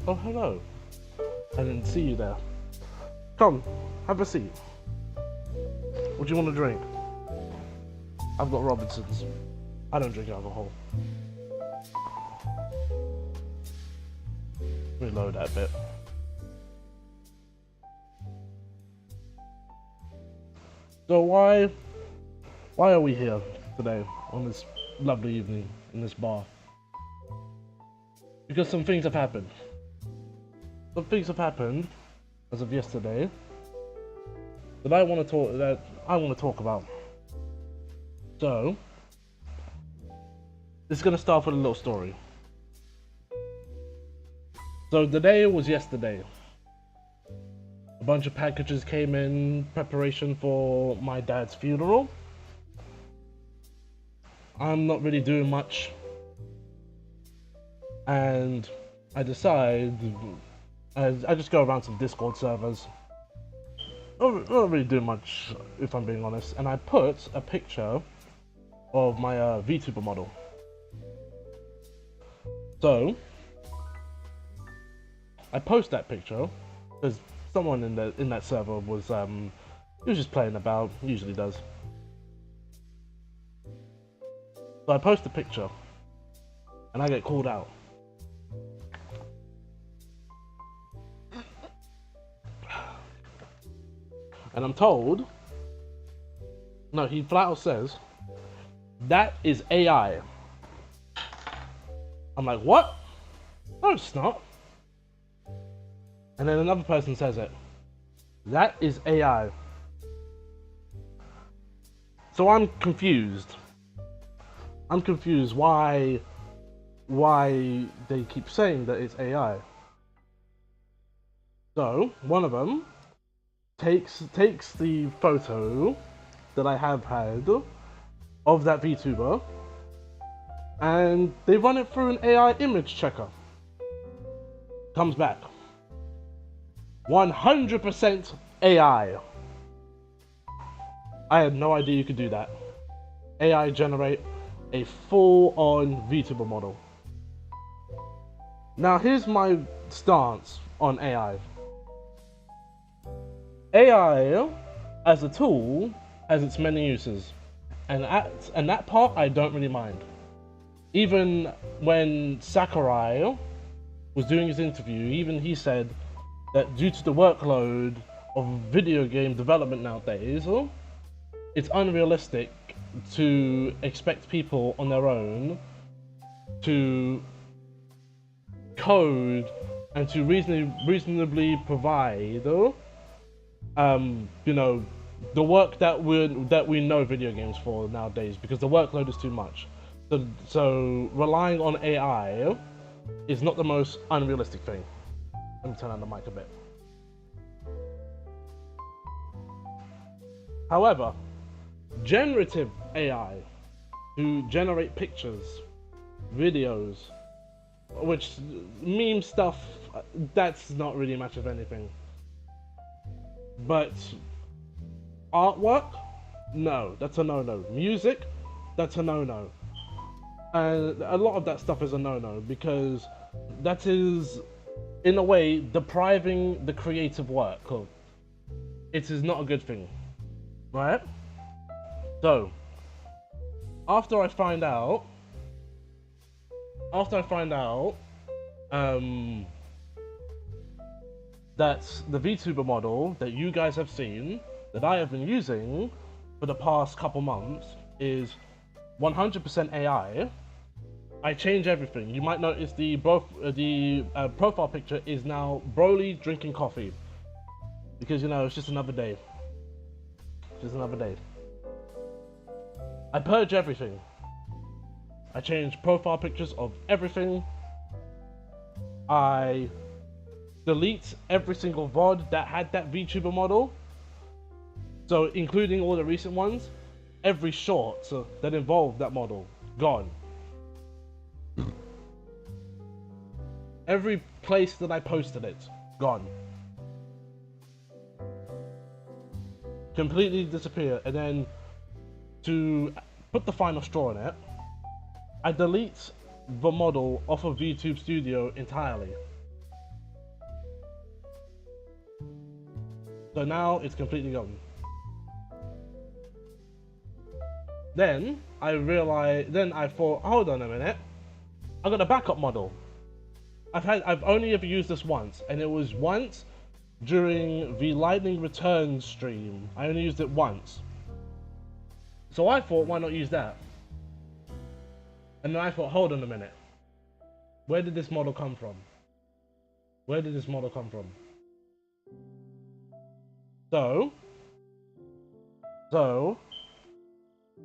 Oh, hello. I didn't see you there. Come, have a seat. What do you want to drink? I've got Robinsons. I don't drink alcohol. Reload that bit. So why are we here today on this lovely evening in this bar? Because some things have happened. Some things have happened as of yesterday that I want to talk about. So this is gonna start with a little story. So the day was yesterday. A bunch of packages came in preparation for my dad's funeral. I'm not really doing much, and I decide I just go around some Discord servers. Not really doing much, if I'm being honest. And I put a picture of my VTuber model. So I post that picture because someone in that server was he was just playing about. He usually does. So I post the picture, and I get called out. And I'm told, no, he flat out says, that is AI. I'm like, what? No, it's not. And then another person says it. That is AI. So I'm confused. I'm confused why they keep saying that it's AI. So one of them takes the photo that I have had of that VTuber, and they run it through an AI image checker. Comes back 100% AI. I had no idea you could do that. AI generate a full-on VTuber model. Now here's my stance on AI. AI as a tool has its many uses, and that part I don't really mind. Even when Sakurai was doing his interview, even he said that due to the workload of video game development nowadays, it's unrealistic to expect people on their own to code and to reasonably provide you know, the work that we know video games for nowadays, because the workload is too much. So relying on AI is not the most unrealistic thing. Let me turn on the mic a bit. However, generative AI to generate pictures, videos, which meme stuff, that's not really much of anything. But artwork, no, that's a no-no. Music, that's a no-no. And a lot of that stuff is a no-no because that is, in a way, depriving the creative work. It is not a good thing, right? So, after I find out that the VTuber model that you guys have seen, that I have been using for the past couple months, is 100% AI, I change everything. You might notice the profile picture is now Broly drinking coffee, because you know it's just another day. Just another day. I purge everything. I change profile pictures of everything. I delete every single VOD that had that VTuber model. So including all the recent ones, every short that involved that model, gone. Every place that I posted it, gone. Completely disappear. And then to put the final straw in it, I delete the model off of VTube Studio entirely. So now it's completely gone. Then I realized, then I thought, hold on a minute, I got a backup model. I've only ever used this once, and it was once during the Lightning Returns stream. I only used it once. So I thought, why not use that? And then I thought, hold on a minute. Where did this model come from? Where did this model come from? So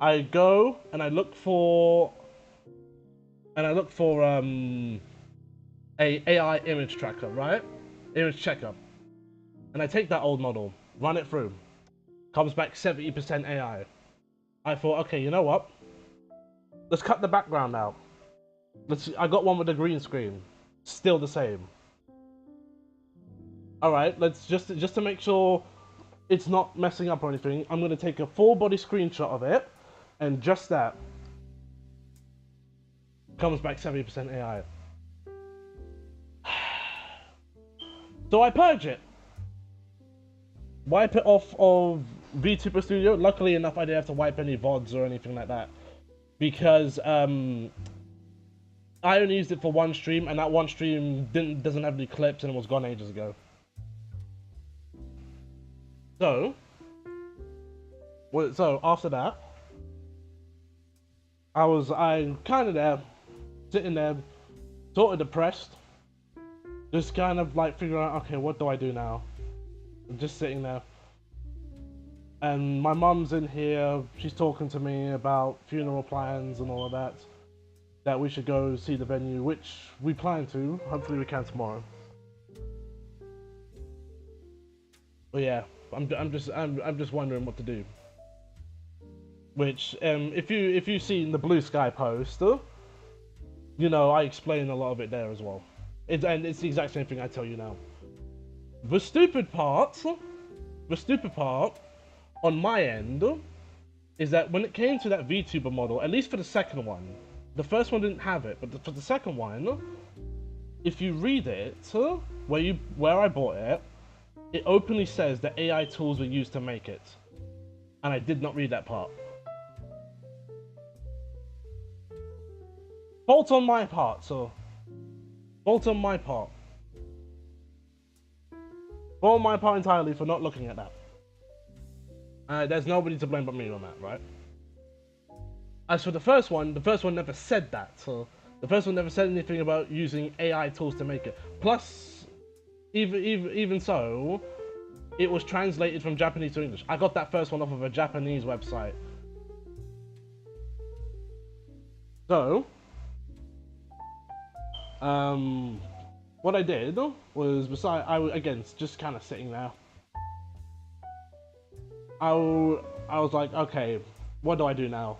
I go and I look for a AI image tracker, right? Image checker. And I take that old model, run it through. Comes back 70% AI. I thought, okay, you know what? Let's cut the background out. I got one with a green screen. Still the same. Alright, let's just to make sure it's not messing up or anything, I'm gonna take a full body screenshot of it, and just that comes back 70% AI. So I purge it. Wipe it off of VTuber Studio. Luckily enough, I didn't have to wipe any VODs or anything like that, because I only used it for one stream, and that one stream doesn't have any clips, and it was gone ages ago. So after that, I'm kind of there, sitting there, sort of depressed, just kind of like figuring out, okay, what do I do now? I'm just sitting there, and my mum's in here. She's talking to me about funeral plans and all of that. That we should go see the venue, which we plan to. Hopefully, we can tomorrow. But yeah, I'm just wondering what to do. Which, if you've seen the Blue Sky post, you know I explain a lot of it there as well. And it's the exact same thing I tell you now. The stupid part on my end is that when it came to that VTuber model, at least for the second one, the first one didn't have it, but for the second one, if you read it, where I bought it, it openly says that AI tools were used to make it. And I did not read that part. Fault on my part, so. Fault on my part. Fault on my part entirely for not looking at that. There's nobody to blame but me on that, right? As for the first one never said that, so the first one never said anything about using AI tools to make it. Plus, even so, it was translated from Japanese to English. I got that first one off of a Japanese website. So, what I did was, I was again just kind of sitting there. I was like, okay, what do I do now?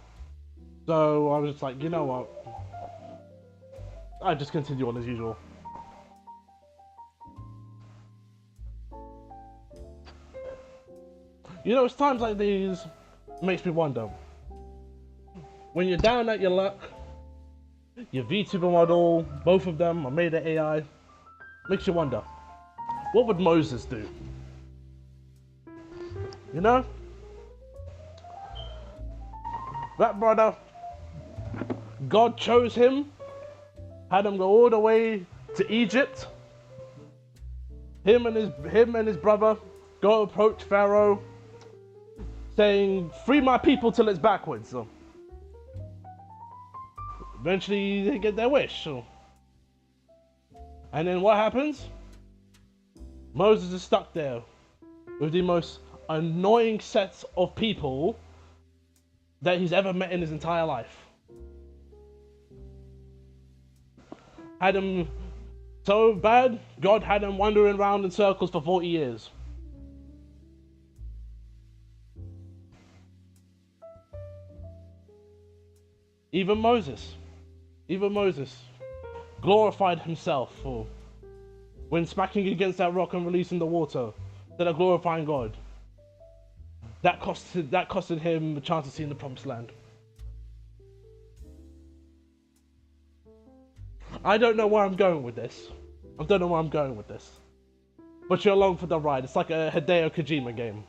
So I was just like, you know what? I just continue on as usual. You know, it's times like these makes me wonder. When you're down at your luck, your VTuber model, both of them are made of AI, makes you wonder, what would Moses do? You know? That brother, God chose him, had him go all the way to Egypt. Him and his brother go approach Pharaoh, saying, "Free my people till it's backwards." So eventually, they get their wish. So. And then what happens? Moses is stuck there with the most annoying sets of people that he's ever met in his entire life. Had him so bad, God had him wandering around in circles for 40 years. Even Moses glorified himself for when smacking against that rock and releasing the water, instead of glorifying God. That costed him the chance of seeing the promised land. I don't know where I'm going with this. but you're along for the ride. It's like a Hideo Kojima game.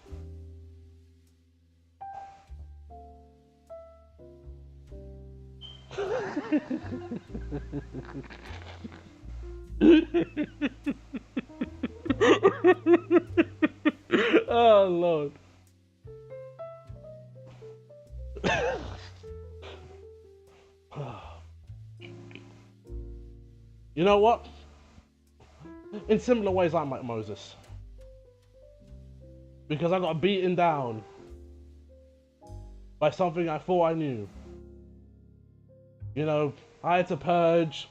Oh Lord. You know what? In similar ways, I'm like Moses. Because I got beaten down by something I thought I knew. You know, I had to purge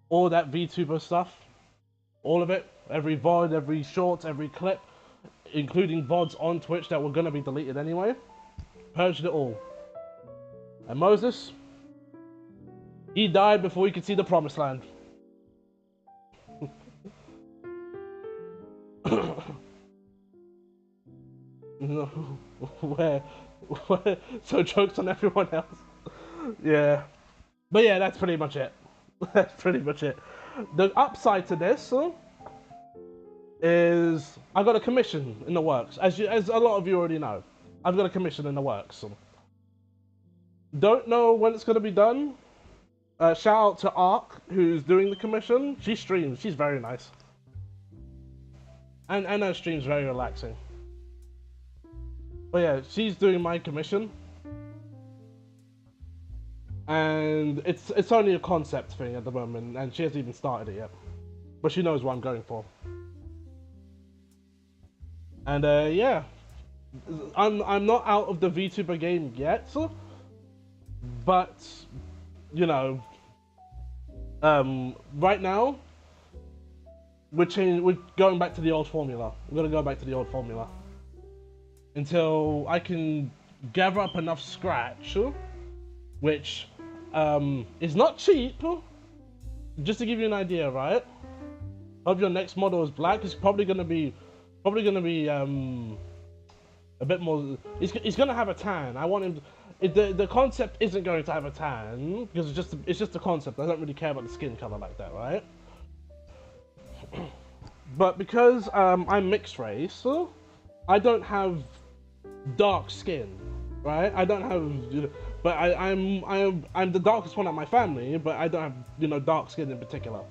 all that VTuber stuff. All of it. Every VOD, every short, every clip. Including VODs on Twitch that were going to be deleted anyway. Purged it all. And Moses, he died before he could see the promised land. No, where, so jokes on everyone else. Yeah, but yeah, that's pretty much it. That's pretty much it. The upside to this is I got a commission in the works, as a lot of you already know. I've got a commission in the works. Don't know when it's gonna be done. Shout out to Ark, who's doing the commission. She streams. She's very nice, and her stream's very relaxing. But yeah, she's doing my commission, and it's only a concept thing at the moment, and she hasn't even started it yet. But she knows what I'm going for. And yeah, I'm not out of the VTuber game yet, but you know, right now we're going back to the old formula. We're gonna go back to the old formula until I can gather up enough scratch, which is not cheap. Just to give you an idea, right? Of your next model is black, it's probably gonna be a bit more. He's gonna have a tan. I want him. The concept isn't going to have a tan because it's just a concept. I don't really care about the skin color like that, right? But because I'm mixed race, I don't have dark skin, right? I don't have, but I'm the darkest one of my family, but I don't have dark skin in particular.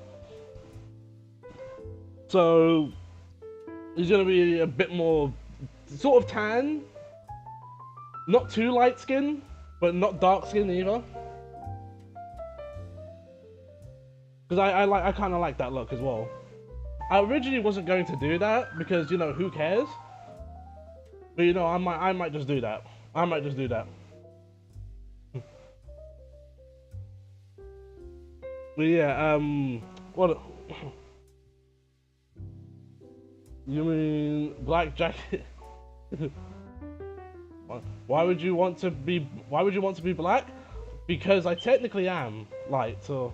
So he's gonna be a bit more sort of tan, not too light skin, but not dark skin either. Because I kind of like that look as well. I originally wasn't going to do that because who cares? But I might just do that. I might just do that. But yeah, what? You mean black jacket? Why would you want to be black? Because I technically am light, so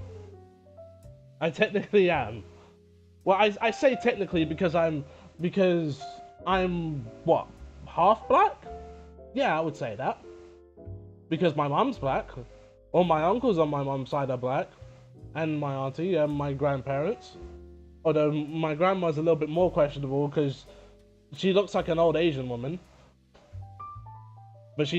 I technically am. Well, I say technically because I'm what, half black? Yeah, I would say that. Because my mom's black. All my uncles on my mom's side are black. And my auntie and my grandparents. Although my grandma's a little bit more questionable because she looks like an old Asian woman. But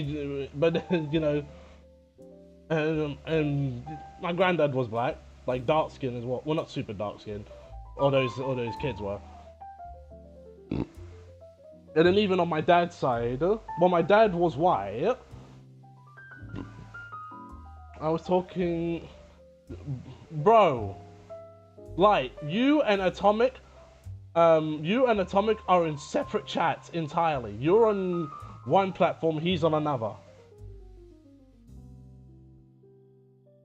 and my granddad was black, like dark skin as well. Well, not super dark skin. All those kids were. And then even on my dad's side, well, my dad was white. I was talking, bro. Like you and Atomic are in separate chats entirely. You're on one platform, he's on another.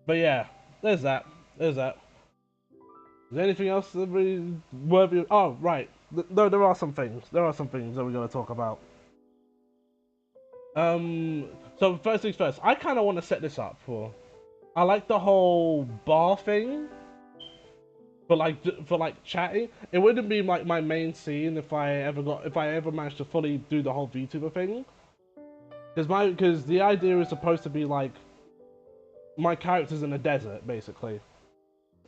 But yeah, there's that. Is there anything else that really worthy? Oh, right. No, there are some things. There are some things that we're gonna talk about. So first things first. I kind of want to set this up for. I like the whole bar thing. For like chatting, it wouldn't be like my main scene if I ever managed to fully do the whole VTuber thing. Because the idea is supposed to be like my character's in a desert basically.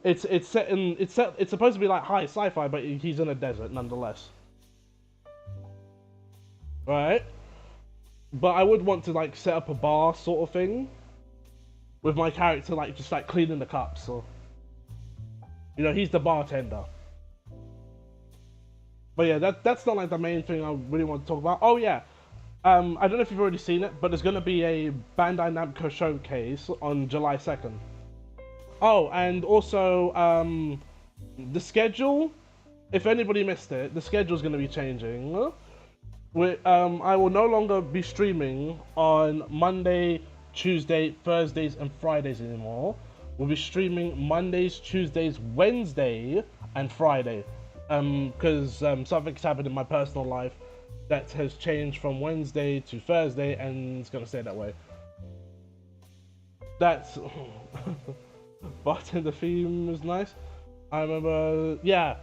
It's supposed to be like high sci-fi, but he's in a desert nonetheless. right? But I would want to like set up a bar sort of thing with my character like just like cleaning the cups, or you know, he's the bartender. But yeah, that's not like the main thing I really want to talk about. Oh yeah, I don't know if you've already seen it, but there's gonna be a Bandai Namco showcase on July 2nd. Oh, and also the schedule. If anybody missed it, the schedule's gonna be changing. I will no longer be streaming on Monday, Tuesday, Thursdays, and Fridays anymore. We'll be streaming Mondays, Tuesdays, Wednesday, and Friday. Because something's happened in my personal life that has changed from Wednesday to Thursday, and it's gonna stay that way. That's Bartender theme is nice. I remember, yeah,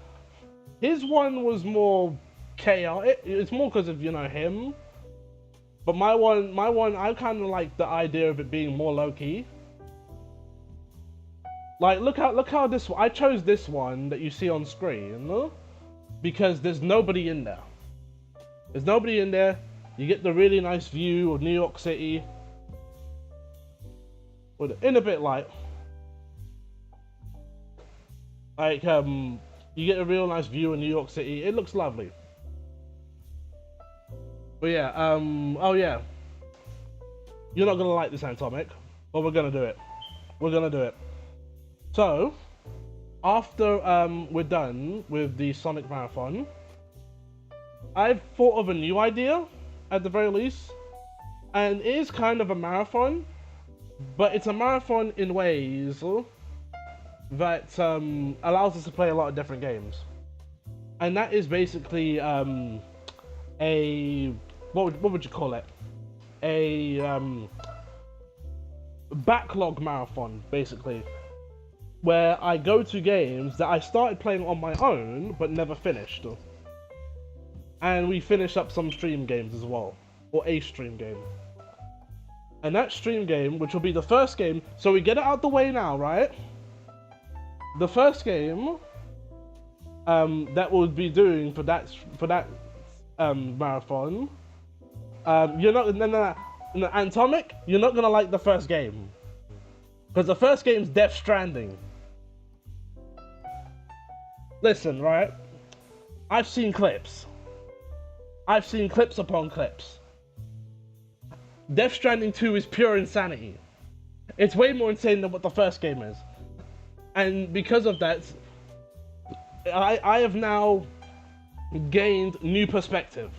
his one was more chaotic. It's more because of, you know, him. But my one, I kind of like the idea of it being more low key. Like, look how this. I chose this one that you see on screen because there's nobody in there. There's nobody in there. You get the really nice view of New York City. In a bit light. Like, you get a real nice view of New York City. It looks lovely. But yeah, oh yeah. You're not gonna like this, Antomic, but we're gonna do it. We're gonna do it. So, after we're done with the Sonic Marathon, I've thought of a new idea, at the very least. And it is kind of a marathon, but it's a marathon in ways that allows us to play a lot of different games. And that is basically what would you call it? A backlog marathon, basically, where I go to games that I started playing on my own but never finished, and we finish up some stream games as well, or a stream game. And that stream game, which will be the first game, so we get it out the way now, right? The first game that we'll be doing for that marathon. You're not no, Antomic. You're not gonna like the first game because the first game's Death Stranding. Listen, right? I've seen clips. I've seen clips upon clips. Death Stranding 2 is pure insanity. It's way more insane than what the first game is. And because of that, I have now gained new perspective.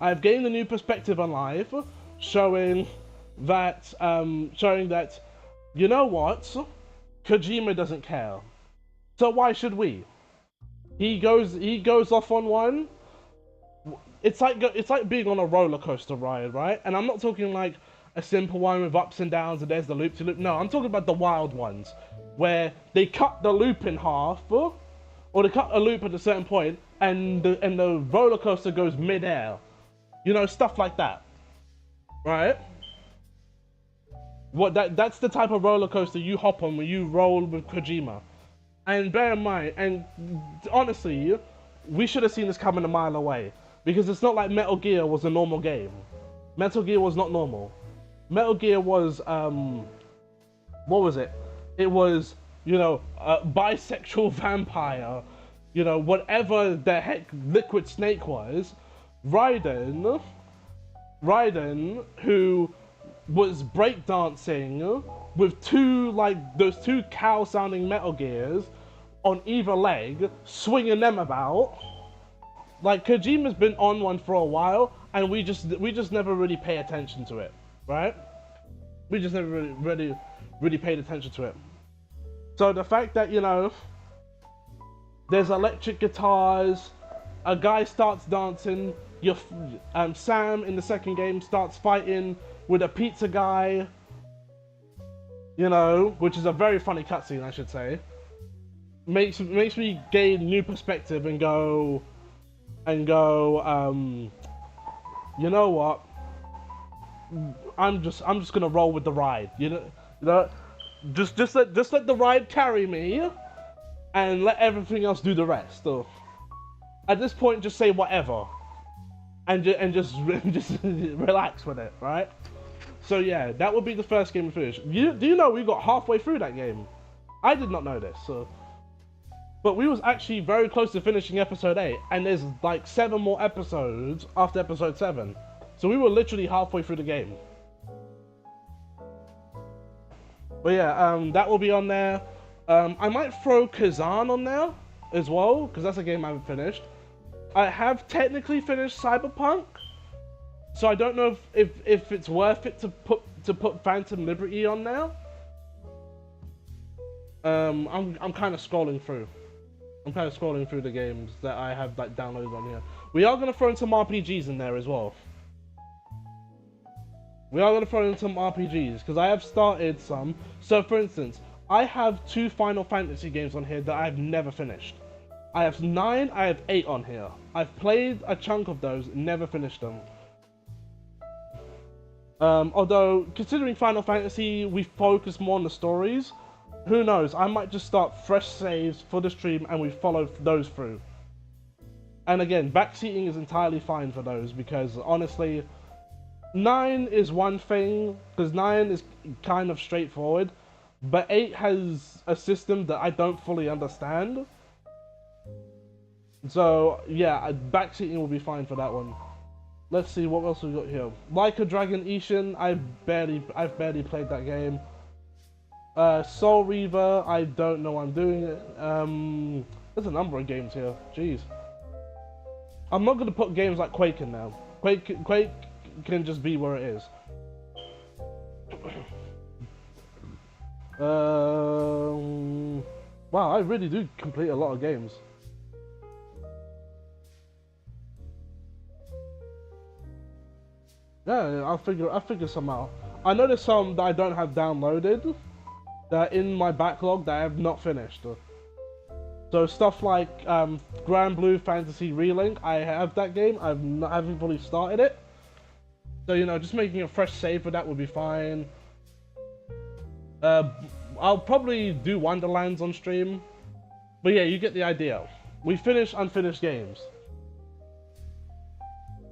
I've gained a new perspective on life, showing that, you know what? Kojima doesn't care. So why should we? He goes off on one. It's like being on a roller coaster ride, right? And I'm not talking like a simple one with ups and downs and there's the loop-to-loop. No, I'm talking about the wild ones, where they cut the loop in half, or they cut a loop at a certain point, and the roller coaster goes mid-air. You know, stuff like that, right? That's the type of roller coaster you hop on when you roll with Kojima. And bear in mind, and honestly, we should have seen this coming a mile away, because it's not like Metal Gear was a normal game. Metal Gear was not normal. Metal Gear was what was it? It was, you know, a bisexual vampire, you know, whatever the heck Liquid Snake was. Raiden, who was breakdancing with those two cow-sounding Metal Gears on either leg, swinging them about. Like, Kojima's been on one for a while, and we just never really pay attention to it, right? We just never really paid attention to it. So the fact that, you know, there's electric guitars, a guy starts dancing, Sam in the second game starts fighting with a pizza guy, you know, which is a very funny cutscene, I should say. Makes me gain new perspective and go, you know what? I'm just gonna roll with the ride. You know, just let the ride carry me, and let everything else do the rest. Or, at this point, just say whatever. just just relax with it, right? So yeah, that would be the first game we finished. Do you know we got halfway through that game? I did not know this. So, but we was actually very close to finishing episode 8, and there's like 7 more episodes after episode 7. So we were literally halfway through the game. But yeah, that will be on there. I might throw Kazan on there as well, because that's a game I haven't finished. I have technically finished Cyberpunk, so I don't know if it's worth it to put Phantom Liberty on there. I'm kind of scrolling through. I'm kind of scrolling through the games that I have like downloaded on here. We are gonna throw in some RPGs in there as well. We are gonna throw in some RPGs because I have started some. So for instance, I have 2 Final Fantasy games on here that I've never finished. I have 9, I have 8 on here. I've played a chunk of those, never finished them. Although, considering Final Fantasy, we focus more on the stories. Who knows, I might just start fresh saves for the stream and we follow those through. And again, backseating is entirely fine for those because honestly, 9 is one thing, because 9 is kind of straightforward, but 8 has a system that I don't fully understand. So yeah, backseating will be fine for that one. Let's see what else we got here. Like a Dragon Ishin, I've barely played that game. Soul Reaver, I don't know I'm doing it. There's a number of games here. Jeez. I'm not gonna put games like Quake in now. Quake can just be where it is. Wow, I really do complete a lot of games. Yeah, I'll figure some out. I know there's some that I don't have downloaded that are in my backlog that I have not finished. So stuff like Grand Blue Fantasy Relink, I have that game. I haven't fully started it. So you know, just making a fresh save for that would be fine. I'll probably do Wonderlands on stream, but yeah, you get the idea. We finish unfinished games.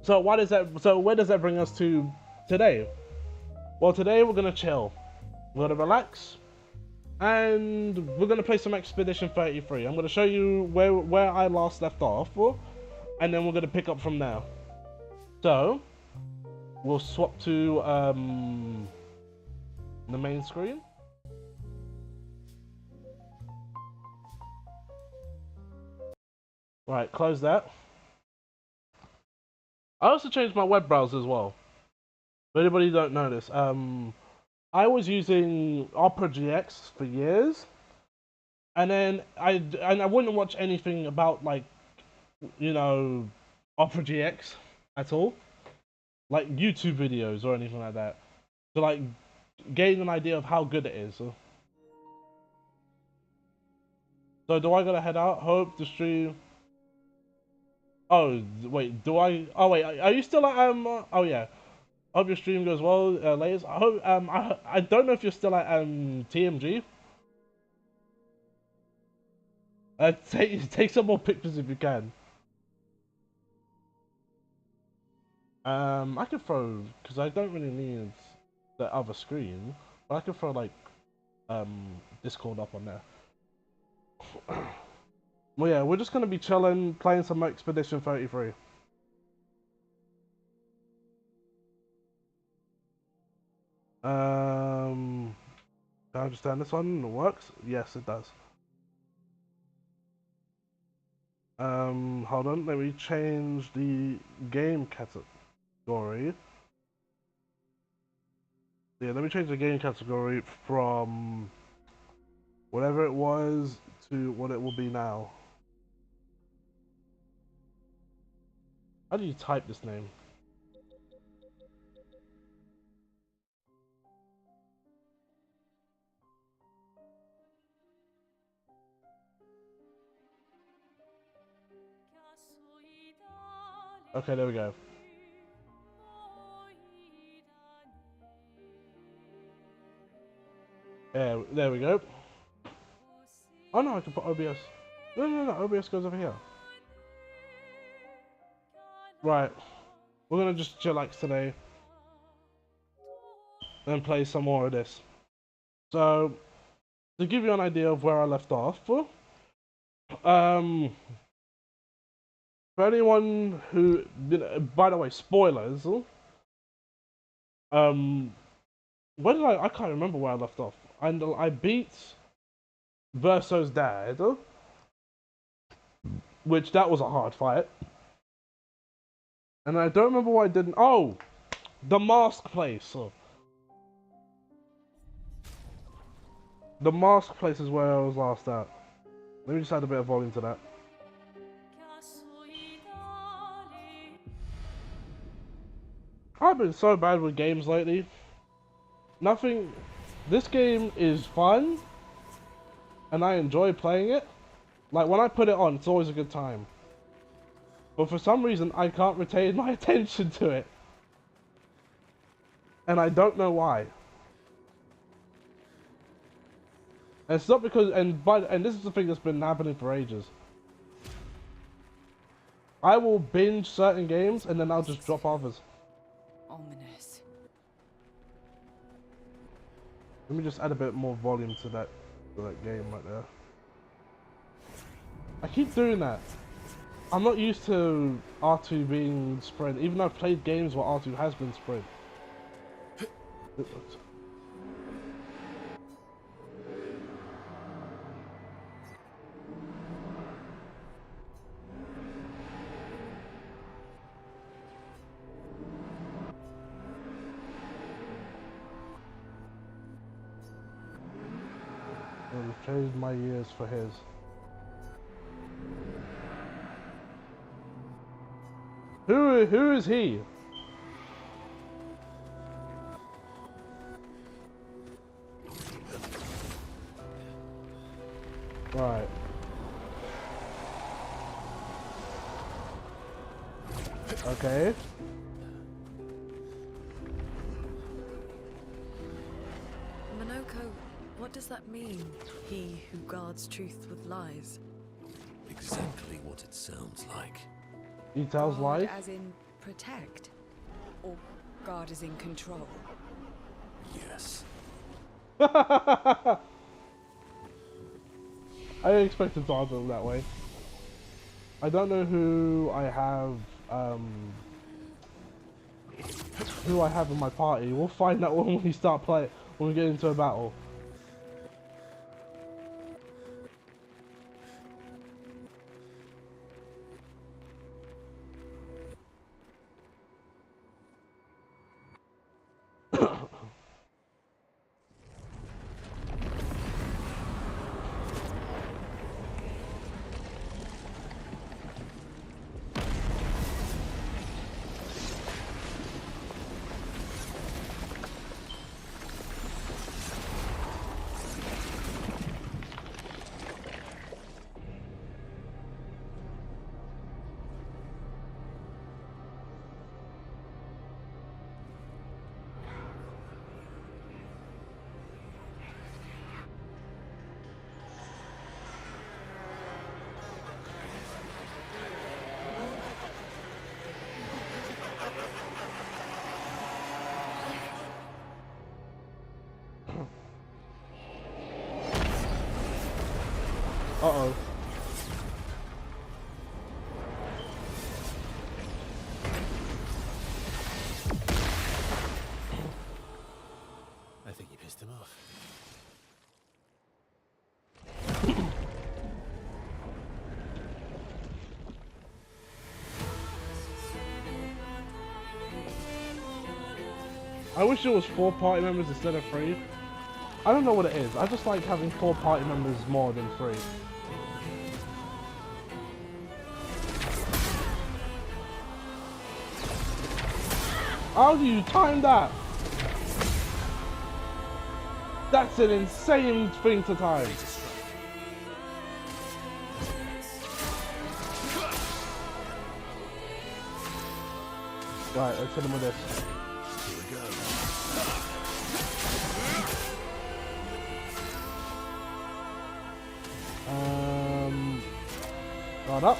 So why does that? So where does that bring us to today? Well, today we're gonna chill. We're gonna relax. And we're gonna play some Expedition 33. I'm gonna show you where I last left off, and then we're gonna pick up from there. So we'll swap to the main screen. Right, close that. I also changed my web browser as well. If anybody don't know this, I was using Opera GX for years. And then I wouldn't watch anything about like, you know, Opera GX at all, like YouTube videos or anything like that, to like gain an idea of how good it is. So do I gotta head out? Hope the stream. Oh wait, do I? Oh wait, are you still at Oh yeah. Hope your stream goes well, Layers. I hope I don't know if you're still at TMG. Take some more pictures if you can. I could throw, because I don't really need the other screen, but I could throw like Discord up on there. Well, yeah, we're just gonna be chilling, playing some Expedition 33. Can I understand this one? It works? Yes, it does. Hold on, let me change the game category. Yeah, let me change the game category from whatever it was to what it will be now. How do you type this name? Okay, there we go. Yeah, there we go. Oh no, I can put OBS. No, OBS goes over here. Right. We're gonna just chillax today and play some more of this. So, to give you an idea of where I left off, for anyone who, by the way, spoilers. Where did I can't remember where I left off. And I beat Verso's dad, which that was a hard fight. And I don't remember why I didn't. Oh, the mask place. The mask place is where I was last at. Let me just add a bit of volume to that. I've been so bad with games lately. Nothing. This game is fun, and I enjoy playing it. Like when I put it on, it's always a good time. But for some reason, I can't retain my attention to it, and I don't know why. And it's not because, and this is the thing that's been happening for ages. I will binge certain games and then I'll just drop others. Ominous. Let me just add a bit more volume to that game right there. I keep doing that. I'm not used to R2 being spread, even though I've played games where R2 has been spread. I've traded my years for his. Who is he? Right. Okay. Monoko, what does that mean? He who guards truth with lies. Exactly what it sounds like. He tells Guard lies? as in protect? Or guard as in control? Yes. I didn't expect him to answer them that way. I don't know who I have in my party. We'll find out when we start playing, when we get into a battle. Uh-oh. I think you pissed him off. I wish there was 4 party members instead of 3. I don't know what it is. I just like having 4 party members more than 3. How do you time that? That's an insane thing to time. Right, let's hit him with this. Here we go. Guard up.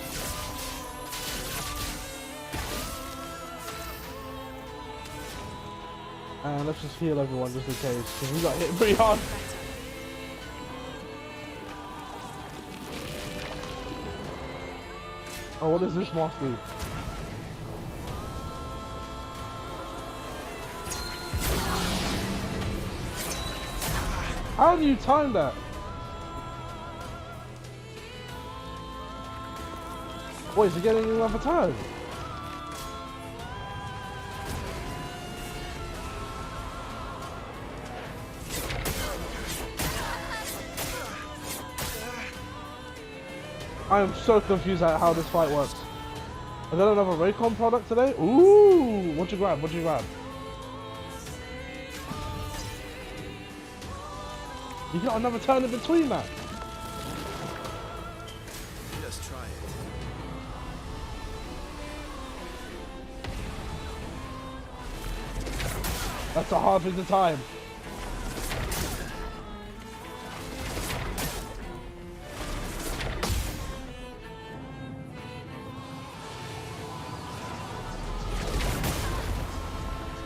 And let's just heal everyone just in case, because we got hit pretty hard. Oh, what does this moss do? How do you time that? Wait, is he getting another time? I am so confused at how this fight works. Is there another Raycon product today? Ooh! What'd you grab? What'd you grab? You got another turn in between that. Just try it. That's a hard thing to time.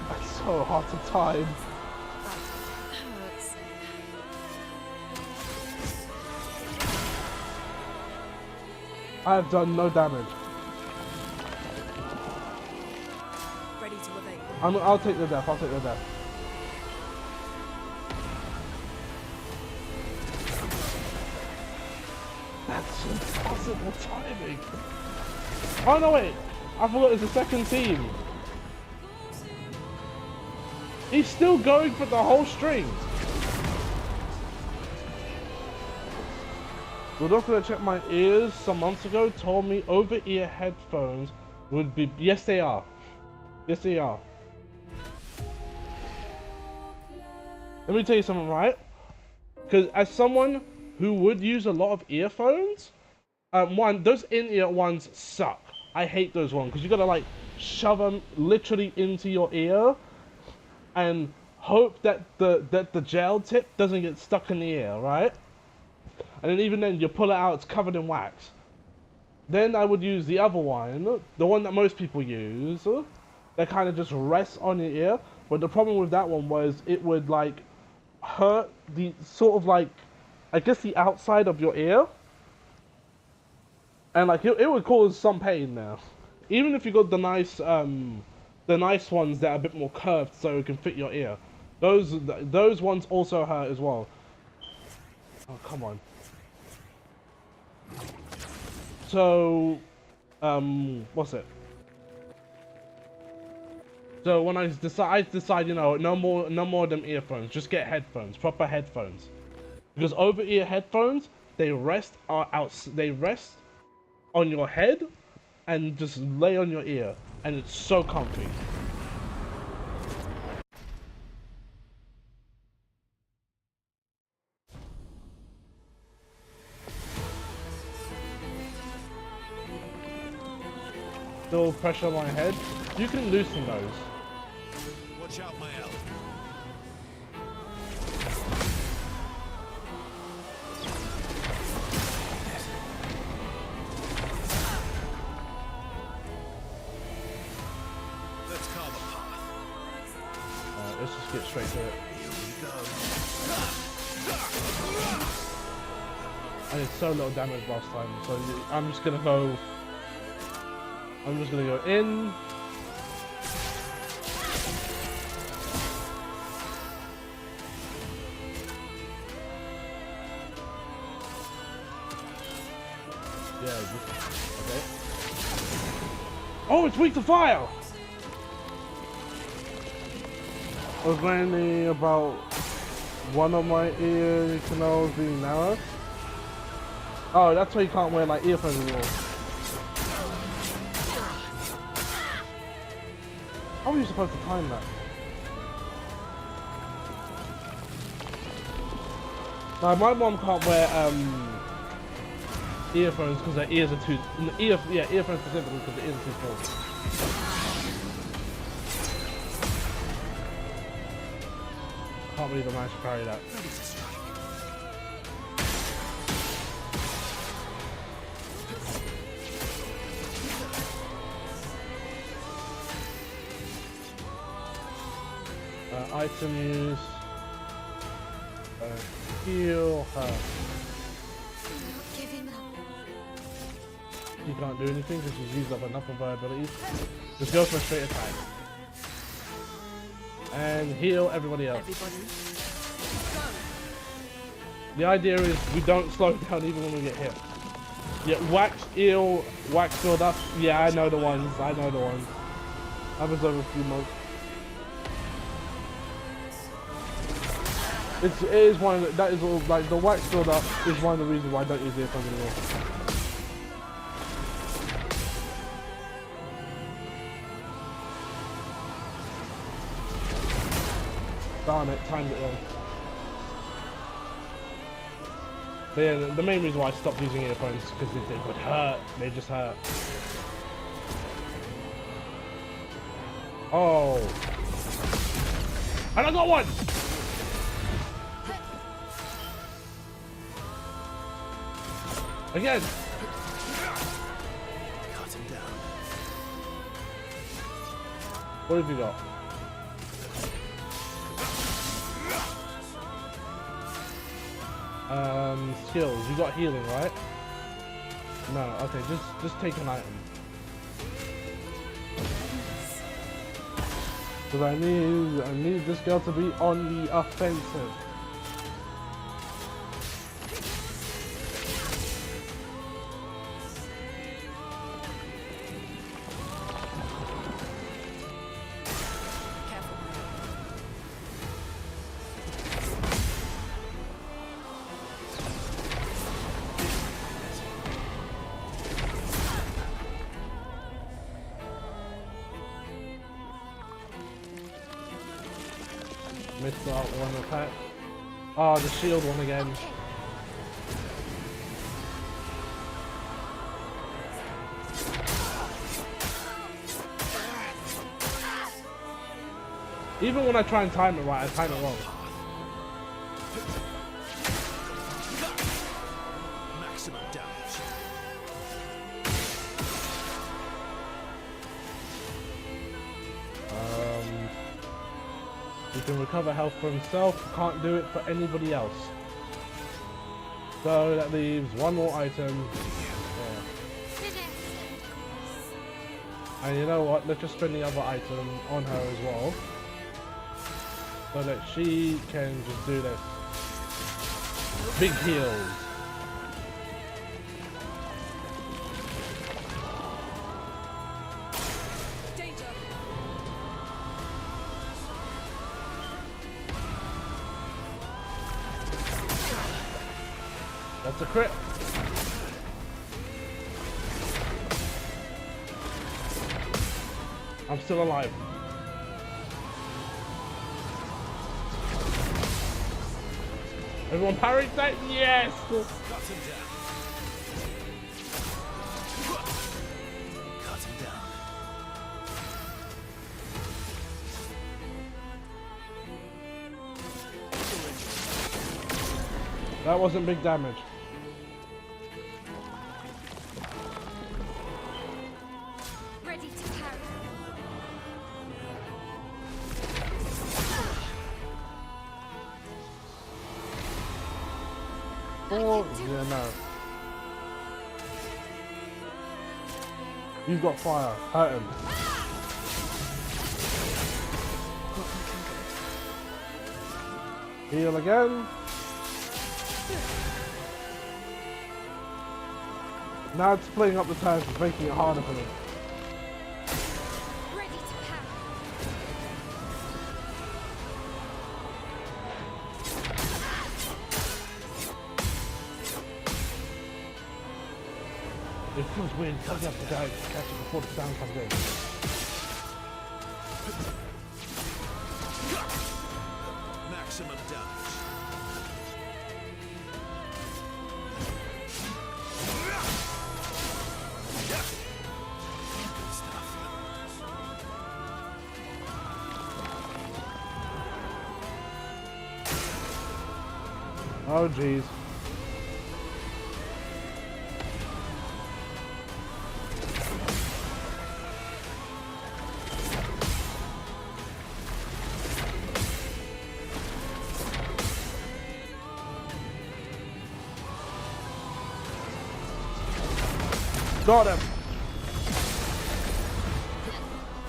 That's so hard to time. Hurts. I have done no damage. Ready to evade. I'll take the death. I'll take the death. That's impossible timing. Oh no wait! I forgot it's a second team. He's still going for the whole string. The doctor that checked my ears some months ago told me over-ear headphones would be... Yes, they are. Yes, they are. Let me tell you something, right? Because as someone who would use a lot of earphones, those in-ear ones suck. I hate those ones because you gotta like shove them literally into your ear and hope that the gel tip doesn't get stuck in the ear, right? And then even then, you pull it out, it's covered in wax. Then I would use the other one, the one that most people use, that kind of just rests on your ear. But the problem with that one was it would like hurt the sort of like, I guess the outside of your ear. And like it would cause some pain there. Even if you got the nice ones that are a bit more curved so it can fit your ear. Those ones also hurt as well. Oh, come on. So, what's it? So when I decide, you know, no more of them earphones. Just get headphones, proper headphones. Because over-ear headphones, they rest on your head and just lay on your ear, and it's so comfy. Still pressure on my head. You can loosen those. Watch out, my elf. Let's carve a path. Let's just get straight to it. Here we go. I did so little damage last time, so I'm just gonna go in. Yeah, okay. Oh, it's weak to fire! I was mainly about one of my ear canals being narrow. Oh, that's why you can't wear like earphones anymore. How are you supposed to time that? Like, my mom can't wear earphones because her ears are too earphones specifically because the ears are too full. Can't believe I managed to carry that. Item use. Heal her. I'm not giving up. She can't do anything because she's used up enough of her abilities. Just go for a straight attack. And heal everybody else. Everybody, The idea is we don't slow down even when we get hit. Yeah, wax, eel, wax filled up. Yeah, I know the ones. I know the ones. Happens over a few months. It is one of the, that is all, like the wax filled up is one of the reasons why I don't use earphones anymore. Darn it, timed it wrong. But yeah, the main reason why I stopped using earphones is because they would hurt. They just hurt. Oh. And I got one! Again! Cut him down. What have you got? Skills. You got healing, right? No, okay, just take an item. Cause I need this girl to be on the offensive. careful. Missed out one attack. Oh, the shield one again. Even when I try and time it right, I time it wrong. Maximum damage. He can recover health for himself, can't do it for anybody else. So that leaves one more item. Yeah. And you know what? Let's just spend the other item on her as well. So that she can just do this. Big heals. Danger. That's a crit. I'm still alive. Everyone parry that? Yes! Cut him down. Cut him down. That wasn't big damage. Ready to parry. Oh, yeah, no. You've got fire. Hurt him. Heal again. Now it's playing up the turns, it's making it harder for me. Ready to parry. It feels weird because you have to die to catch it before the sound comes in. Maximum damage. Good stuff. Oh jeez. Got him.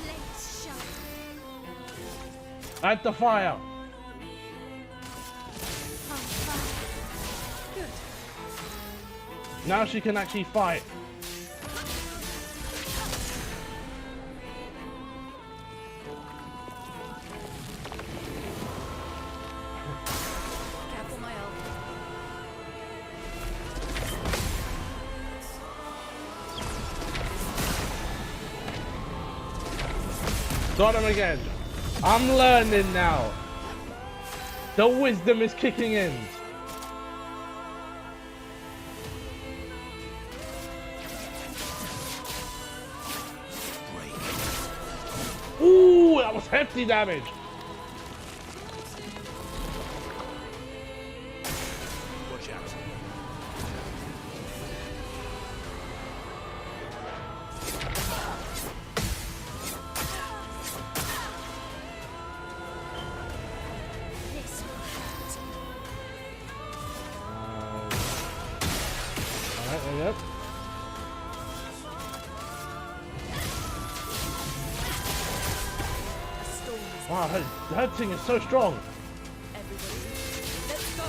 Let's show. At the fire. Good. Now she can actually fight. Careful, my elf. Got him again. I'm learning now. The wisdom is kicking in. Ooh, that was hefty damage. Watch out. This will hurt. Alright, there you go. A storm is Wow, her thing is so strong. everybody. Let's go.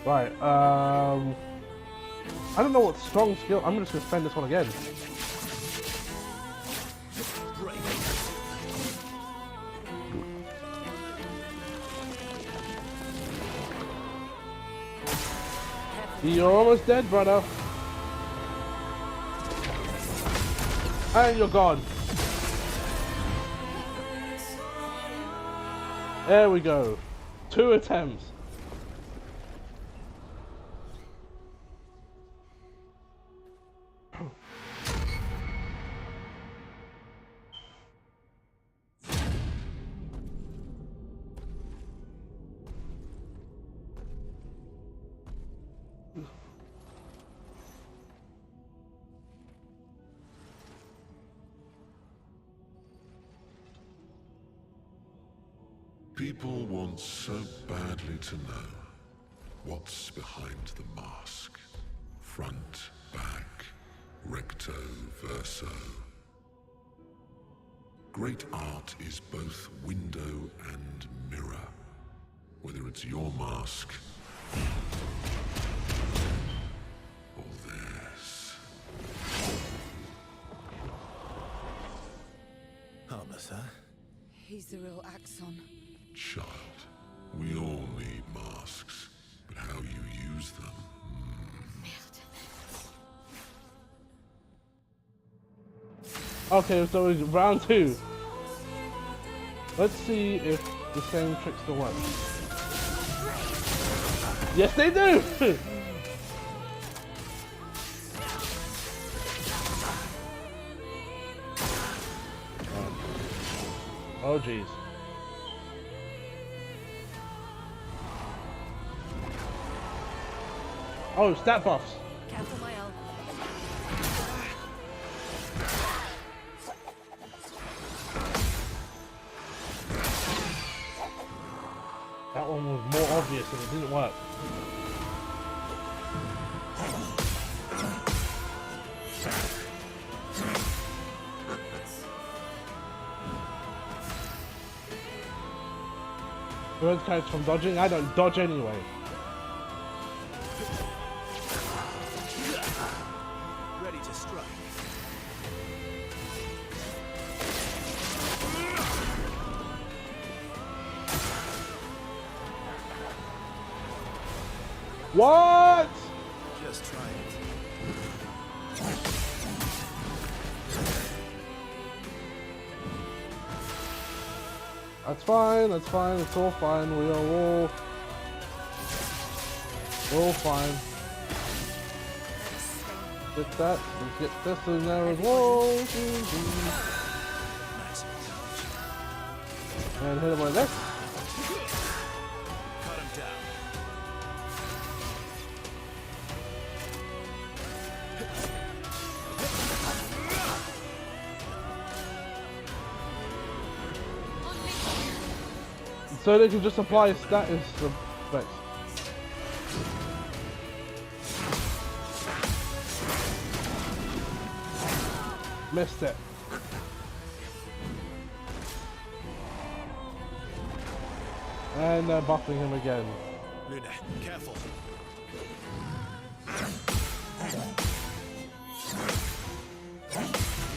Right, I don't know what strong skill. I'm just gonna spend this one again. Break. You're almost dead, brother. And you're gone. There we go. 2 attempts. People want so badly to know what's behind the mask. Front, back, recto, verso. Great art is both window and mirror. Whether it's your mask or theirs. Harmless, huh? He's the real Axon. Child, we all need masks, but how you use them. Okay, so it's round 2. Let's see if the same tricks still work. Yes, they do! Oh, jeez. Oh, stat buffs. Careful, my elf. That one was more obvious and it didn't work. Birds counts from dodging? I don't dodge anyway. Ready to strike. What? Just try it. That's fine, it's all fine, we're all fine. Get that, let's get this in there as well. Maximum damage. And hit him like this. Cut him down. so they can just apply status effects. Missed it. And they're buffing him again. Luna, careful.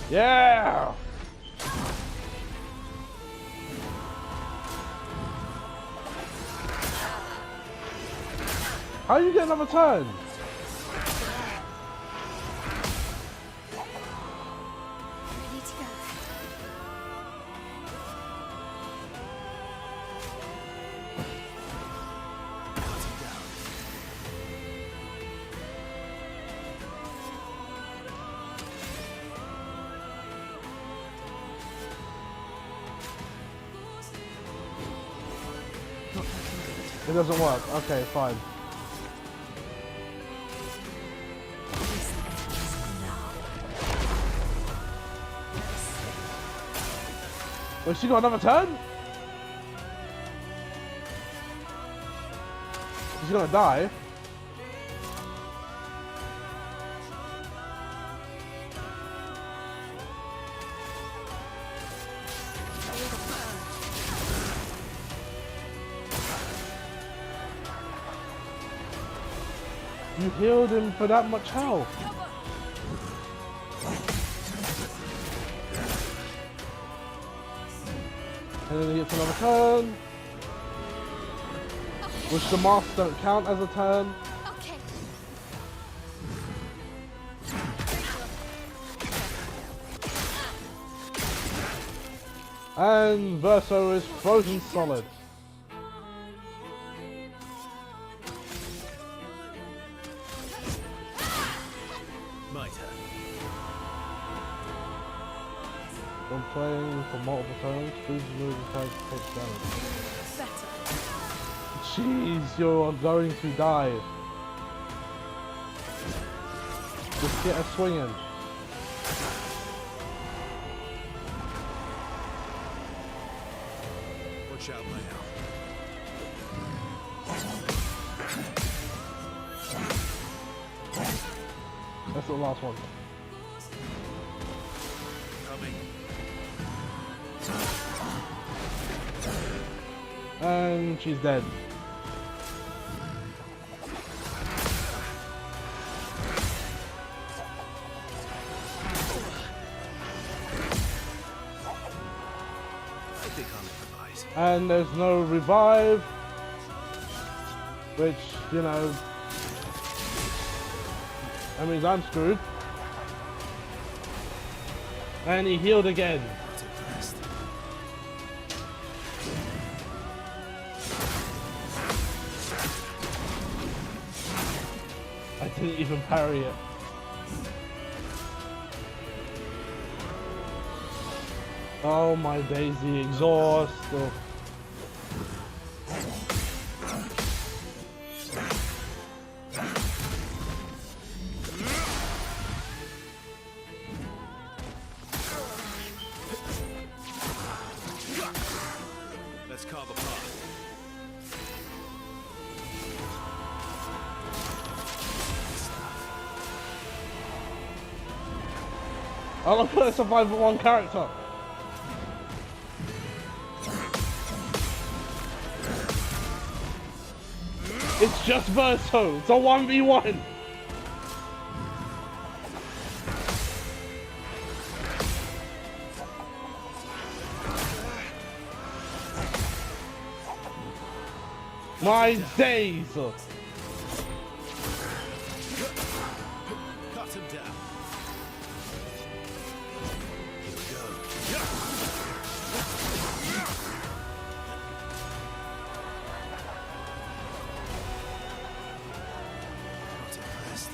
Yeah! How you get another turn? Ready to go. It doesn't work. Okay, fine. This ends now. Wait, she got another turn? She's gonna die. You healed him for that much health. And then he gets another turn. Which the masks don't count as a turn. Okay. And Verso is frozen solid. My turn. When playing for multiple turns, please move the character takes damage. Better. Jeez, you're going to die. Just get a swing in. Watch out, my now. That's the last one. Coming. And she's dead. I think I'll improvise. And there's no revive. Which, you know, that means I'm screwed. And he healed again. Not impressed. I didn't even parry it. Oh my daisy, exhaust. Oh. Let's carve a path. I love how I survived with one character. It's just Verso. It's a 1v1. My days. Cut him down. Here we go. Not impressed.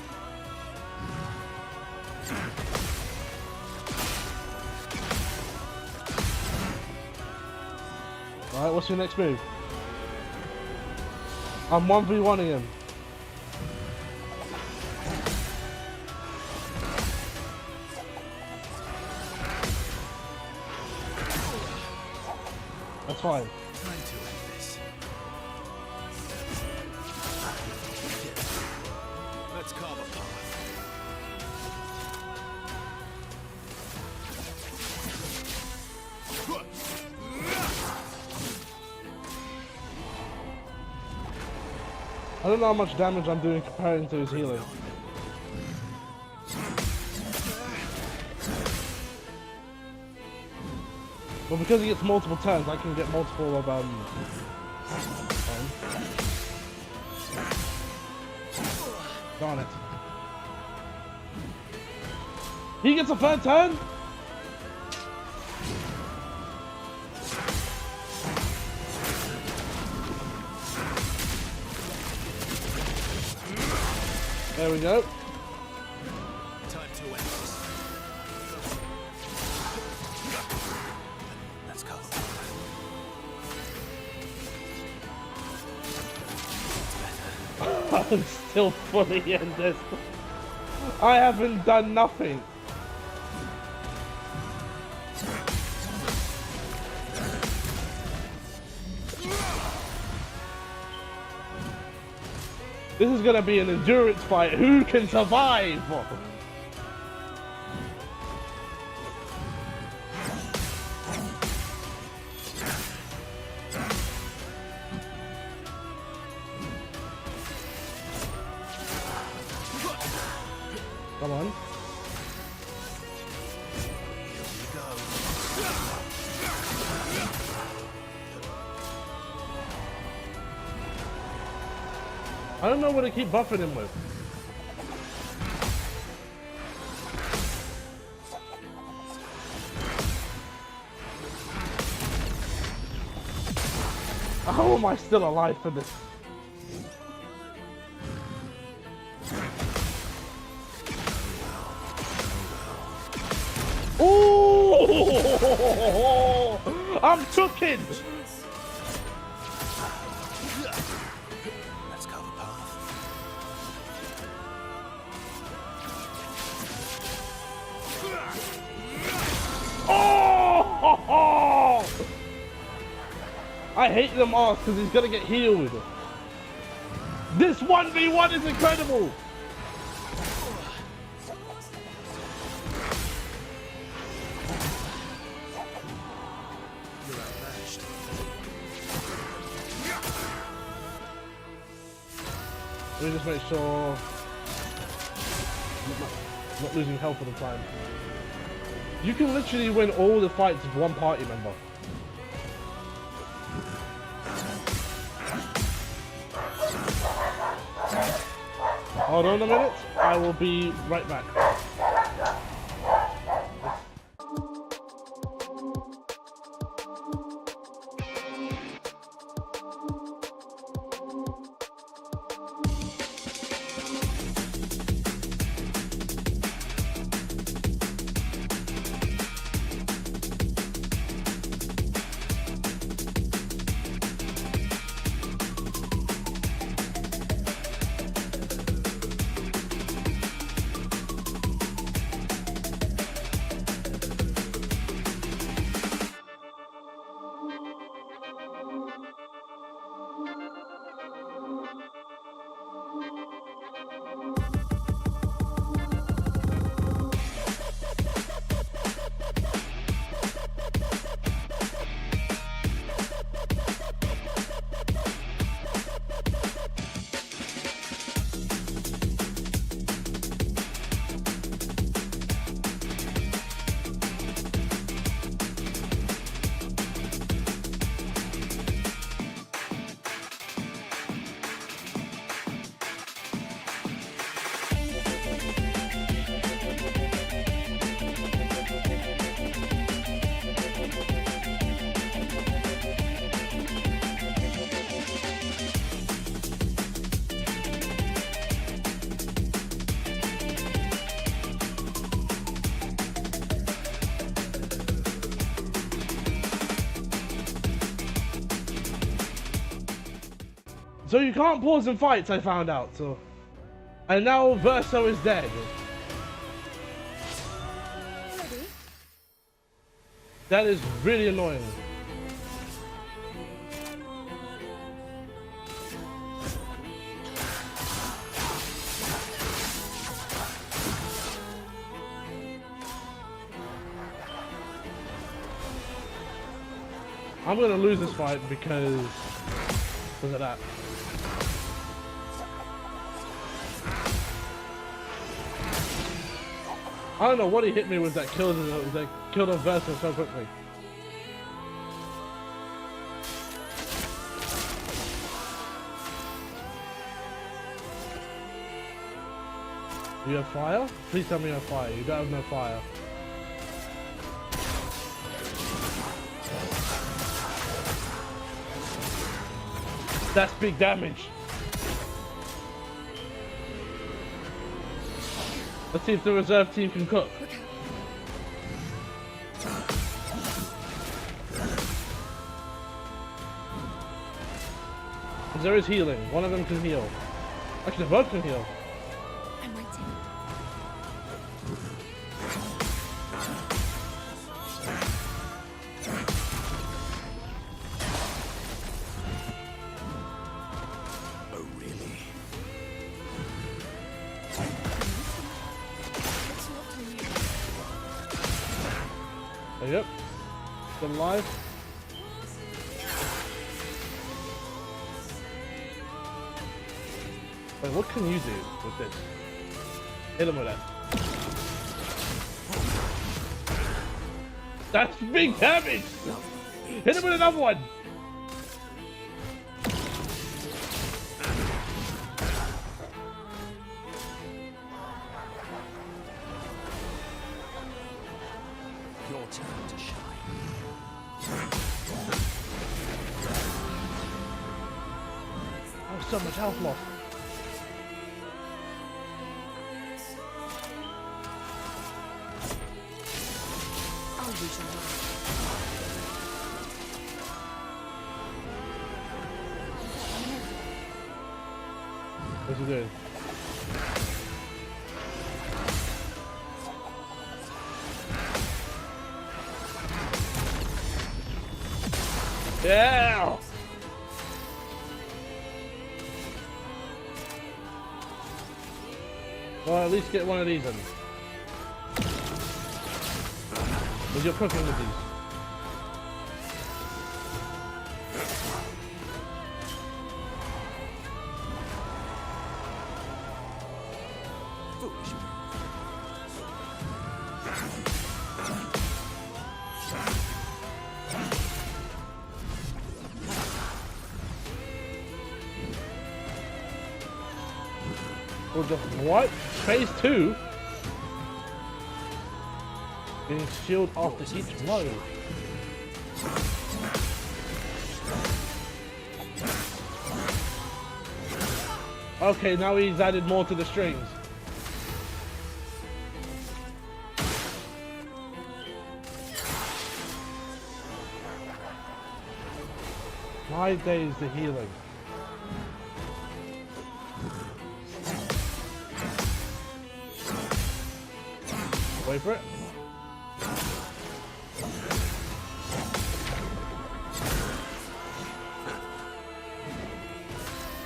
Alright, what's your next move? I'm 1v1ing him. That's fine. Time to end this. Let's carve a path. I don't know how much damage I'm doing comparing to his healing. But because he gets multiple turns, I can get multiple of darn it. He gets a third turn? There we go. Time to end this. Let's carve a path. I'm still fully in this. I haven't done nothing. This is gonna be an endurance fight. Who can survive? Come on. Here we go. I don't know what to keep buffing him with. How am I still alive for this? Oh! I'm cooking! Let's carve a path. Oh! I hate them all because he's gonna get healed. This 1v1 is incredible! You're outmatched. Let me just make sure I'm not losing health all the time. You can literally win all the fights with one party member. Hold on a minute, I will be right back. So you can't pause in fights, I found out, so... And now Verso is dead. Ready? That is really annoying. I'm gonna lose this fight because of that. I don't know what he hit me with that killed him Versa so quickly. You have fire? Please tell me you have fire. You don't have no fire. That's big damage. Let's see if the reserve team can cook. Because there is healing. One of them can heal. Actually, both can heal. I'm waiting. Oh, really? Yep. Still alive. Wait, what can you do with this? Hit him with that. That's big damage! Hit him with another one! Your turn to shine. Oh, so much health loss. I'll use your knife. What's he doing? Yeah! Well, at least get one of these in. Because you're cooking with these. Foolish. Or just what? Phase 2? Being shielded after each blow. Okay, now he's added more to the strings. My days the healing. Wait for it.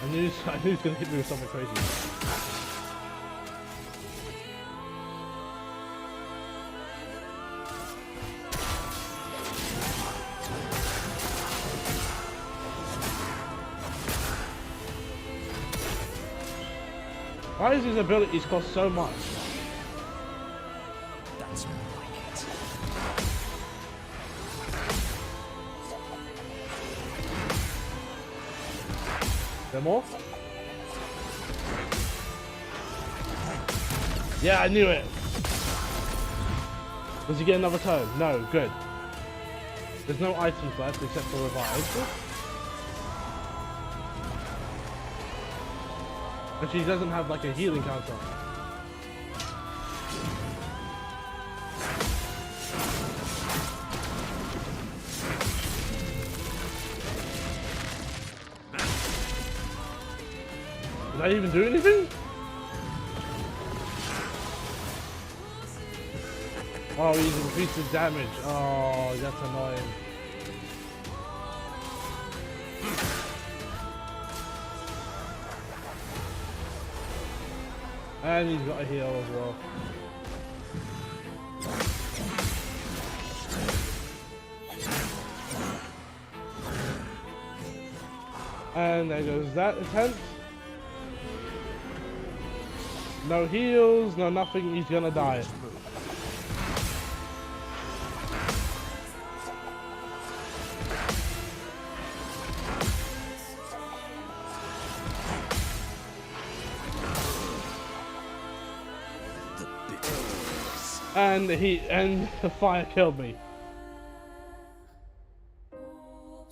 I knew he was gonna hit me with something crazy. Why does his abilities cost so much? That's more like it. There more? Yeah, I knew it. Does he get another turn? No, good. There's no items left except for revive. And she doesn't have like a healing counter. Did I even do anything? Oh, he's increased the damage. Oh, that's annoying. And he's got a heal as well. And there goes that attempt. No heals, no nothing, he's gonna die. And the fire killed me.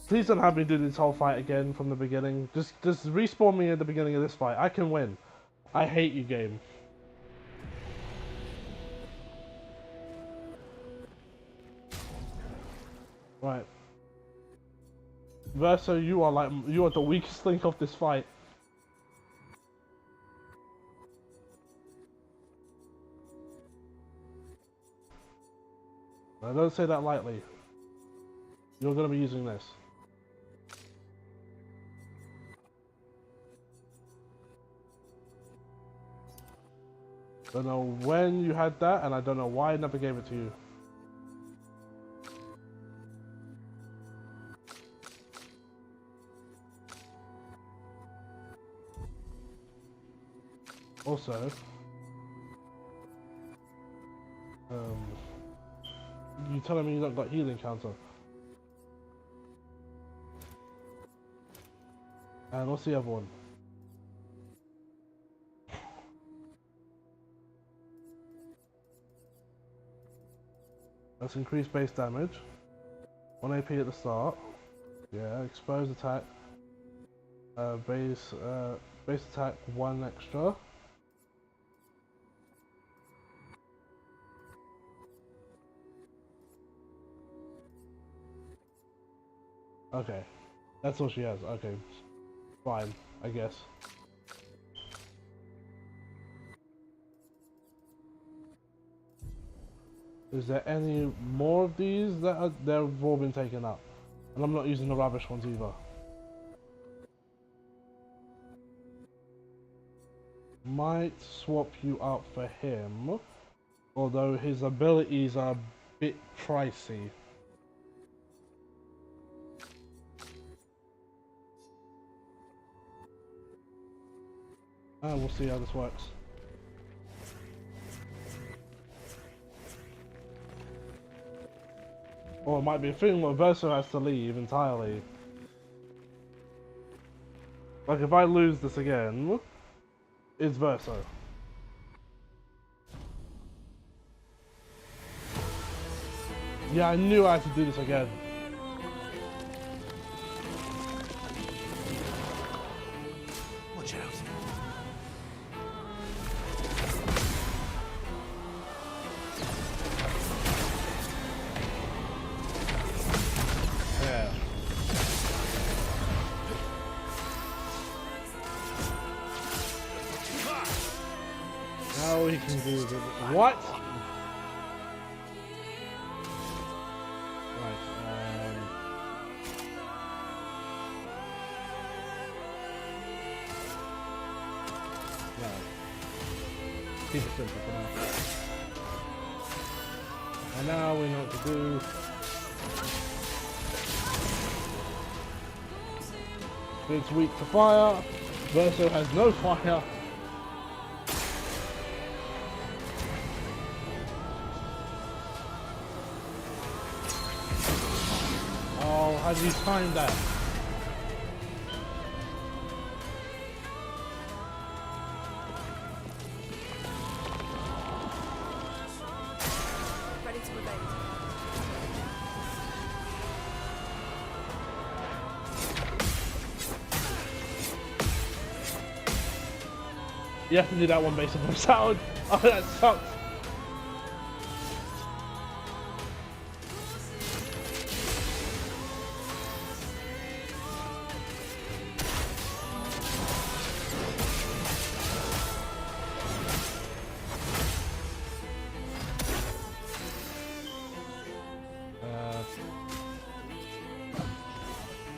Please don't have me do this whole fight again from the beginning. Just respawn me at the beginning of this fight. I can win. I hate you, game. Right. Verso, you are the weakest link of this fight. I don't say that lightly. You're gonna be using this. Don't know when you had that, and I don't know why I never gave it to you. Also, you telling me you don't got healing counter? And what's the other one? Let's increase base damage. 1 AP at the start. Yeah, exposed attack. Base attack 1 extra. Okay, that's all she has. Okay, fine, I guess. Is there any more of these that they've all been taken up? And I'm not using the rubbish ones either. Might swap you out for him, although his abilities are a bit pricey. And we'll see how this works. Or it might be a thing where Verso has to leave entirely. Like if I lose this again, it's Verso. Yeah, I knew I had to do this again. Watch out. Yeah. Now he can do the what? Right. No. Keep it simple for now. And now we know what to do. It's weak to fire. Verso has no fire. Oh, how do you time that? Ready to evade. You have to do that one based on sound. Oh, that sucks.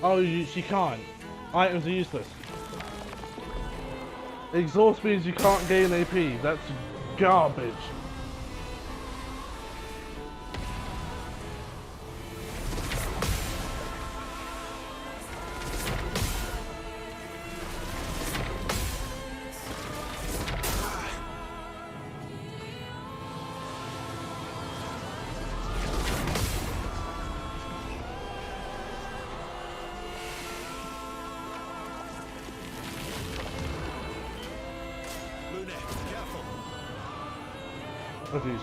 Oh, she can't. Items are useless. Exhaust means you can't gain AP. That's garbage. Oh jeez.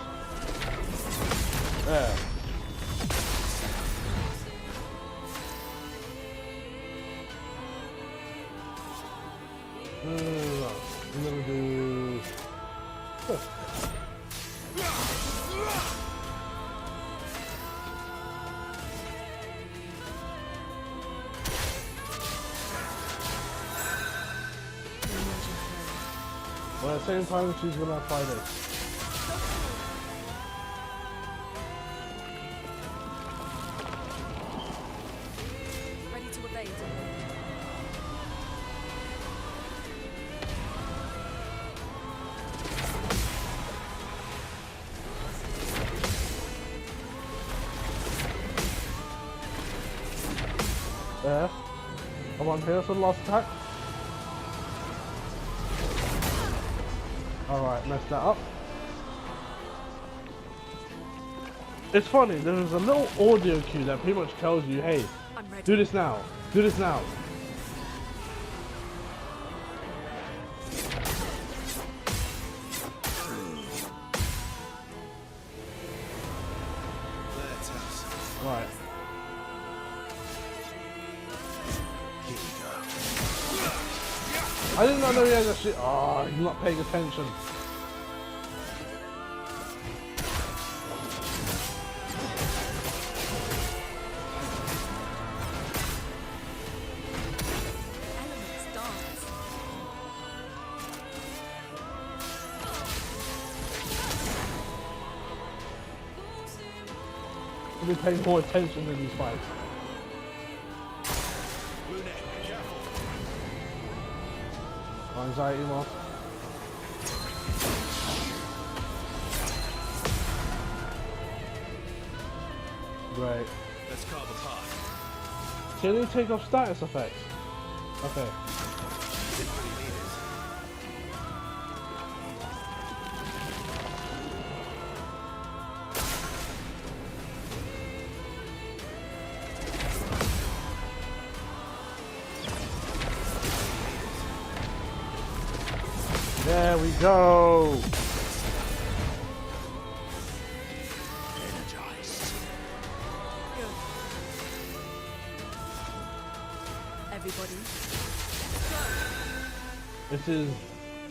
There. I'm gonna do... But at the same time, she's gonna apply this. Ready to evade. There. Come on, here's the last attack. Alright, messed that up. It's funny, there's a little audio cue that pretty much tells you, hey, I'm ready. do this now, do this now. Let's have some. Right. Here we go. I did not know he had that shit. Oh, he's not paying attention. Elements dance. I've been paying more attention in these fights. Lunette, careful. Anxiety mark. Great. Let's carve apart. Can you take off status effects? Okay. Didn't really need it. There we go. Energized. Good. Everybody. This is,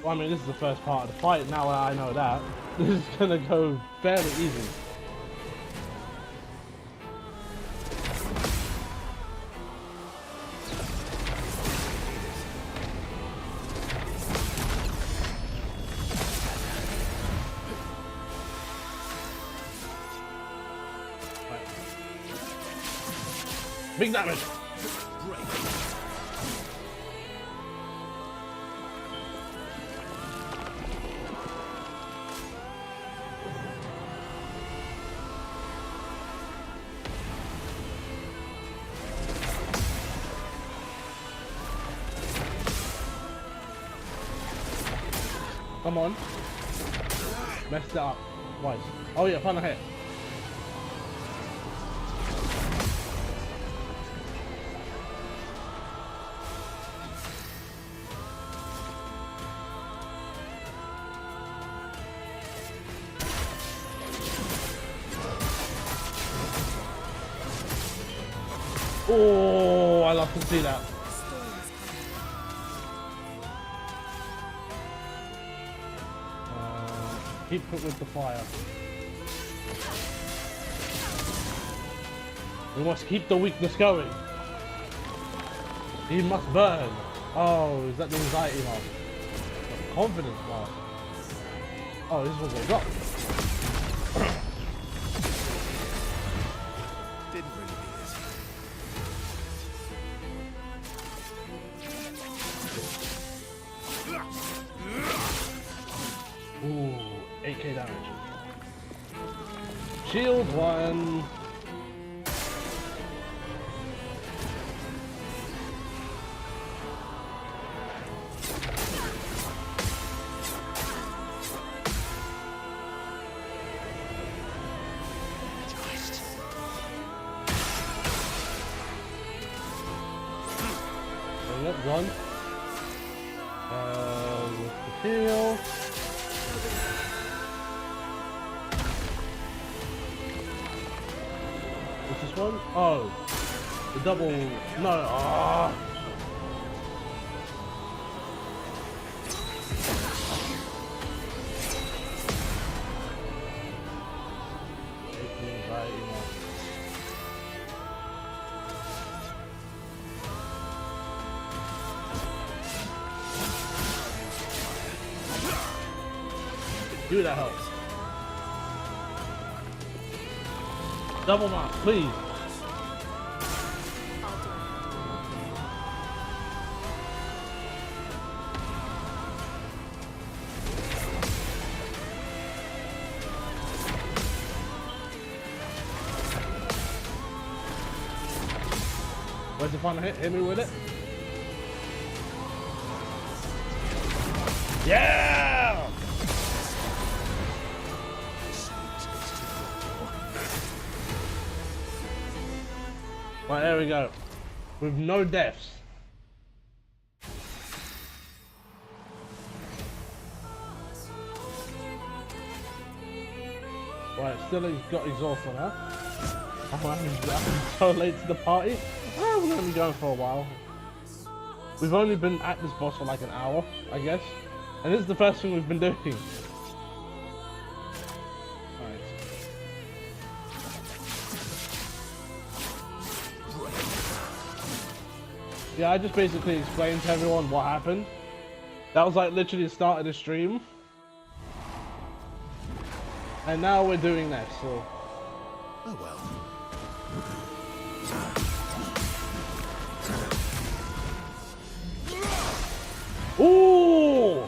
well, I mean, this is the first part of the fight. Now that I know that, this is gonna go fairly easy. Right. Big damage. Break. Come on. Messed it up twice. Oh yeah, final hit. Oh, I love to see that. The storm is coming. Keep it with the fire. We must keep the weakness going. He must burn. Oh, is that the anxiety mark? Confidence mark. Oh, this was a drop. Didn't really need it. Ooh, 8k damage. Shield 1. Energized. Bring up 1. With material. What's this one? Oh, the double. No. Ah. Do that helps. Double mount, please. Where's the final hit? Hit me with it. Yeah! Right, there we go. With no deaths. Right, still got exhaust on her. I'm so late to the party. Oh, we're gonna be going for a while. We've only been at this boss for like an hour, I guess. And this is the first thing we've been doing. Yeah, I just basically explained to everyone what happened. That was like literally the start of the stream. And now we're doing this, so... Oh well. Ooh!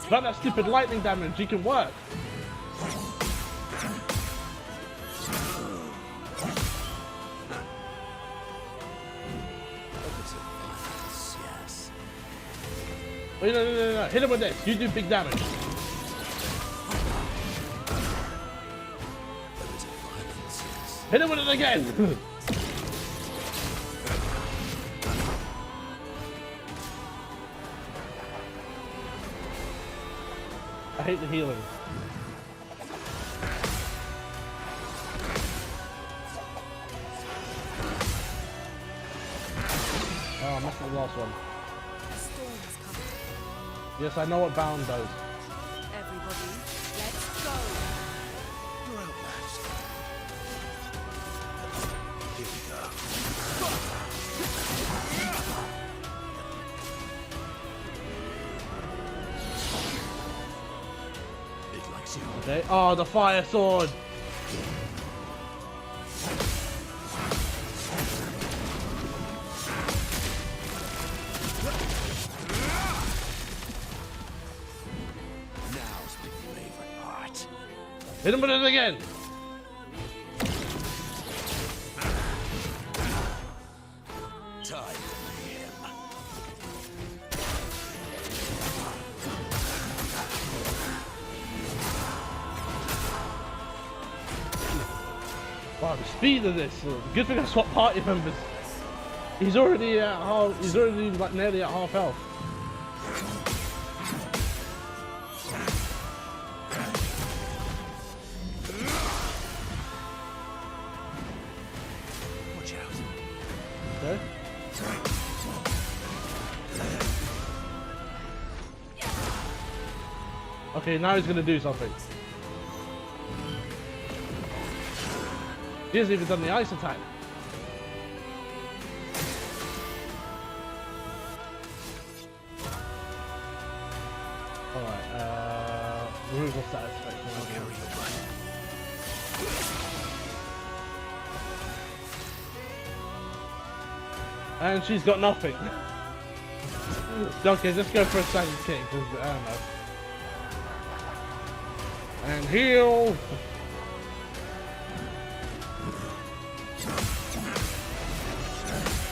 Not that stupid lightning damage, he can work. Yes. Wait, no. Hit him with this. You do big damage. Hit him with it again. I hate the healing. Oh, I messed up the last one. A storm is coming. Yes, I know what Bound does. Everybody, let's go. You're outmatched. Here we go. It likes you. Okay. Oh, the fire sword. Now's my favorite part. Hit him with it again. Time for him. Wow, the speed of this. Good thing I swapped party members. He's already at half. He's already like nearly at half health. Watch out. Okay. Okay, now he's gonna do something. He hasn't even done the ice attack. Alright, removal satisfaction. I'll carry your butt. And she's got nothing. Okay, let's go for a second kick, because I don't know. And heal!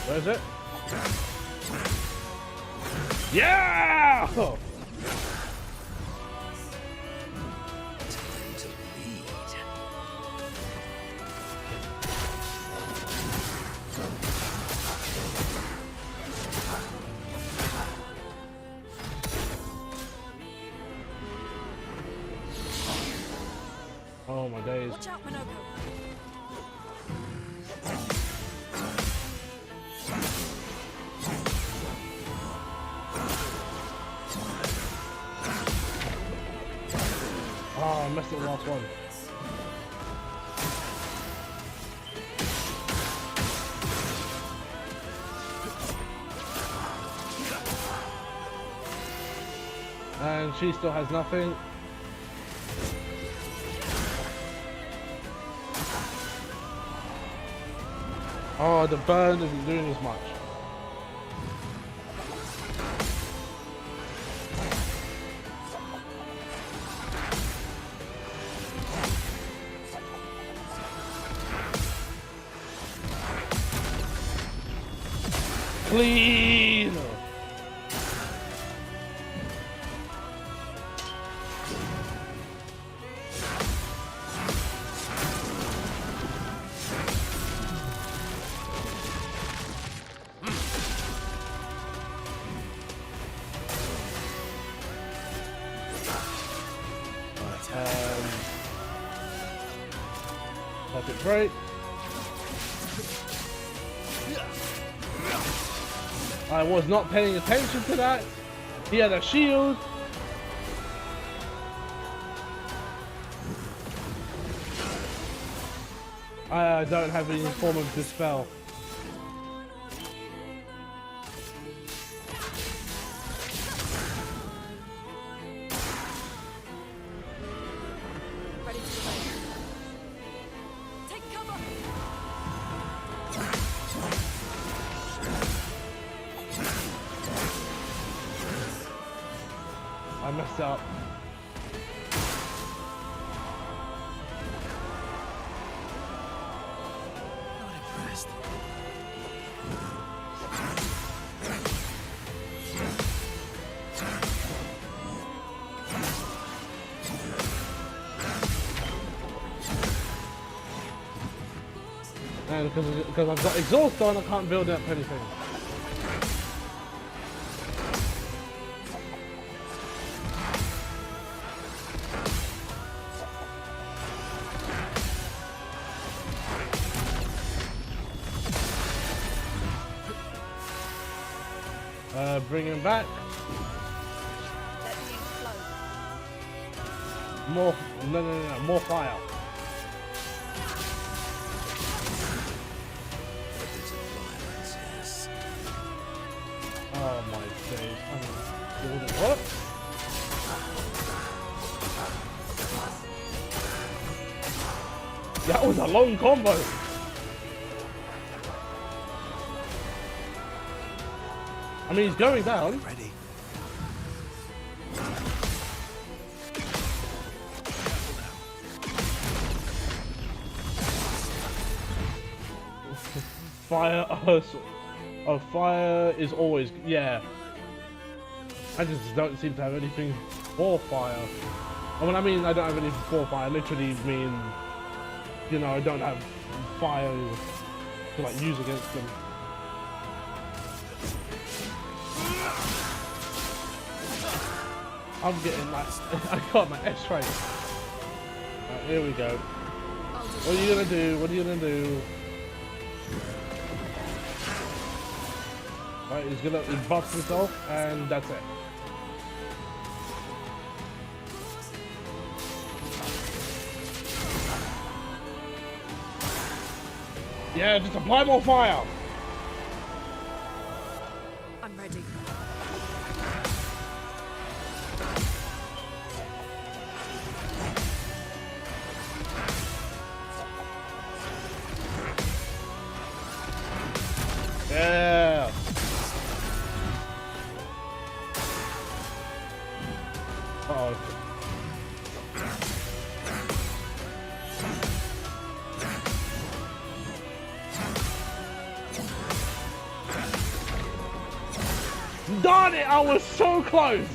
Where is it? Yeah! Oh. Time to lead. Oh my days. Watch out, Minoko. Oh, I messed up the last one. And she still has nothing. Oh, the burn isn't doing as much. Clean! Perfect break. I was not paying attention to that. He had a shield. I don't have any form of dispel. Ready to fight. Take cover. I messed up. Not impressed. And because I've got exhaust on, I can't build up anything. Bring him back. Let the ink flow. More, no, more fire. Methods of violence, yes. Oh my days. What? That was a long combo. I mean, he's going down. Ready? Fire. Oh, fire is always. Yeah. I just don't seem to have anything for fire. And when I mean I don't have anything for fire, I literally mean, you know, I don't have fire to like use against them. I'm getting my, I got my S-ray. Right, here we go. What are you gonna do? What are you gonna do? Right, he's gonna buff himself, and that's it. Yeah, just apply more fire. I'm ready. Yeah. Uh-oh. Darn it, I was so close!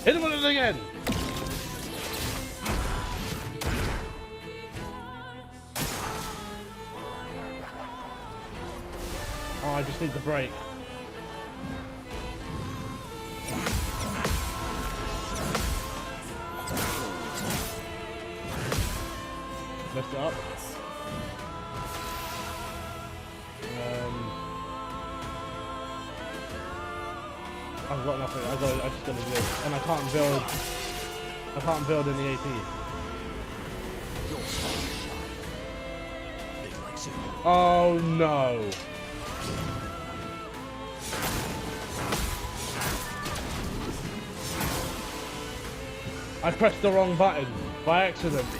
Hit him with it again! Oh, I just need the break. Messed it up. I've got nothing. I just gotta live, and I can't build any AP. Oh no! I pressed the wrong button by accident. The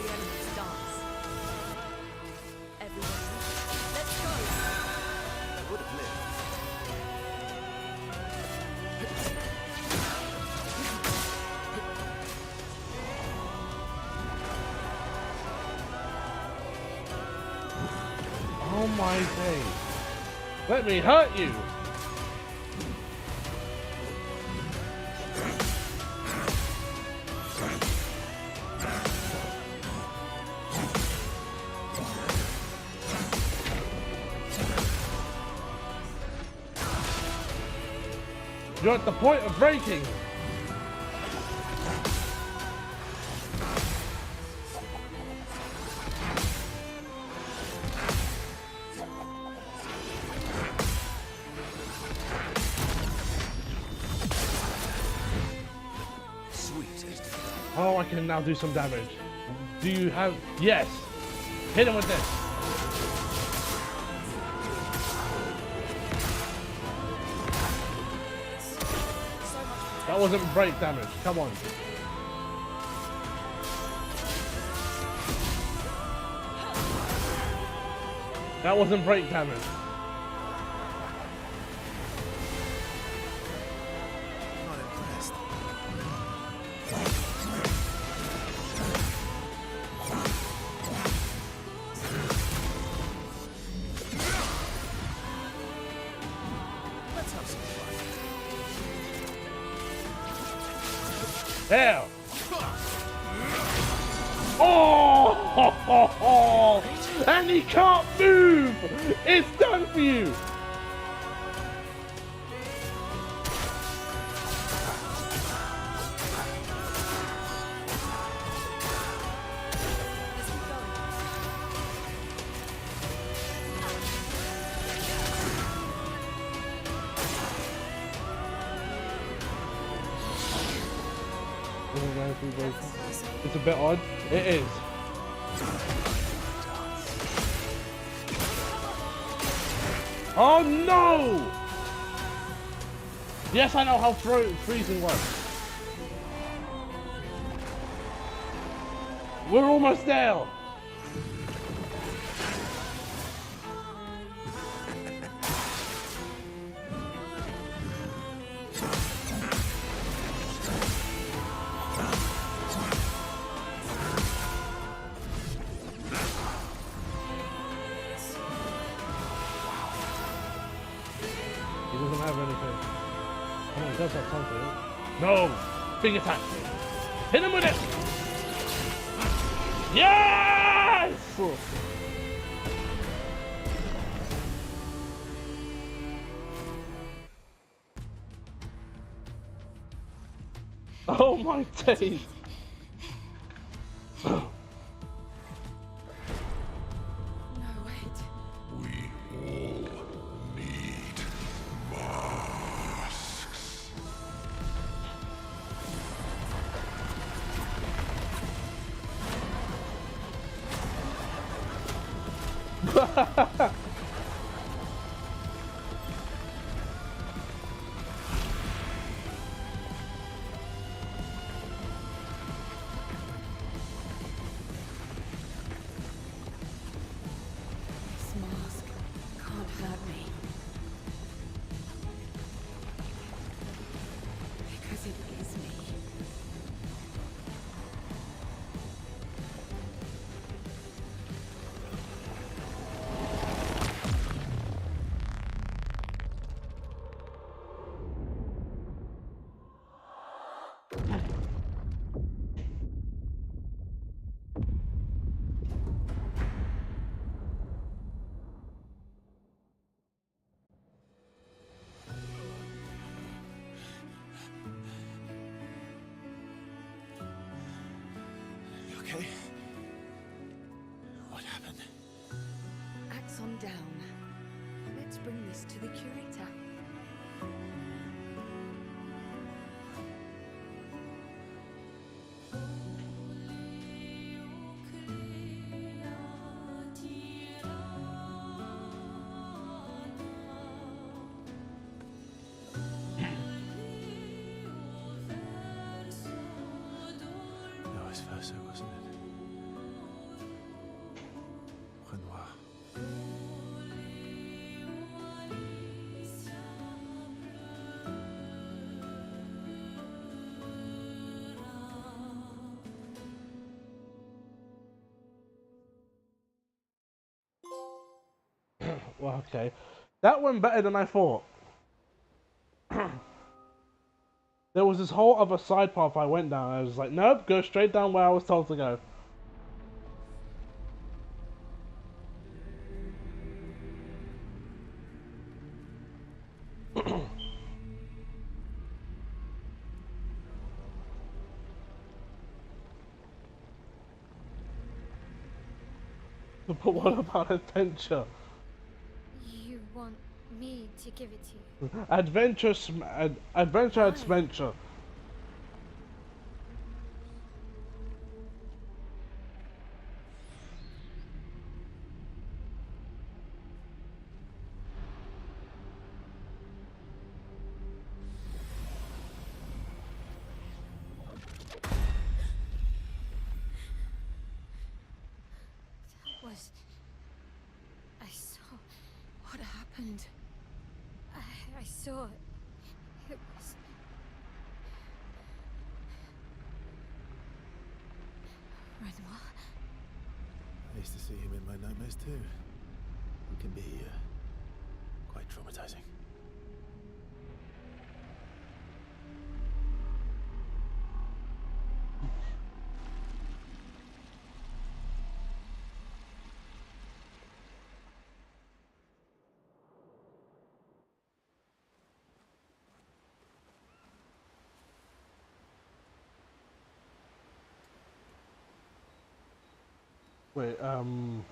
enemy's dance. Everyone, let's go. I would have lived. Oh my days! Let me hurt you! You're at the point of breaking! Oh, I can now do some damage. Do you have... Yes! Hit him with this! That wasn't break damage. Come on. That wasn't break damage. Not impressed. Let's have some fun. There! Oh! And he can't move! It's done for you! Let's keep going. It's a bit odd. It is. Oh no! Yes, I know how freezing works. We're almost there. He doesn't have anything. Oh, he does have something. No! Big attack! Hit him with it! Yes! Oh my days! No, wait. We all need masks. This mask can't hurt me. Because it is me. okay? What happened? Axon down. Let's bring this to the curator. Vice versa, wasn't it? Renoir. Well, okay. That went better than I thought. There was this whole other side path I went down. I was like, nope, go straight down where I was told to go. But what about adventure? You want me to give it to you? Adventure, adventure, Why? adventure. I saw. What happened? I saw it. It was. Renoir? I used to see him in my nightmares too. It can be quite traumatizing. Wait, I'm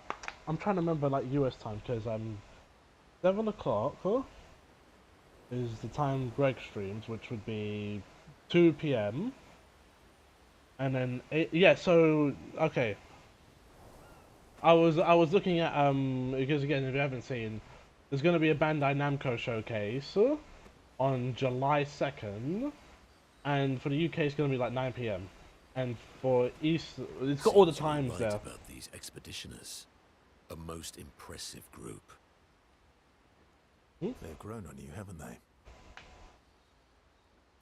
trying to remember like US time because 7 o'clock is the time Greg streams, which would be 2 p.m. And then yeah, so okay. I was looking at because again, if you haven't seen, there's going to be a Bandai Namco showcase on July 2nd, and for the UK it's going to be like 9 p.m. And for East, it's got all the Seems you're times right there. about these expeditioners. A most impressive group. They've grown on you, haven't they?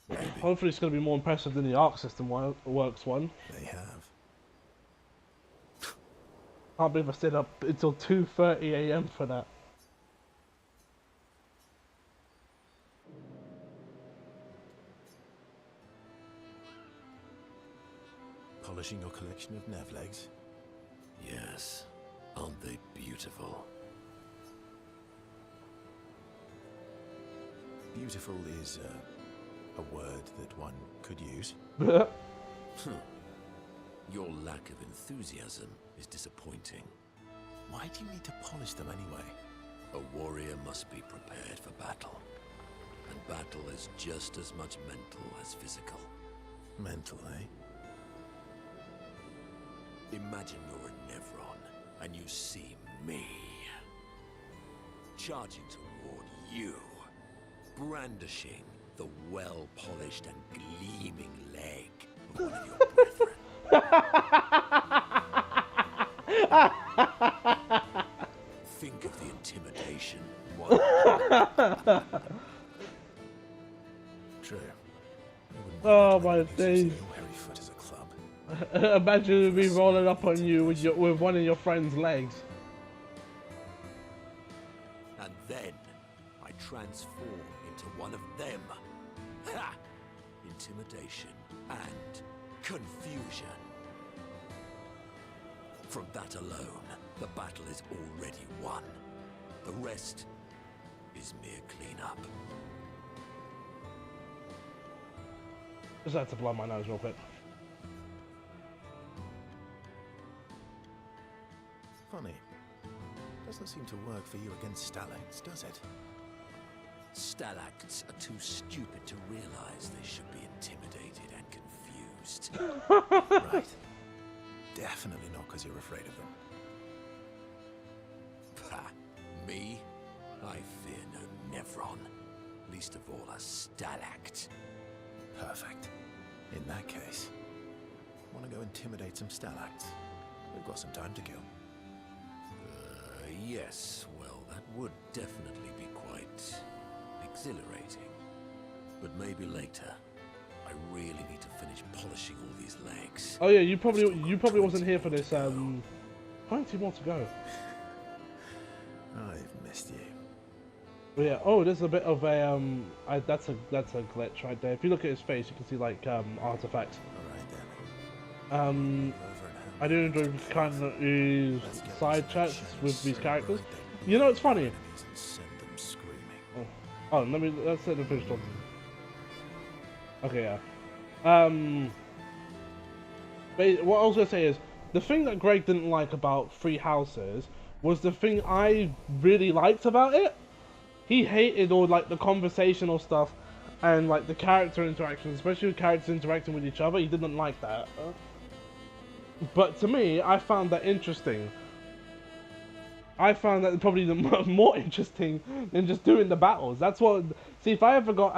Maybe. Hopefully it's going to be more impressive than the Arc System Works one. They have. Can't believe I stayed up until 2:30 a.m. for that. Polishing your collection of nav legs. Yes. Aren't they beautiful? Beautiful is a word that one could use. Your lack of enthusiasm is disappointing. Why do you need to polish them anyway? A warrior must be prepared for battle. And battle is just as much mental as physical. Mental, eh? Imagine you're a Nevron, and you see me. Charging toward you. Brandishing the well-polished and gleaming leg of one of your brethren. Think of the intimidation. True. Oh my days. Your hairy foot is a club. Imagine me rolling up on you with one of your friend's legs. And then I transform into one of them. Ha! Intimidation and confusion. From that alone, the battle is already won. The rest is mere cleanup. Just had to blow my nose real quick. funny. Doesn't seem to work for you against stalactites, does it? Stalacts are too stupid to realize they should be intimidated and confused. Right. Definitely not because you're afraid of them. Pah, me? I fear no Nevron. Least of all a stalact. Perfect. In that case, want to go intimidate some stalacts? We've got some time to kill. Yes, well, that would definitely be quite exhilarating. But maybe later. I really need to finish polishing all these legs. Oh yeah, you probably wasn't here for this. 20 more to go. I've missed you. But yeah. Oh, there's a bit of a that's a glitch right there. If you look at his face, you can see like artifacts. All right then. Um, Over and I do enjoy kind of these Let's get side these chats emissions with these so characters. bright they You know, it's funny. enemies and send them screaming. Oh, let's set the finish one. Okay, yeah. But what I was gonna say is the thing that Greg didn't like about Three Houses was the thing I really liked about it. He hated all like the conversational stuff and like the character interactions, especially with characters interacting with each other. He didn't like that. But to me, I found that interesting. I found that probably the more interesting than just doing the battles. That's what. See, if I ever got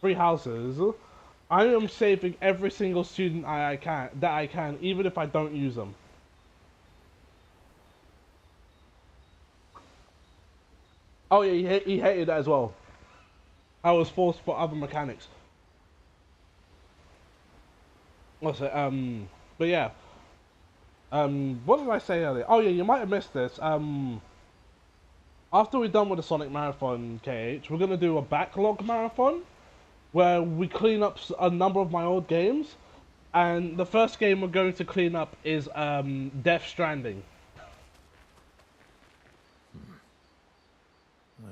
Three Houses, I am saving every single student I can, even if I don't use them. Oh yeah, he hated that as well. I was forced for other mechanics. What's it? But yeah. What did I say earlier? Oh yeah, you might have missed this. After we're done with the Sonic Marathon, KH, we're gonna do a backlog marathon, where we clean up a number of my old games, and the first game we're going to clean up is Death Stranding.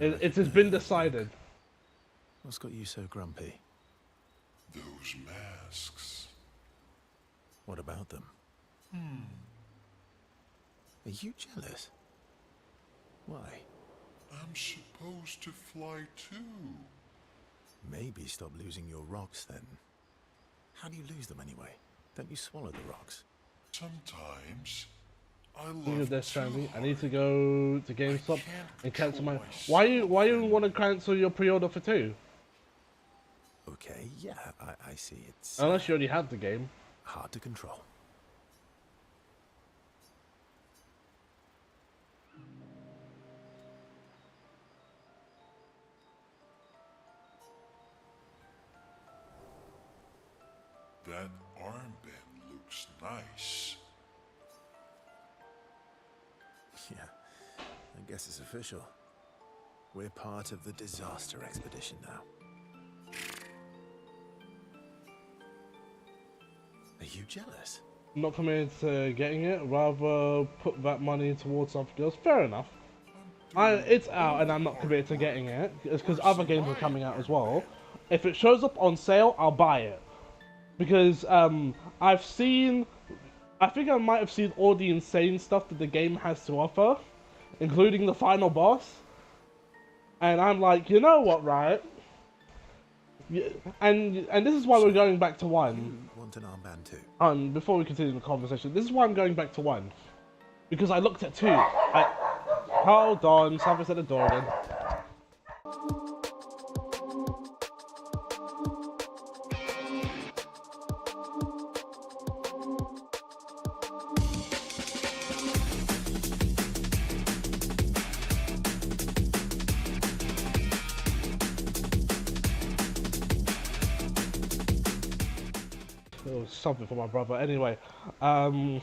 It has been decided. What's got you so grumpy? Those masks. What about them? Are you jealous? Why? I'm supposed to fly too. Maybe stop losing your rocks then. How do you lose them anyway? Don't you swallow the rocks? Sometimes I Speaking of love Death too Stranding, I hard. need to go to GameStop can't and cancel my. control Why you want to cancel your pre-order for 2? Okay, yeah, I see. It's Unless you already have the game. hard to control. That armband looks nice. Yeah, I guess it's official. We're part of the disaster expedition now. Are you jealous? I'm not committed to getting it. Rather put that money towards something else. Fair enough. It's out and I'm not committed to getting it. It's because other games are coming out as well. If it shows up on sale, I'll buy it. Because I've seen, I think I might have seen all the insane stuff that the game has to offer, including the final boss. And I'm like, you know what, right? Yeah, and this is why we're going back to 1. You want an armband too? Before we continue the conversation, this is why I'm going back to 1. Because I looked at 2. Hold on, something's at the door again. Something for my brother. Anyway, the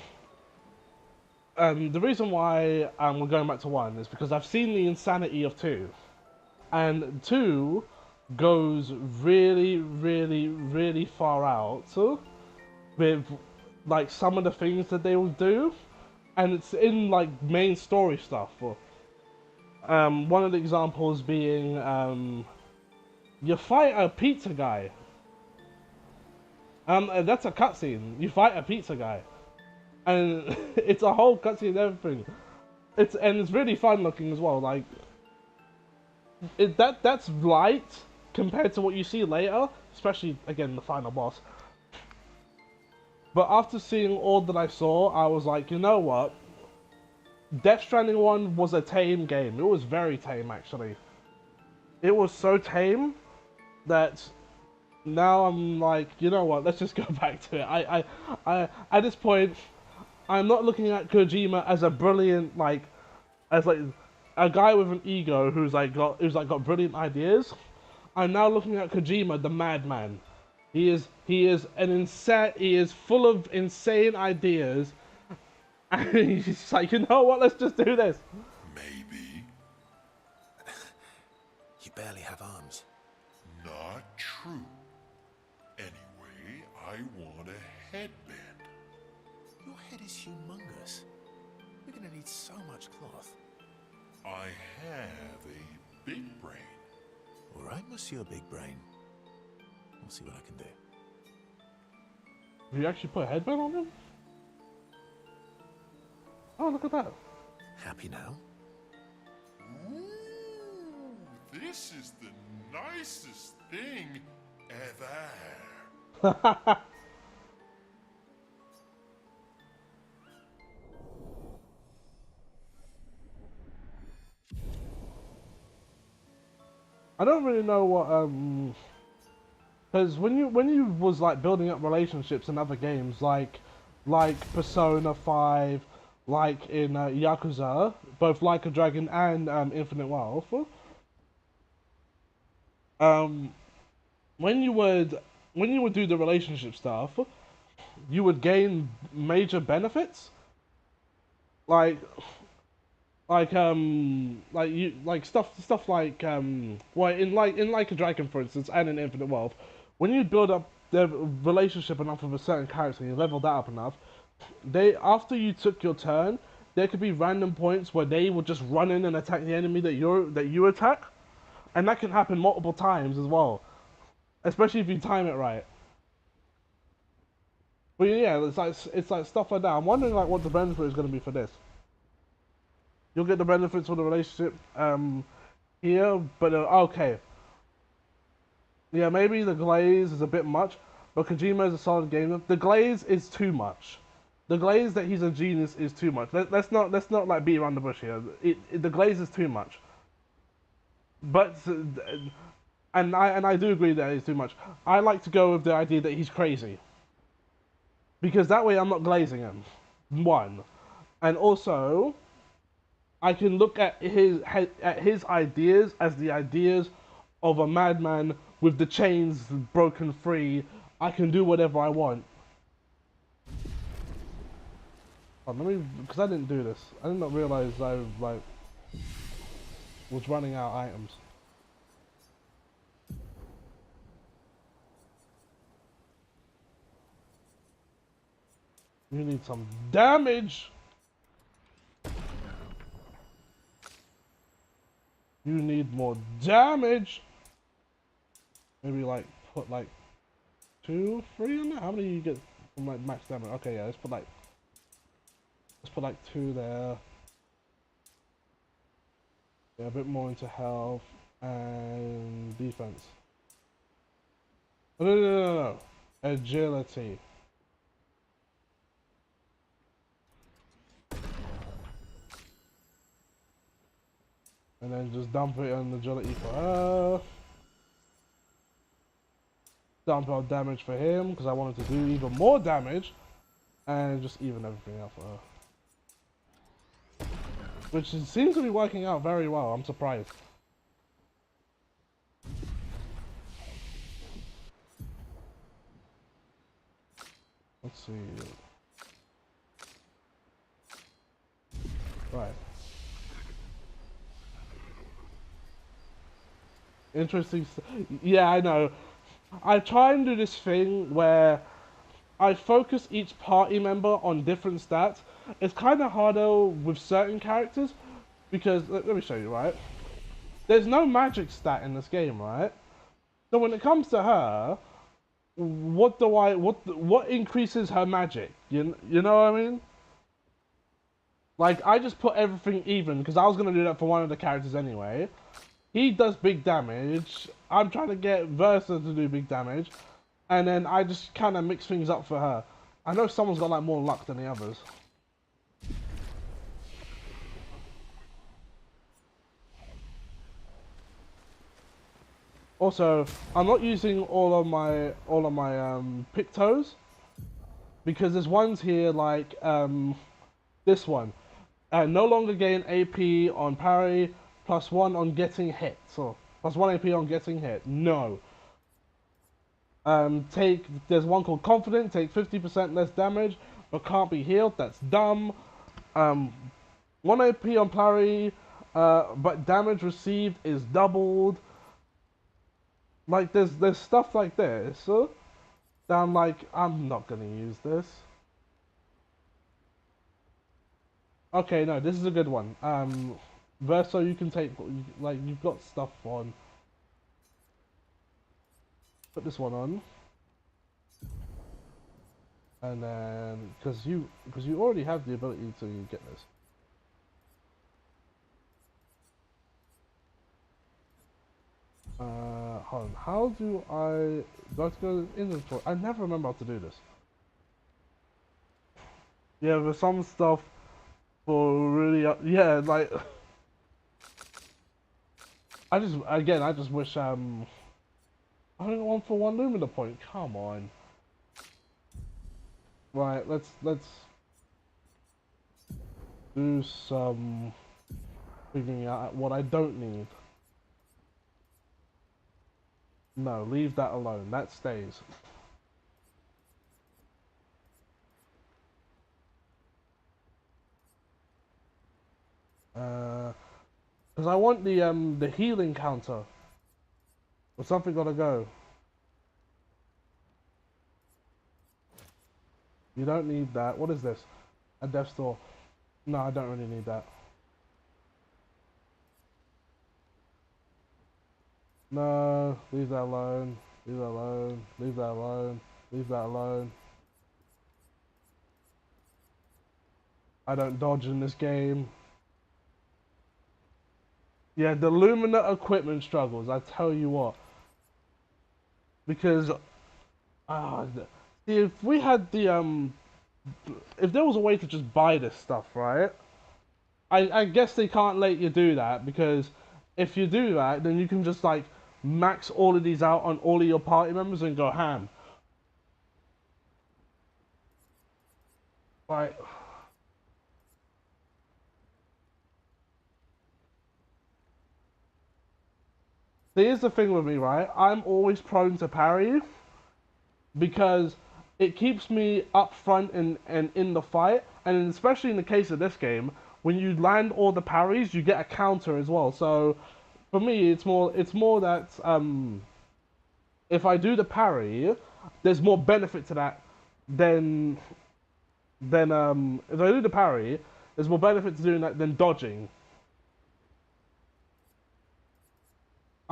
reason why we're going back to 1 is because I've seen the insanity of 2, and 2 goes really, really, really far out with like some of the things that they will do, and it's in like main story stuff. One of the examples being you fight a pizza guy. That's a cutscene. You fight a pizza guy, and it's a whole cutscene and everything. It's really fun looking as well. Like that's light compared to what you see later, especially again the final boss. But after seeing all that I saw, I was like, you know what? Death Stranding 1 was a tame game. It was very tame, actually. It was so tame that now I'm like, you know what? Let's just go back to it. At this point, I'm not looking at Kojima as a brilliant, like, as like a guy with an ego who's got brilliant ideas. I'm now looking at Kojima, the madman. He is full of insane ideas, and he's just like, you know what? Let's just do this. Maybe. You barely have arms. Not true. Anyway, I want a headband. Your head is humongous. We're gonna need so much cloth. I have a big brain. All right, Monsieur Big Brain. We'll see what I can do. Did you actually put a headband on him? Oh, look at that. Happy now? Ooh, this is the nicest thing ever. I don't really know what because when you was like building up relationships in other games like Persona 5, like in Yakuza, both Like a Dragon and Infinite Wealth, when you would do the relationship stuff, you would gain major benefits, like stuff like well in Like a Dragon, for instance, and in Infinite Wealth, when you build up the relationship enough with a certain character and you level that up enough, after you took your turn, there could be random points where they will just run in and attack the enemy that you attack, and that can happen multiple times as well, especially if you time it right. But yeah, it's like stuff like that. I'm wondering like what the benefit is going to be for this. You'll get the benefits of the relationship here, but okay. Yeah, maybe the glaze is a bit much, but Kojima is a solid gamer. The glaze is too much. The glaze that he's a genius is too much. Let's not like beat around the bush here. The glaze is too much. But and I do agree that it's too much. I like to go with the idea that he's crazy, because that way I'm not glazing him. One, and also I can look at his ideas as the ideas of a madman with the chains broken free. I can do whatever I want. Oh, let me, because I didn't do this. I did not realize I was running out of items. You need some damage. You need more damage. Maybe like put like 2, 3 on that. How many you get from like max damage? Okay, yeah, let's put like 2 there. Yeah, a bit more into health and defense. No. Agility. And then just dump it on agility for her. Dump out damage for him, because I wanted to do even more damage. And just even everything out for her. Which seems to be working out very well, I'm surprised. Let's see. Right. Interesting. Yeah, I know. I try and do this thing where I focus each party member on different stats. It's kind of harder with certain characters because let me show you, right? There's no magic stat in this game, right? So when it comes to her, what increases her magic? You know what I mean? Like, I just put everything even, because I was going to do that for one of the characters anyway. He does big damage. I'm trying to get Versa to do big damage. And then I just kind of mix things up for her. I know someone's got, like, more luck than the others. Also, I'm not using all of my Pictos. Because there's ones here, like, this one. No longer gain AP on parry, +1 on getting hit. So, +1 AP on getting hit. No. There's one called Confident, take 50% less damage, but can't be healed. That's dumb. 1 AP on parry, but damage received is doubled. Like, there's stuff like this. That I'm like, I'm not gonna use this. Okay, no, this is a good one. Verso, you can take, like, you've got stuff on. Put this one on. And then, because you already have the ability to get this. Hold on, how do I have to go to inventory? I never remember how to do this. Yeah, there's some stuff for really, yeah, like, I just wish, I don't want for 1 Lumina point, come on. Right, let's do some figuring out what I don't need. No, leave that alone, that stays. Because I want the healing counter. Or something gotta go. You don't need that. What is this? A death store. No, I don't really need that. No, leave that alone. Leave that alone. Leave that alone. Leave that alone. I don't dodge in this game. Yeah, the Lumina equipment struggles, I tell you what. Because, see, if we had the, if there was a way to just buy this stuff, right? I guess they can't let you do that, because if you do that, then you can just, like, max all of these out on all of your party members and go ham. Like... Here's the thing with me, right? I'm always prone to parry because it keeps me up front and in the fight, and especially in the case of this game, when you land all the parries, you get a counter as well. So for me, it's more that if I do the parry, there's more benefit to that than if I do the parry, there's more benefit to doing that than dodging.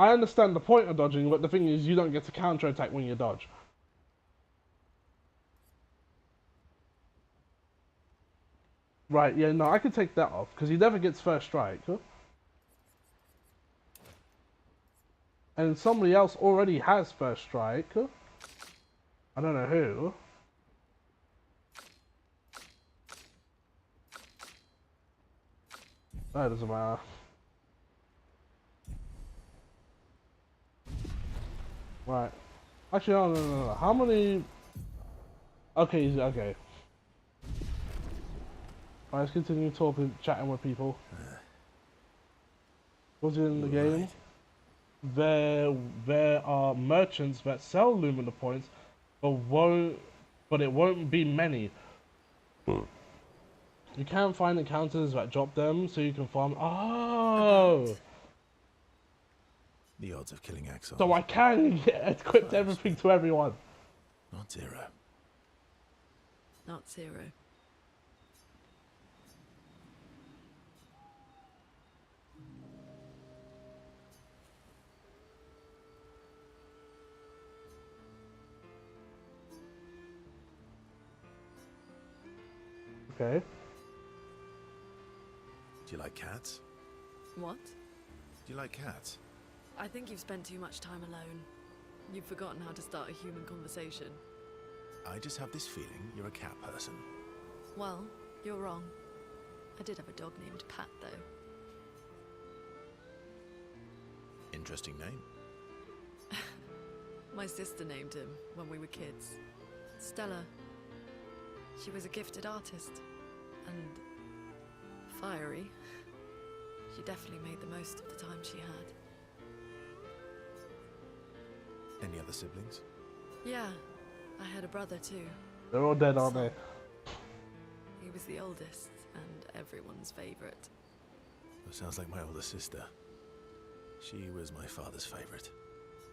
I understand the point of dodging, but the thing is, you don't get to counter-attack when you dodge. Right, yeah, no, I can take that off, because he never gets first strike. Huh? And somebody else already has first strike. Huh? I don't know who. That doesn't matter. Right. Actually, no. How many... Okay, okay. Alright, let's continue talking, chatting with people. Was it in the game? Right. There are merchants that sell Lumina points, but it won't be many. You can find encounters that drop them, so you can farm. Oh. The odds of killing Axel. So I can equip everything to everyone. Not 0. Not 0. Okay. Do you like cats? What? Do you like cats? I think you've spent too much time alone. You've forgotten how to start a human conversation. I just have this feeling you're a cat person. Well, you're wrong. I did have a dog named Pat, though. Interesting name. My sister named him when we were kids. Stella. She was a gifted artist. And fiery. She definitely made the most of the time she had. Any other siblings? Yeah, I had a brother too. They're all dead, aren't they? He was the oldest and everyone's favorite. Well, sounds like my older sister. She was my father's favorite.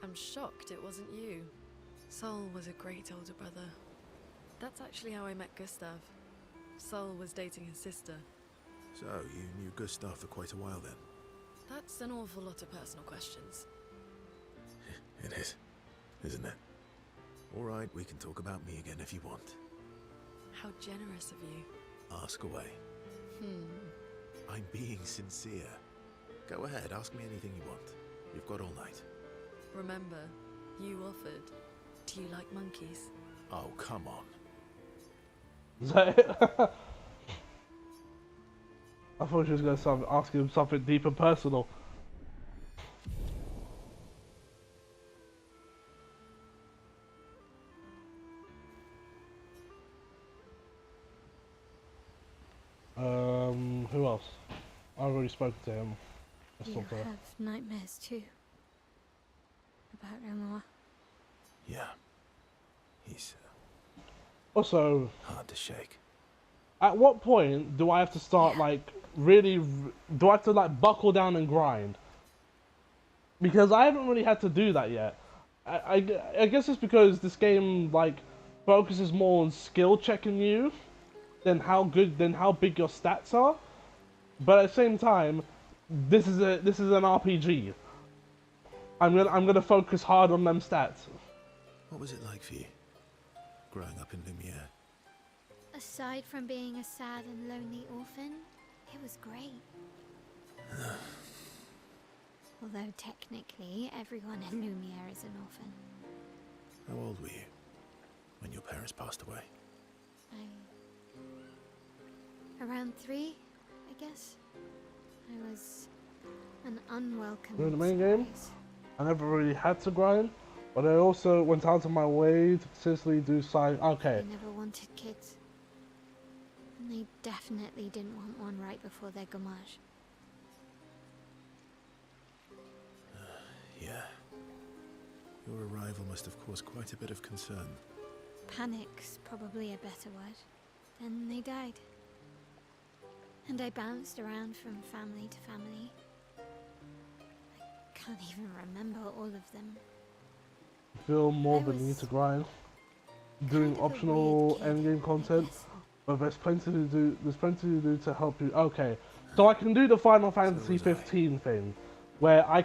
I'm shocked it wasn't you. Sol was a great older brother. That's actually how I met Gustav. Sol was dating his sister. So, you knew Gustav for quite a while then? That's an awful lot of personal questions. It is, isn't it? Alright, we can talk about me again if you want. How generous of you. Ask away. I'm being sincere. Go ahead, ask me anything you want. You've got all night. Remember, you offered. Do you like monkeys? Oh, come on. Is that it? I thought she was going to ask him something deep and personal. Who else? I've already spoken to him. Let's You talk to her. have nightmares too. About Renoir. Yeah. He's Also, hard to shake. at what point do I have to start like really? Do I have to like buckle down and grind? Because I haven't really had to do that yet. I guess it's because this game like focuses more on skill checking you than how big your stats are. But at the same time, this is an RPG. I'm gonna focus hard on them stats. What was it like for you? Growing up in Lumiere? Aside from being a sad and lonely orphan, it was great. Although technically, everyone in Lumiere is an orphan. How old were you when your parents passed away? Around 3, I guess. I was an unwelcome You're in the main game? surprise. I never really had to grind, but I also went out of my way to consistently do side. Okay, They never wanted kids. And they definitely didn't want one right before their gommage. Yeah. Your arrival must have caused quite a bit of concern. Panic's probably a better word. Then they died. And I bounced around from family to family. I can't even remember all of them. feel more I the need was to grind, doing Kind of a optional weird kid, endgame I content. guess. But there's plenty to do. There's plenty to do to help you. Okay, so I can do the Final Fantasy was I. 15 thing, where I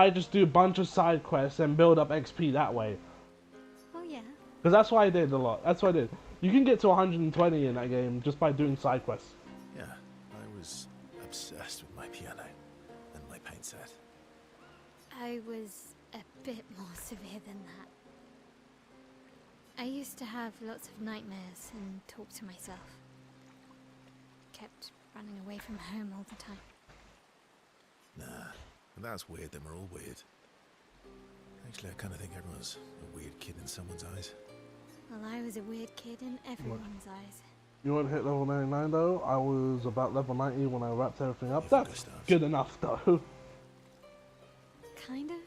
just do a bunch of side quests and build up XP that way. Oh yeah. Because that's what I did a lot. That's what I did. You can get to 120 in that game just by doing side quests. Yeah, I was obsessed with my piano and my paint set. I was a bit more severe than that. I used to have lots of nightmares and talk to myself. Kept running away from home all the time. Nah, that's weird, then we're all weird. Actually, I kind of think everyone's a weird kid in someone's eyes. Well, I was a weird kid in everyone's eyes. You want to hit level 99 though? I was about level 90 when I wrapped everything up. Even That's Gustav's. good enough though. Kind of.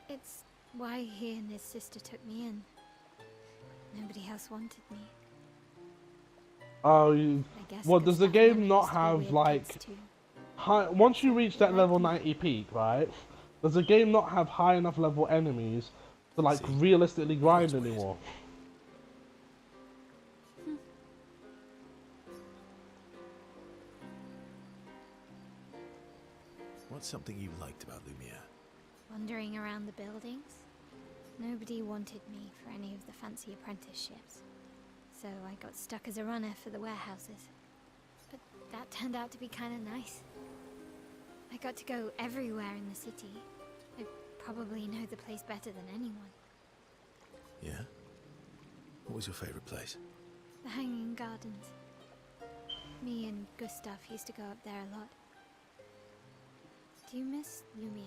It's why he and his sister took me in. Nobody else wanted me. Oh, you. I guess Well, does the Gustav and game Emma not used to be have weird like kids too. high? Once you reach that level 90 peak, right? Does the game not have high enough level enemies to like See, realistically grind that's weird. anymore? What's something you liked about Lumiere? Wandering around the buildings. Nobody wanted me for any of the fancy apprenticeships. So I got stuck as a runner for the warehouses. But that turned out to be kind of nice. I got to go everywhere in the city. I probably know the place better than anyone. Yeah? What was your favorite place? The Hanging Gardens. Me and Gustav used to go up there a lot. Do you miss Lumia?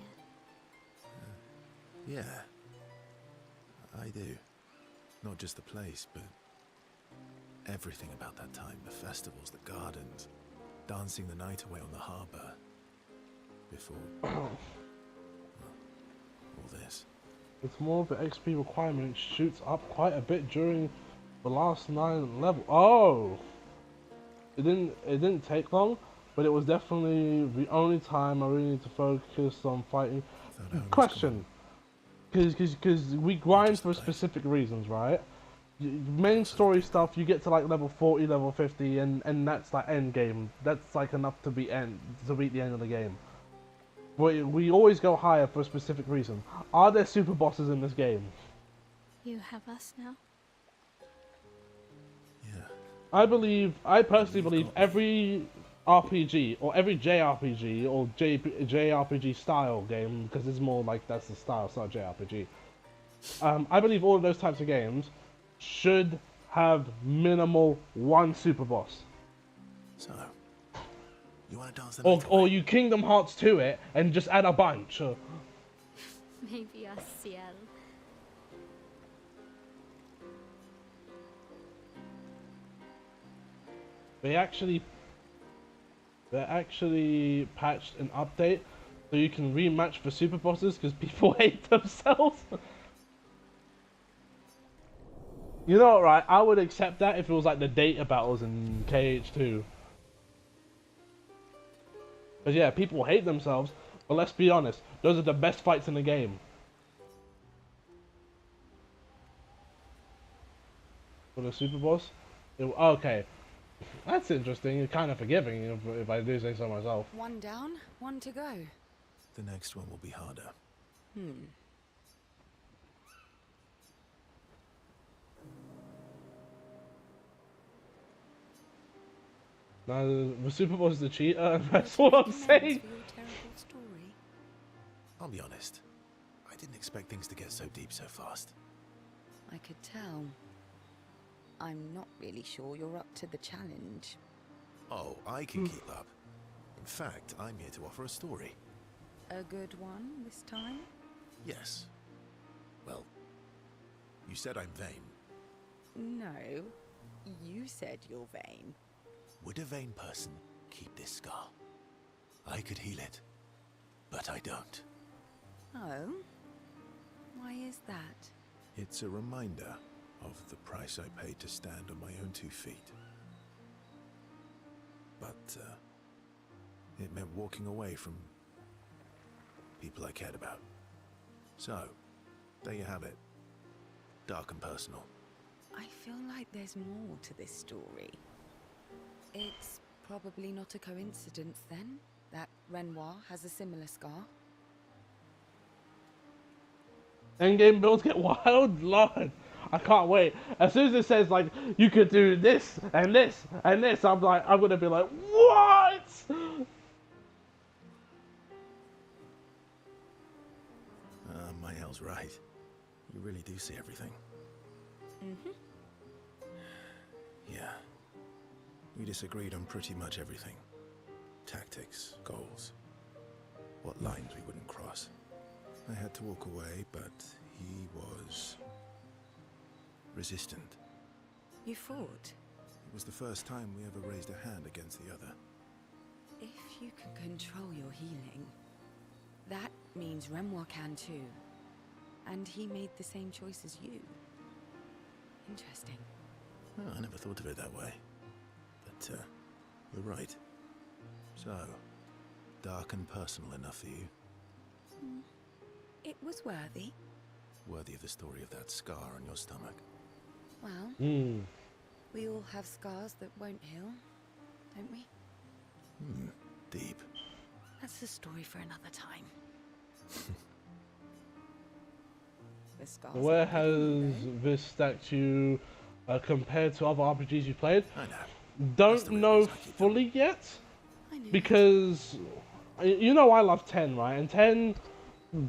Yeah. I do. Not just the place, but everything about that time. The festivals, the gardens, dancing the night away on the harbour. Before all this. It's more of the XP requirement shoots up quite a bit during the last 9 levels. Oh! It didn't take long, but it was definitely the only time I really need to focus on fighting. Question. Because we grind for specific reasons, right? Main story stuff, you get to like level 40, level 50, and that's like end game. That's like enough to beat the end of the game. We always go higher for a specific reason. Are there super bosses in this game? You have us now? Yeah. I personally believe every RPG, or every JRPG, or JRPG style game, because it's more like that's the style, it's not JRPG. I believe all of those types of games should have minimal 1 super boss. So, you want to dance the night Or away? you Kingdom Hearts to it and just add a bunch. Maybe us, Ciel. They actually patched an update so you can rematch for super bosses because people hate themselves. You know what, right? I would accept that if it was like the data battles in KH2. Because yeah, people hate themselves, but let's be honest, those are the best fights in the game. For the super boss? Okay. That's interesting. You're kind of forgiving if I do say so myself. One down, one to go. The next one will be harder. Now, the super boss is the cheater, and that's what I'm saying. For your terrible story. I'll be honest. I didn't expect things to get so deep so fast. I could tell. I'm not really sure you're up to the challenge. Oh, I can keep up. In fact, I'm here to offer a story. A good one this time? Yes. Well, you said I'm vain. No, you said you're vain. Would a vain person keep this scar? I could heal it, but I don't. Oh? Why is that? It's a reminder of the price I paid to stand on my own 2 feet. But, it meant walking away from people I cared about. So, there you have it. Dark and personal. I feel like there's more to this story. It's probably not a coincidence then, that Renoir has a similar scar. Endgame builds get wild, Lord. I can't wait. As soon as it says like you could do this and this and this, I'm gonna be like, what? Mael's right. You really do see everything. Mm-hmm. Yeah. We disagreed on pretty much everything. Tactics, goals, what lines we wouldn't cross. I had to walk away, but he was resistant. You fought? It was the first time we ever raised a hand against the other. If you can control your healing, that means Renoir can too. And he made the same choice as you. Interesting. Oh, I never thought of it that way. But, you're right. So, dark and personal enough for you? It was worthy. Worthy of the story of that scar on your stomach. Well, we all have scars that won't heal, don't we? Deep. That's a story for another time. The scars Where are pretty has good, this statue compared to other RPGs you played? I know. don't know fully yet, because you know I love 10, right? And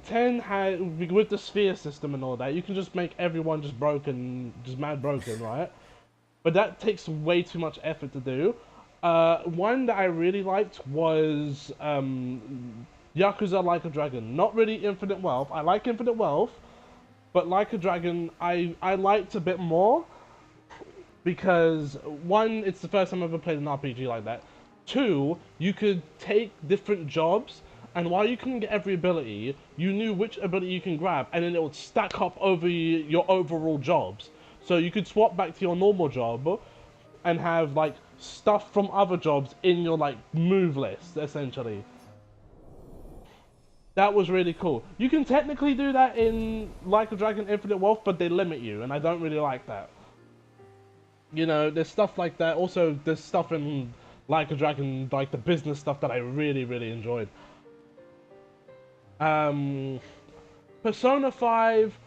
10 had, with the sphere system and all that, you can just make everyone just broken, just mad broken, right? But that takes way too much effort to do. One that I really liked was Yakuza Like a Dragon. Not really Infinite Wealth. I like Infinite Wealth, but Like a Dragon I liked a bit more, because one, it's the first time I've ever played an RPG like that. Two, you could take different jobs, and while you couldn't get every ability, you knew which ability you can grab, and then it would stack up over your overall jobs. So you could swap back to your normal job and have like stuff from other jobs in your like move list, essentially. That was really cool. You can technically do that in Like a Dragon Infinite Wealth, but they limit you, and I don't really like that. You know, there's stuff like that. Also, there's stuff in Like a Dragon, like the business stuff that I really, really enjoyed. Persona 5,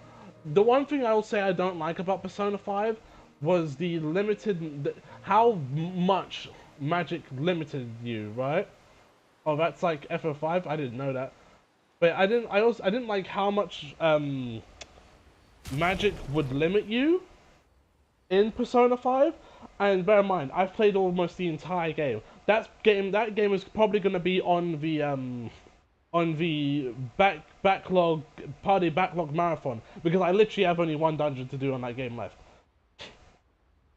the one thing I will say I don't like about Persona 5 was the limited, how much magic limited you, right? Oh, that's like FF5? I didn't know that. But I didn't like how much magic would limit you in Persona 5. And bear in mind, I've played almost the entire game. That game is probably going to be on the backlog marathon, because I literally have only one dungeon to do on that game left.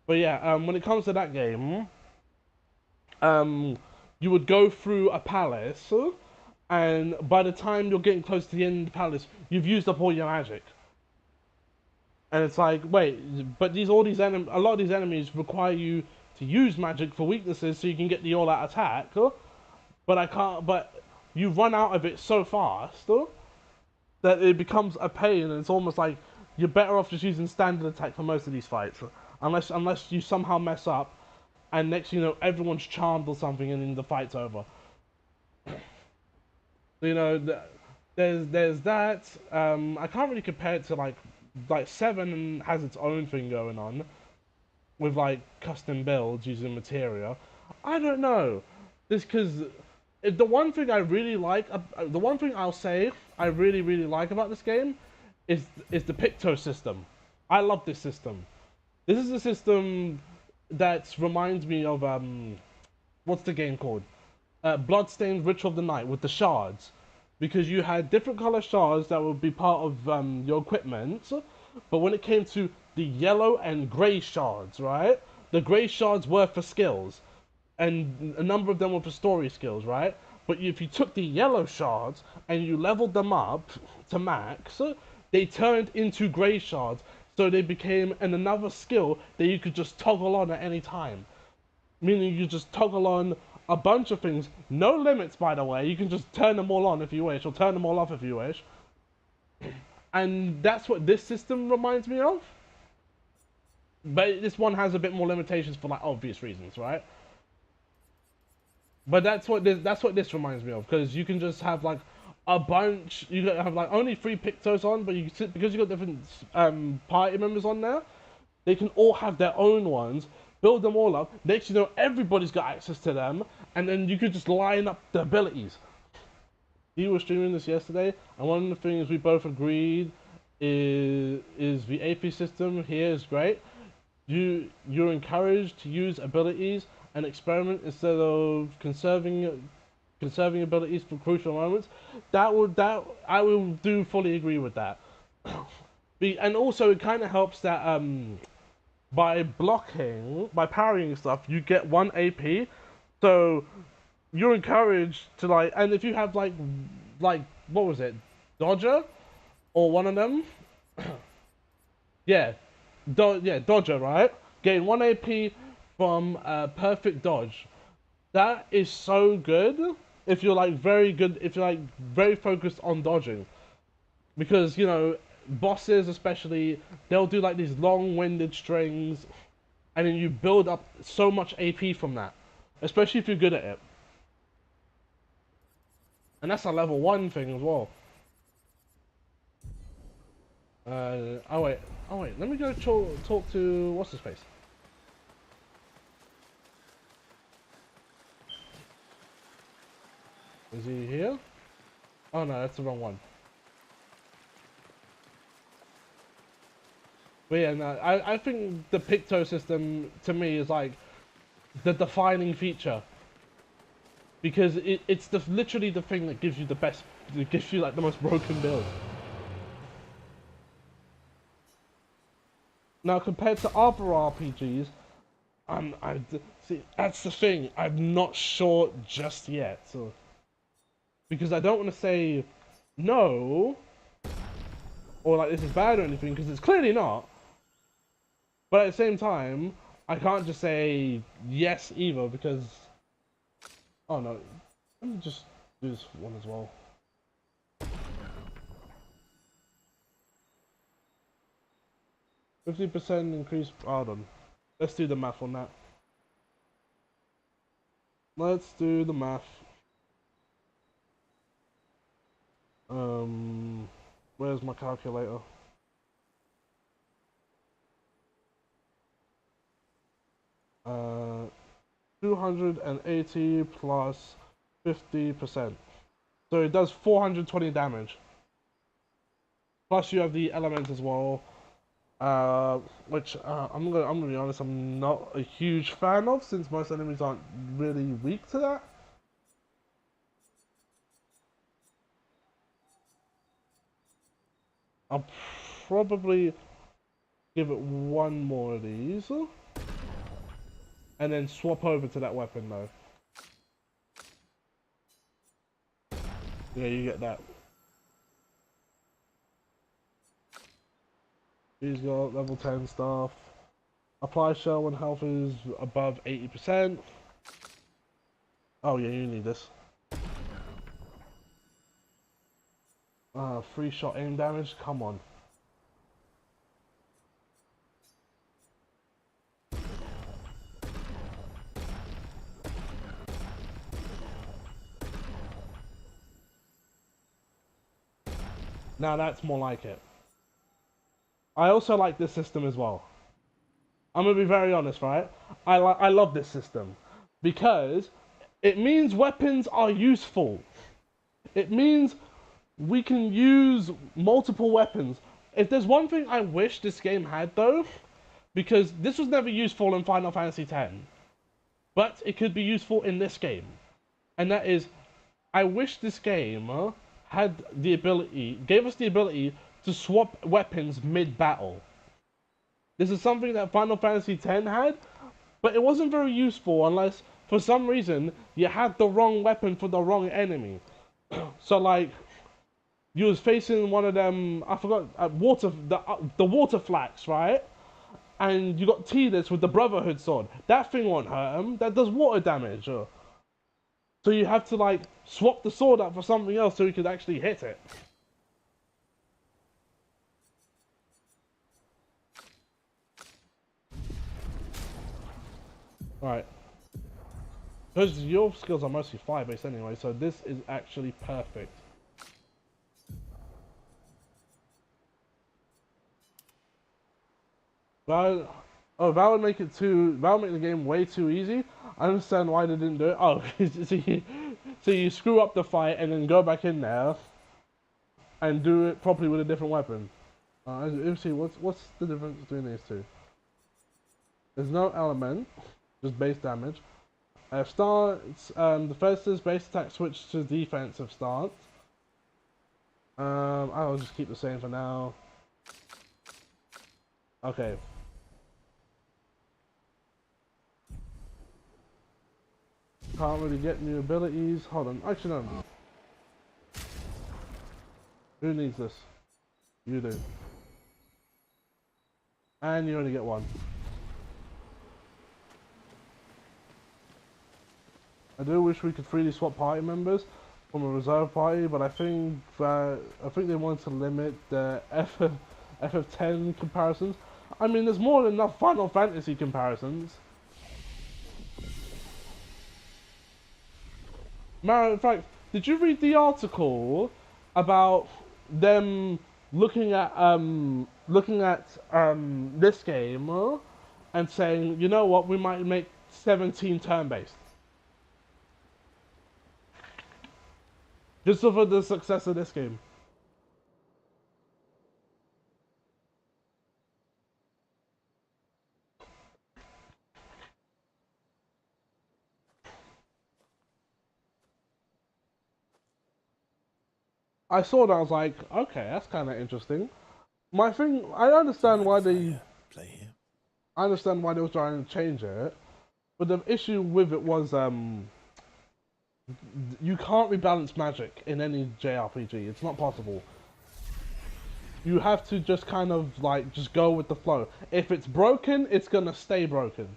But yeah, when it comes to that game, you would go through a palace, and by the time you're getting close to the end of the palace, you've used up all your magic. And it's like, wait, but a lot of these enemies require you to use magic for weaknesses so you can get the all-out attack. But you run out of it so fast that it becomes a pain, and it's almost like you're better off just using standard attack for most of these fights, unless you somehow mess up, and next you know everyone's charmed or something, and then the fight's over. You know, there's that. I can't really compare it to like 7 has its own thing going on with like custom builds using materia. I don't know. This because the one thing I really like, the one thing I'll say I really like about this game is the Picto system. I love this system. This is a system that reminds me of what's the game called? Bloodstained Ritual of the Night with the shards, because you had different color shards that would be part of your equipment, but when it came to the yellow and gray shards, right? The gray shards were for skills, and a number of them were for story skills, right? But if you took the yellow shards and you leveled them up to max, they turned into gray shards, so they became another skill that you could just toggle on at any time. Meaning you just toggle on a bunch of things, no limits by the way, you can just turn them all on if you wish, or turn them all off if you wish. And that's what this system reminds me of. But this one has a bit more limitations for like obvious reasons, right? But that's what this reminds me of, because you can just have like a bunch, you can have like only 3 Pictos on, but you can, because you got different party members on there, they can all have their own ones. Build them all up. Next, you know, everybody's got access to them, and then you could just line up the abilities. You were streaming this yesterday, and one of the things we both agreed is the AP system here is great. You're encouraged to use abilities and experiment instead of conserving abilities for crucial moments. I will do fully agree with that. And also, it kind of helps that by parrying stuff, you get 1 AP, so you're encouraged to like, and if you have like what was it, Dodger, or one of them, Dodger, right? Gain 1 AP from perfect dodge. That is so good if you're like very good, if you're like very focused on dodging, because you know, bosses especially, they'll do like these long-winded strings, and then you build up so much AP from that, especially if you're good at it. And that's a level 1 thing as well. Oh wait, let me go talk to what's his face. Is he here? Oh no, that's the wrong one. But yeah, no, I think the Picto system to me is like the defining feature. Because it's literally the thing that gives you the best, it gives you like the most broken build. Now compared to other RPGs, see, that's the thing, I'm not sure just yet. So, because I don't want to say no, or like this is bad or anything, because it's clearly not. But at the same time, I can't just say yes either, because... Oh no, let me just do this one as well. %50 increase, hold on. Let's do the math on that. Let's do the math. Where's my calculator? Uh, 280 plus 50%. So it does 420 damage. Plus you have the element as well. Which I'm gonna be honest, I'm not a huge fan of, since most enemies aren't really weak to that. I'll probably give it one more of these, and then swap over to that weapon though. Yeah, you get that. He's got level 10 stuff. Apply shell when health is above 80%. Oh yeah, you need this. Free shot aim damage, come on. Now that's more like it. I also like this system as well. I'm gonna be very honest, right? I love this system because it means weapons are useful. It means we can use multiple weapons. If there's one thing I wish this game had though, because this was never useful in Final Fantasy X, but it could be useful in this game, and that is, I wish this game had the ability, gave us the ability to swap weapons mid-battle. This is something that Final Fantasy X had, but it wasn't very useful unless, for some reason, you had the wrong weapon for the wrong enemy. So like, you was facing one of them, I forgot, the water flaks, right? And you got Tidus with the Brotherhood sword. That thing won't hurt him, that does water damage. So you have to like, swap the sword out for something else so you could actually hit it. Alright. Because your skills are mostly fire-based anyway, so this is actually perfect. That would make the game way too easy. I understand why they didn't do it. Oh, so you screw up the fight and then go back in there and do it properly with a different weapon. Let's see, what's the difference between these two? There's no element, just base damage. Stance, the first is base attack switch to defensive stance. I'll just keep the same for now. Okay. Can't really get new abilities. Hold on, actually no. Who needs this? You do. And you only get one. I do wish we could freely swap party members from a reserve party, but I think they wanted to limit the FF10 comparisons. I mean, there's more than enough Final Fantasy comparisons. Mara, in fact, did you read the article about them looking at this game and saying, you know what, we might make 17 turn-based? Just for the success of this game. I saw that, I was like, okay, that's kind of interesting. My thing, I understand why they... Play here. I understand why they were trying to change it, but the issue with it was, you can't rebalance magic in any JRPG. It's not possible. You have to just kind of, like, just go with the flow. If it's broken, it's gonna stay broken.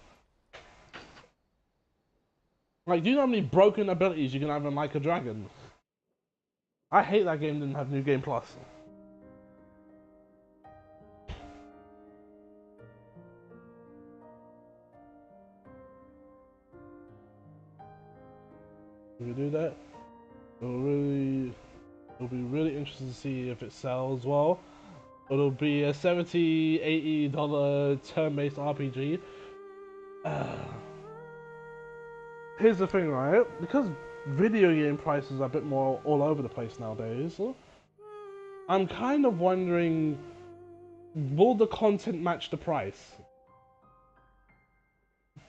Like, do you know how many broken abilities you can have in Like a Dragon? I hate that game didn't have New Game Plus. If we do that, it'll be really interesting to see if it sells well. It'll be a $70-$80 turn-based RPG. Here's the thing, right? Because video game prices are a bit more all over the place nowadays, I'm kind of wondering, will the content match the price?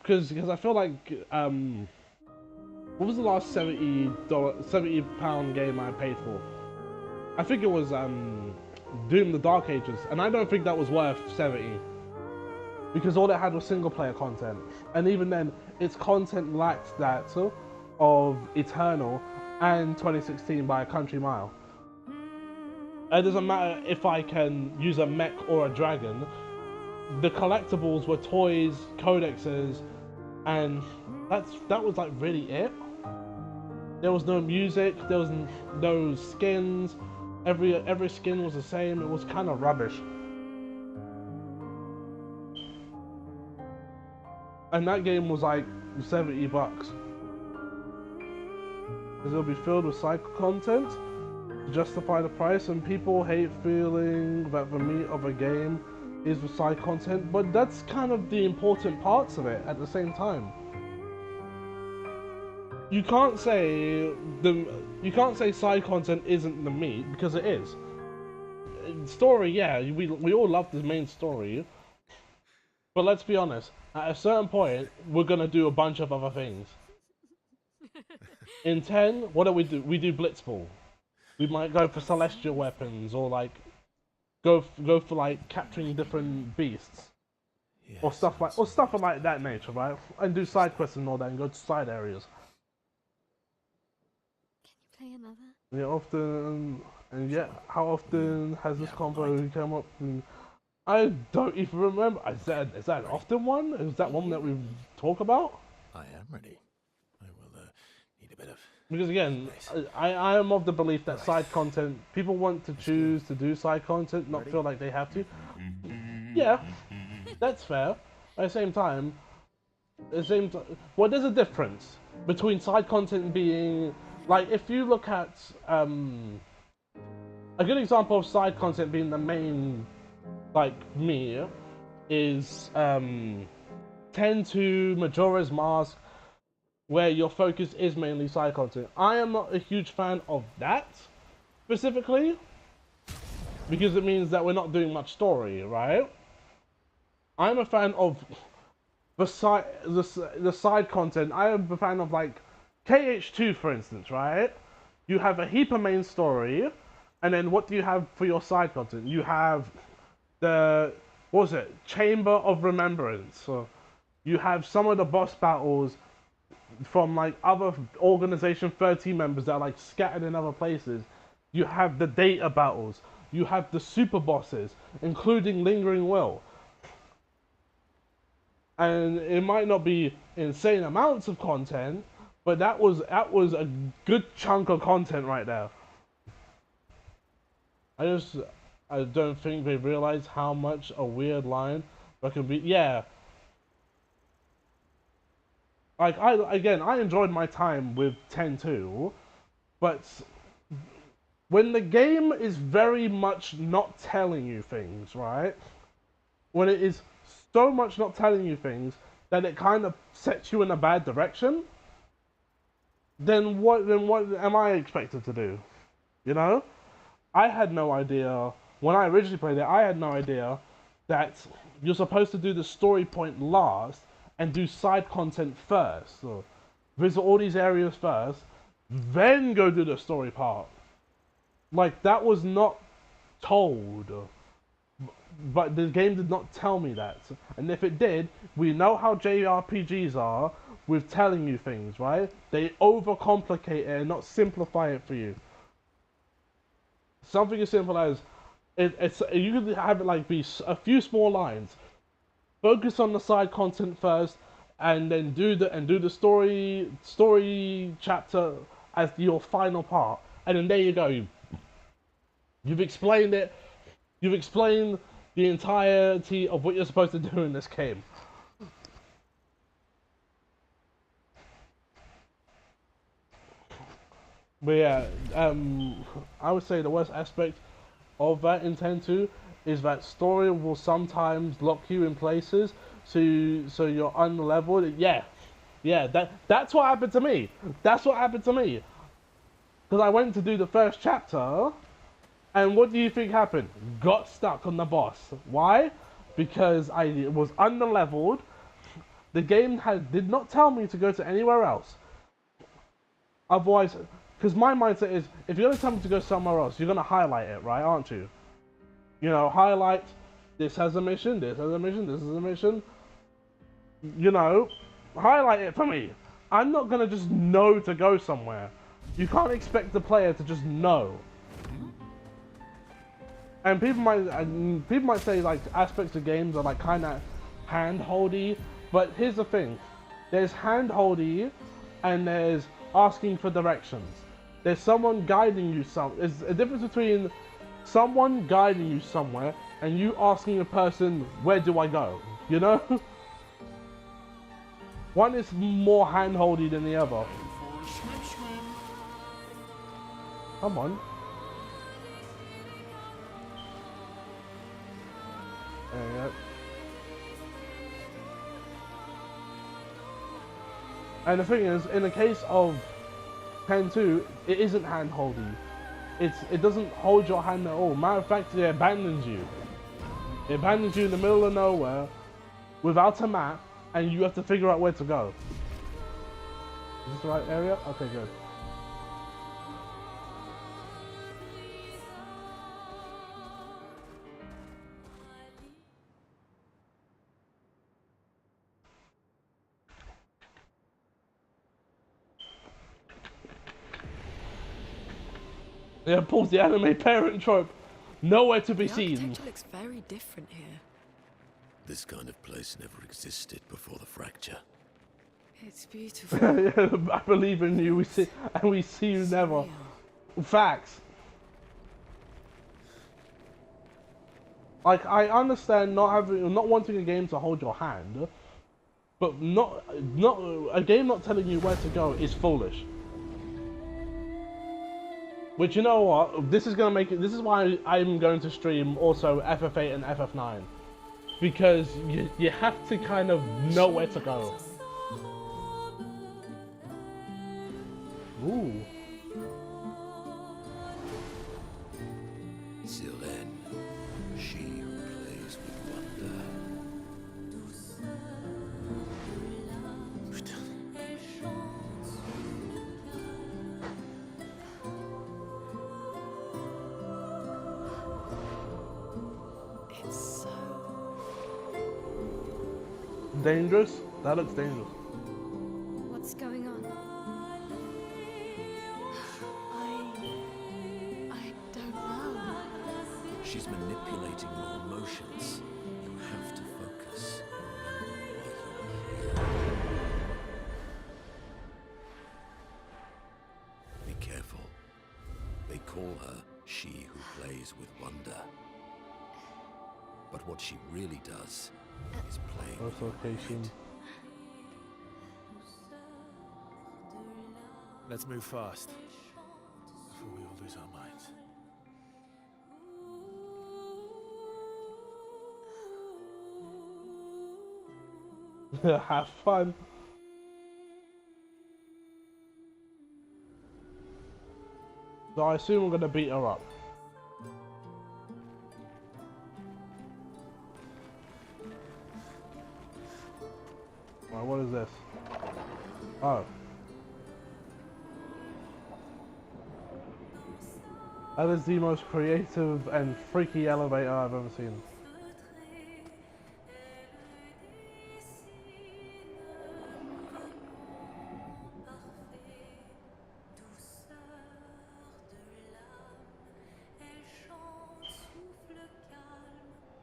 Because I feel like, what was the last £70 game I paid for? I think it was Doom: The Dark Ages, and I don't think that was worth 70, because all it had was single player content, and even then, its content lacked that of Eternal and 2016 by a country mile. It doesn't matter if I can use a mech or a dragon. The collectibles were toys, codexes, and that was like really it. There was no music, there was no skins. Every skin was the same. It was kind of rubbish. And that game was like $70. Because it'll be filled with cycle content to justify the price, and people hate feeling that the meat of a game is the side content, but that's kind of the important parts of it at the same time. You can't say side content isn't the meat, because it is. Story, yeah, we all love the main story, but let's be honest, at a certain point we're gonna do a bunch of other things. In 10, what do? We do Blitzball. We might go for celestial weapons, or like go for like capturing different beasts, Yes, or stuff like that nature, right? And do side quests and all that, and go to side areas. Can you play another? Yeah, often, and yet, how often has this combo come up? I don't even remember. Is that an often one? Is that one that we talk about? I am ready. I will need a bit of... Because again, I am of the belief that side content, people want to choose to do side content, not feel like they have to. Yeah, that's fair. At the same time, well, there's a difference between side content being, like, if you look at, a good example of side content being the main, like, me, is, 10 to Majora's Mask, where your focus is mainly side content. I am not a huge fan of that, specifically, because it means that we're not doing much story, right? I'm a fan of the side content. I am a fan of, like, KH2, for instance, right? You have a heap of main story, and then what do you have for your side content? You have the, what was it? Chamber of Remembrance. So you have some of the boss battles from like other organization 13 members that are like scattered in other places. You have the data battles. You have the super bosses, including Lingering Will. And it might not be insane amounts of content, but that was a good chunk of content right there. I don't think they realize how much a weird line that can be. Yeah. Like, I enjoyed my time with 10-2, but when the game is very much not telling you things, right? When it is so much not telling you things that it kind of sets you in a bad direction, then what am I expected to do? You know, I had no idea when I originally played it. I had no idea that you're supposed to do the story point last and do side content first. So visit all these areas first, then go do the story part. Like that was not told, but the game did not tell me that. And if it did, we know how JRPGs are with telling you things, right? They overcomplicate it and not simplify it for you. Something as simple as it's you could have it like be a few small lines. Focus on the side content first, and then do the story chapter as your final part. And then there you go. You've explained it. You've explained the entirety of what you're supposed to do in this game. But yeah, I would say the worst aspect of that in 10.2 is that story will sometimes lock you in places, so you're unleveled. Yeah, that's what happened to me. That's what happened to me. Because I went to do the first chapter, and what do you think happened? Got stuck on the boss. Why? Because I was underleveled. The game did not tell me to go to anywhere else. Otherwise, because my mindset is, if you're going to tell me to go somewhere else, you're going to highlight it, right? Aren't you? You know, highlight, this has a mission, this has a mission, this is a mission. You know, highlight it for me. I'm not going to just know to go somewhere. You can't expect the player to just know. And people might say like aspects of games are like kind of hand-holdy, but here's the thing: there's hand-holdy, and there's asking for directions. There's someone guiding you There's a difference between someone guiding you somewhere and you asking a person, "Where do I go?" You know? One is more hand-holdy than the other. Come on. There you go. And the thing is, in the case of 10.2, it isn't hand-holdy. It doesn't hold your hand at all. Matter of fact, it abandons you. It abandons you in the middle of nowhere without a map, and you have to figure out where to go. Is this the right area? Okay, good. Yeah, pulls the anime parent trope. Nowhere to be The seen. architecture looks very different here. This kind of place never existed before the fracture. It's beautiful. I believe in you. We see you never. Surreal. Facts. Like I understand not wanting a game to hold your hand, but not a game not telling you where to go is foolish. Which, you know what, this is why I'm going to stream also FF8 and FF9. Because you have to kind of know where to go. Ooh. Sylvain, she who plays with wonder. It's so... Dangerous? That looks dangerous. What's going on? I don't know. She's manipulating your emotions. You have to focus. Be careful. They call her she who plays with wonder. But what she really does is play with your Location. head. Let's move fast before we all lose our minds. Have fun. So I assume we're gonna beat her up. Right, what is this? Oh. That is the most creative and freaky elevator I've ever seen.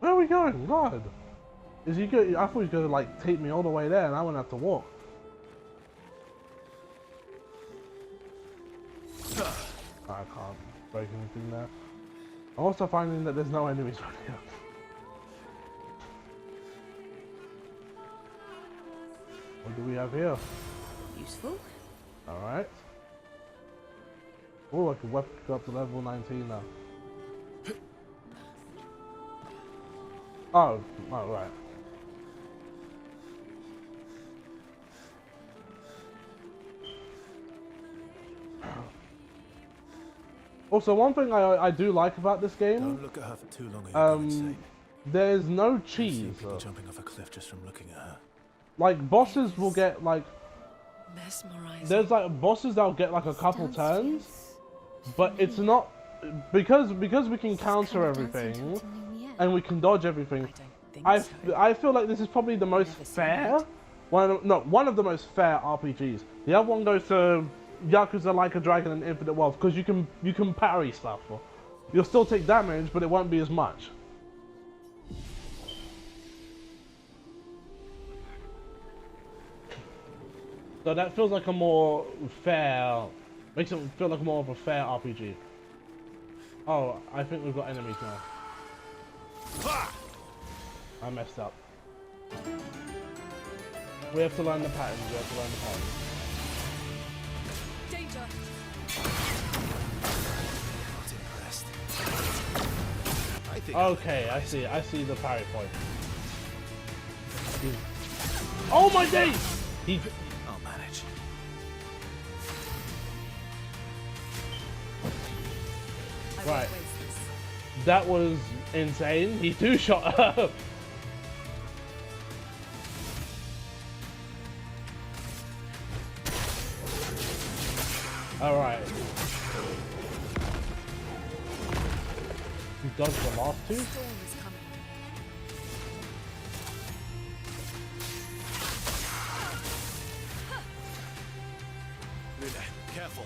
Where are we going? God! Is he good? I thought he was gonna like take me all the way there and I wouldn't have to walk. I can't break anything there. I'm also finding that there's no enemies right here. What do we have here? Useful. Alright. Oh, I can weapon go up to level 19 now. Oh, right. Also, one thing I do like about this game, Don't look at her for too long, or you're going insane. there's no I've seen cheese. people jumping off a cliff just from looking at her. Like, bosses will get, like, Mesmerizing. there's, like, bosses that'll get, like, a couple Dance turns, feels but it's familiar. not, because we can It's counter kinda dancing everything, to something, yeah. and we can dodge everything. I don't think so. I feel like this is probably the most Never seen fair, it. one of the most fair RPGs. The other one goes to Yakuza Like a Dragon and Infinite Wealth, because you can parry stuff. You'll still take damage, but it won't be as much. So that feels like a more fair, makes it feel like more of a fair RPG. Oh, I think we've got enemies now. I messed up. We have to learn the patterns, Danger. Not impressed. I think Okay, I see the parry point. Oh my days! I'll manage. I Right. won't waste this. That was insane. He two-shot her. Alright. He dodged the last two? Storm is coming. Luna, careful.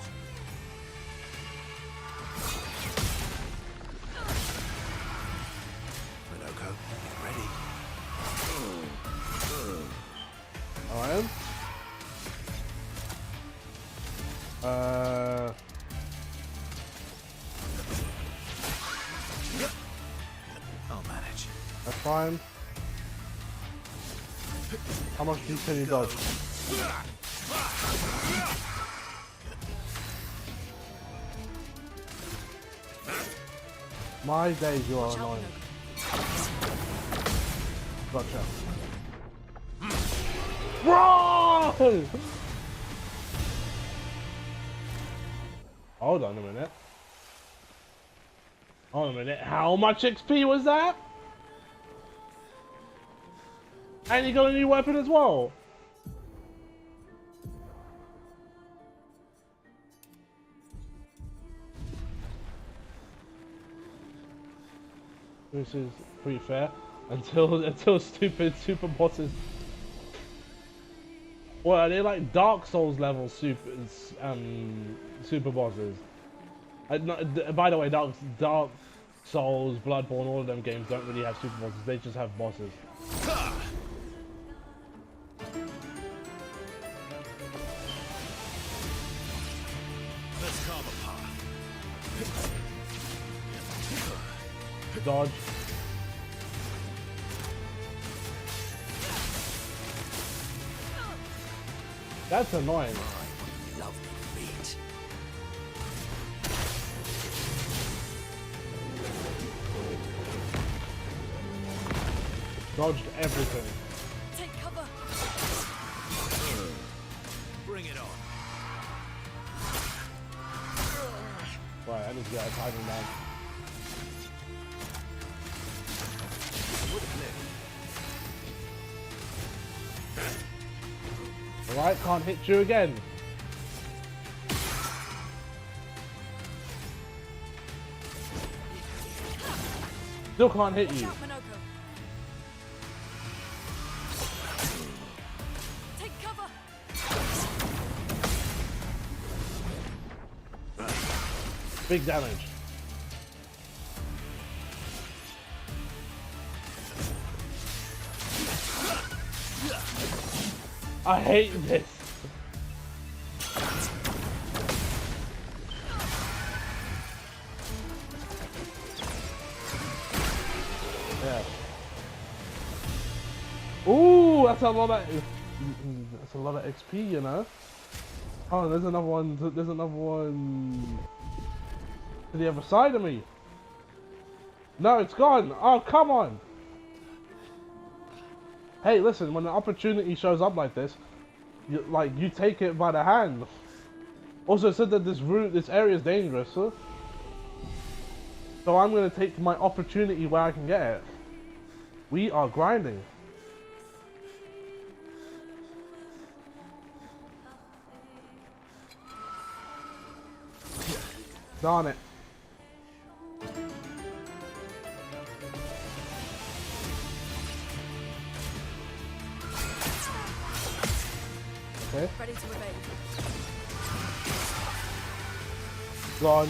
Minoko, get ready. Alright. I'll manage. That's fine. How much can you dodge? My days, you are Watch out, annoying. Minoko. Gotcha. Run! Hold on a minute. Hold on a minute. How much XP was that? And you got a new weapon as well. This is pretty fair until stupid super bosses. Well, are they like Dark Souls level super bosses? By the way, Dark Souls, Bloodborne, all of them games don't really have super bosses. They just have bosses. Let's carve a path. Dodge. That's annoying. Love meat. Dodged everything. Take cover. Bring it on. Right. I need to get a timing down. Alright, can't hit you again. Still can't hit you. Watch out, Minoko. Take cover. Big damage. I hate this. Yeah. Ooh, that's a lot of XP, you know. Oh, there's another one. There's another one to the other side of me. No, it's gone. Oh, come on. Hey, listen, when an opportunity shows up like this, you take it by the hand. Also, it said that this area is dangerous, so I'm gonna take my opportunity where I can get it. We are grinding. Darn it. Okay. Ready to evade. Gone.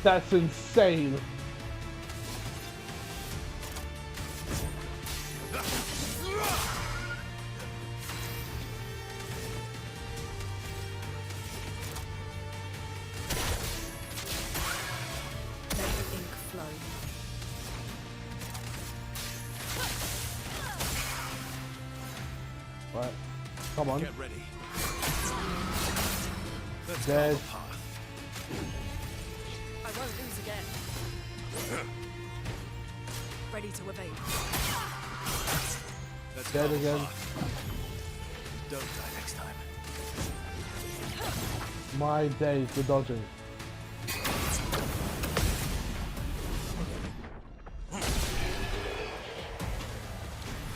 That's insane. Let the ink flow. Right. Come on. Get ready. Let's Dead. go path. I won't lose again. Ready to evade. Let's Dead go again. path. Don't die next time. My days, the dodging.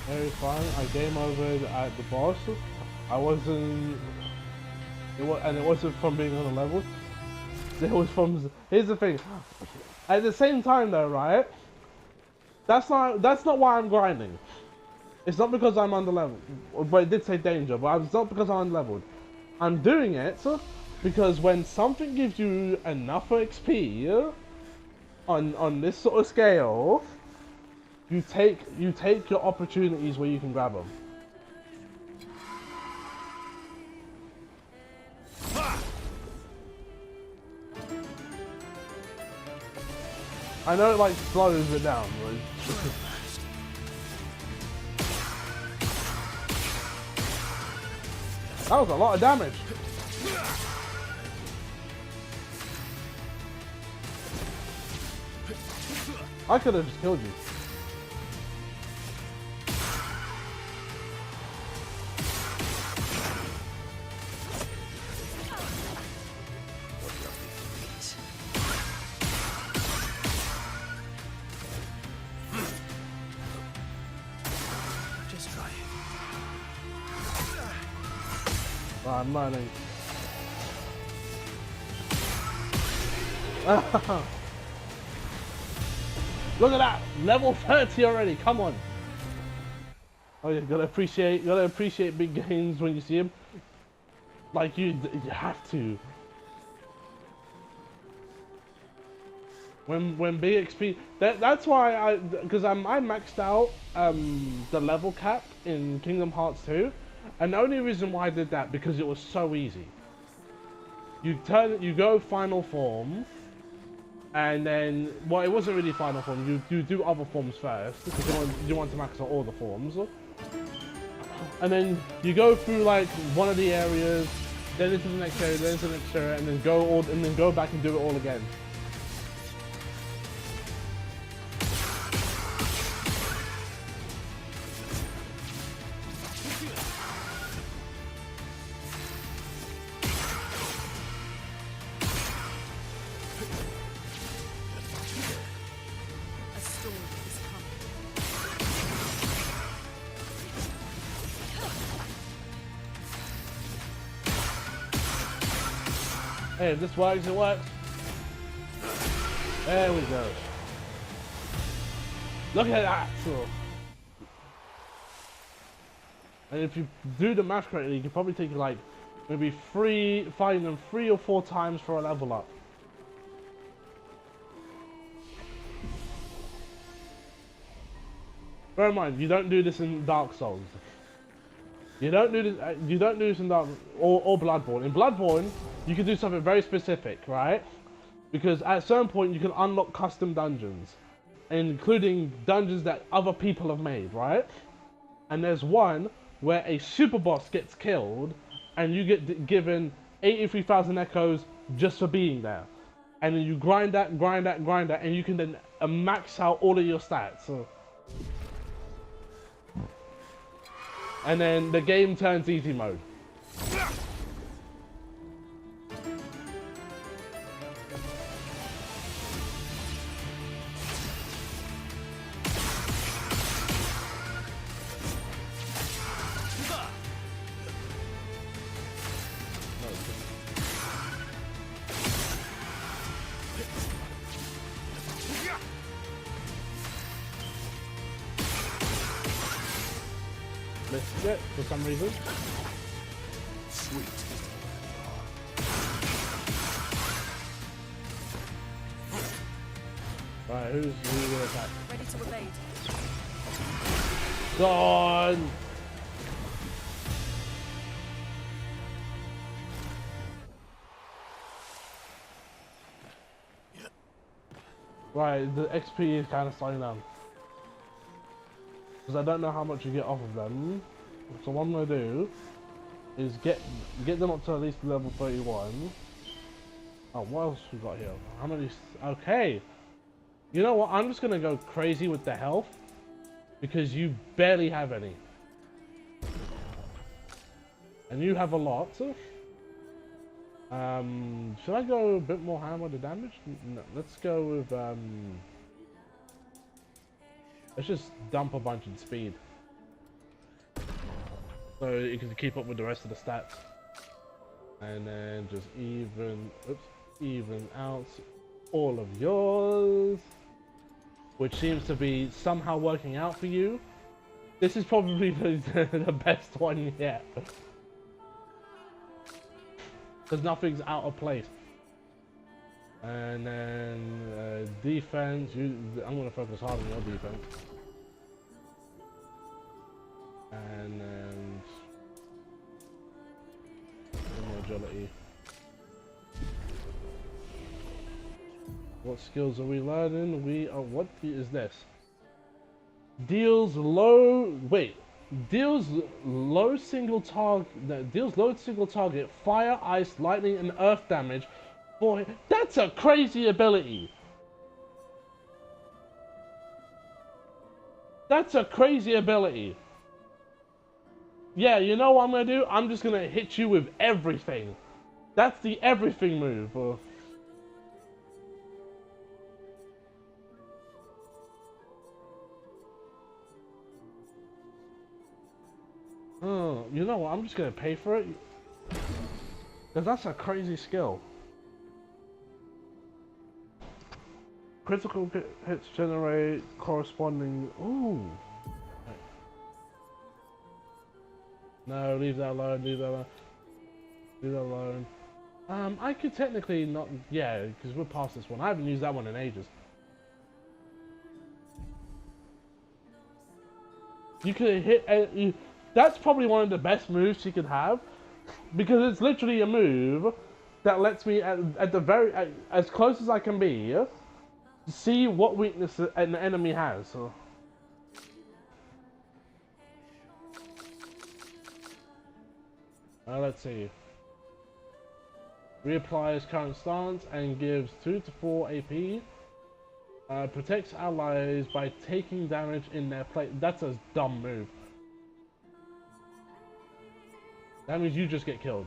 Very fine. I game over at the boss. I wasn't. It wasn't from being on the level. It was from. Here's the thing. At the same time, though, right? That's not why I'm grinding. It's not because I'm underleveled. But it did say danger. But it's not because I'm underleveled. I'm doing it because when something gives you enough XP on this sort of scale, you take your opportunities where you can grab them. I know it like slows it down. That was a lot of damage. I could have just killed you. Just try it. I'm learning. Look at that! Level 30 already, come on! Oh, you gotta appreciate big games when you see them. Like you have to. When big XP, that's why because I maxed out the level cap in Kingdom Hearts 2, and the only reason why I did that because it was so easy. You go final form, and then well, it wasn't really final form. You do other forms first because you want to max out all the forms, and then you go through like one of the areas, then into the next area, then into the next area, and then go back and do it all again. Hey, if this works, it works. There we go. Look at that! So, and if you do the math correctly, you can probably take like maybe find them 3 or 4 times for a level up. Bear in mind, you don't do this in Dark Souls. You don't do this. You don't do this in Dark or Bloodborne. In Bloodborne, you can do something very specific, right? Because at a certain point, you can unlock custom dungeons, including dungeons that other people have made, right? And there's one where a super boss gets killed, and you get given 83,000 echoes just for being there. And then you grind that, and you can then max out all of your stats. So, and then the game turns easy mode. Missed it for some reason. Sweet. Right, who's gonna attack? Ready to evade. Gone! Right, the XP is kind of slowing down. Because I don't know how much you get off of them. So what I'm going to do is get them up to at least level 31. Oh, what else we got here? How many? Okay. You know what? I'm just going to go crazy with the health. Because you barely have any. And you have a lot. Should I go a bit more hammer to damage? No, let's go with let's just dump a bunch in speed. So you can keep up with the rest of the stats. And then just even out all of yours. Which seems to be somehow working out for you. This is probably the best one yet. Because nothing's out of place. And then defense, I'm going to focus hard on your defense. And then more agility. What skills are we learning? We are, what is this? Deals low single target fire, ice, lightning, and earth damage. Boy, that's a crazy ability. That's a crazy ability. Yeah, you know what I'm gonna do? I'm just gonna hit you with everything. That's the everything move. Oh, you know what? I'm just gonna pay for it. Because that's a crazy skill. Critical hits generate corresponding. Ooh. No, leave that alone. Leave that alone. Leave that alone. I could technically not. Yeah, because we're past this one. I haven't used that one in ages. You could hit. That's probably one of the best moves you could have, because it's literally a move that lets me at the very as close as I can be see what weakness an enemy has. So. Let's see. Reapplies current stance and gives 2 to 4 AP. Protects allies by taking damage in their place. That's a dumb move. That means you just get killed.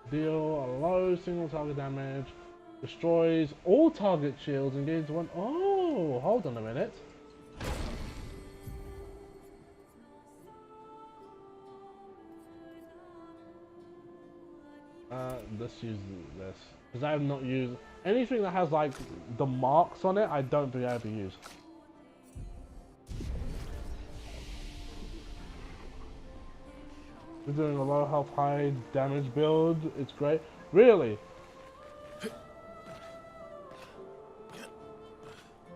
Deal a low single target damage. Destroys all target shields and gains 1. Oh, hold on a minute. Let's use this. Because I have not used anything that has like the marks on it, I don't think I ever use. We're doing a low health, high damage build. It's great. Really?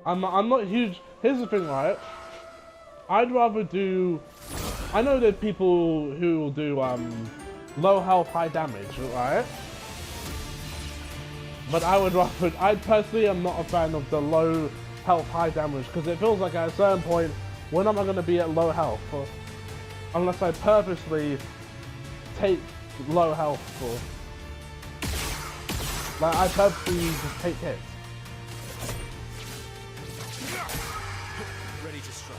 I'm not huge. Here's the thing, right? I'd rather do. I know that people who will do low health, high damage, right? But I personally am not a fan of the low health, high damage because it feels like at a certain point, when am I going to be at low health? Unless I purposely take low health for. Like, I purposely just take hits. Ready to strike.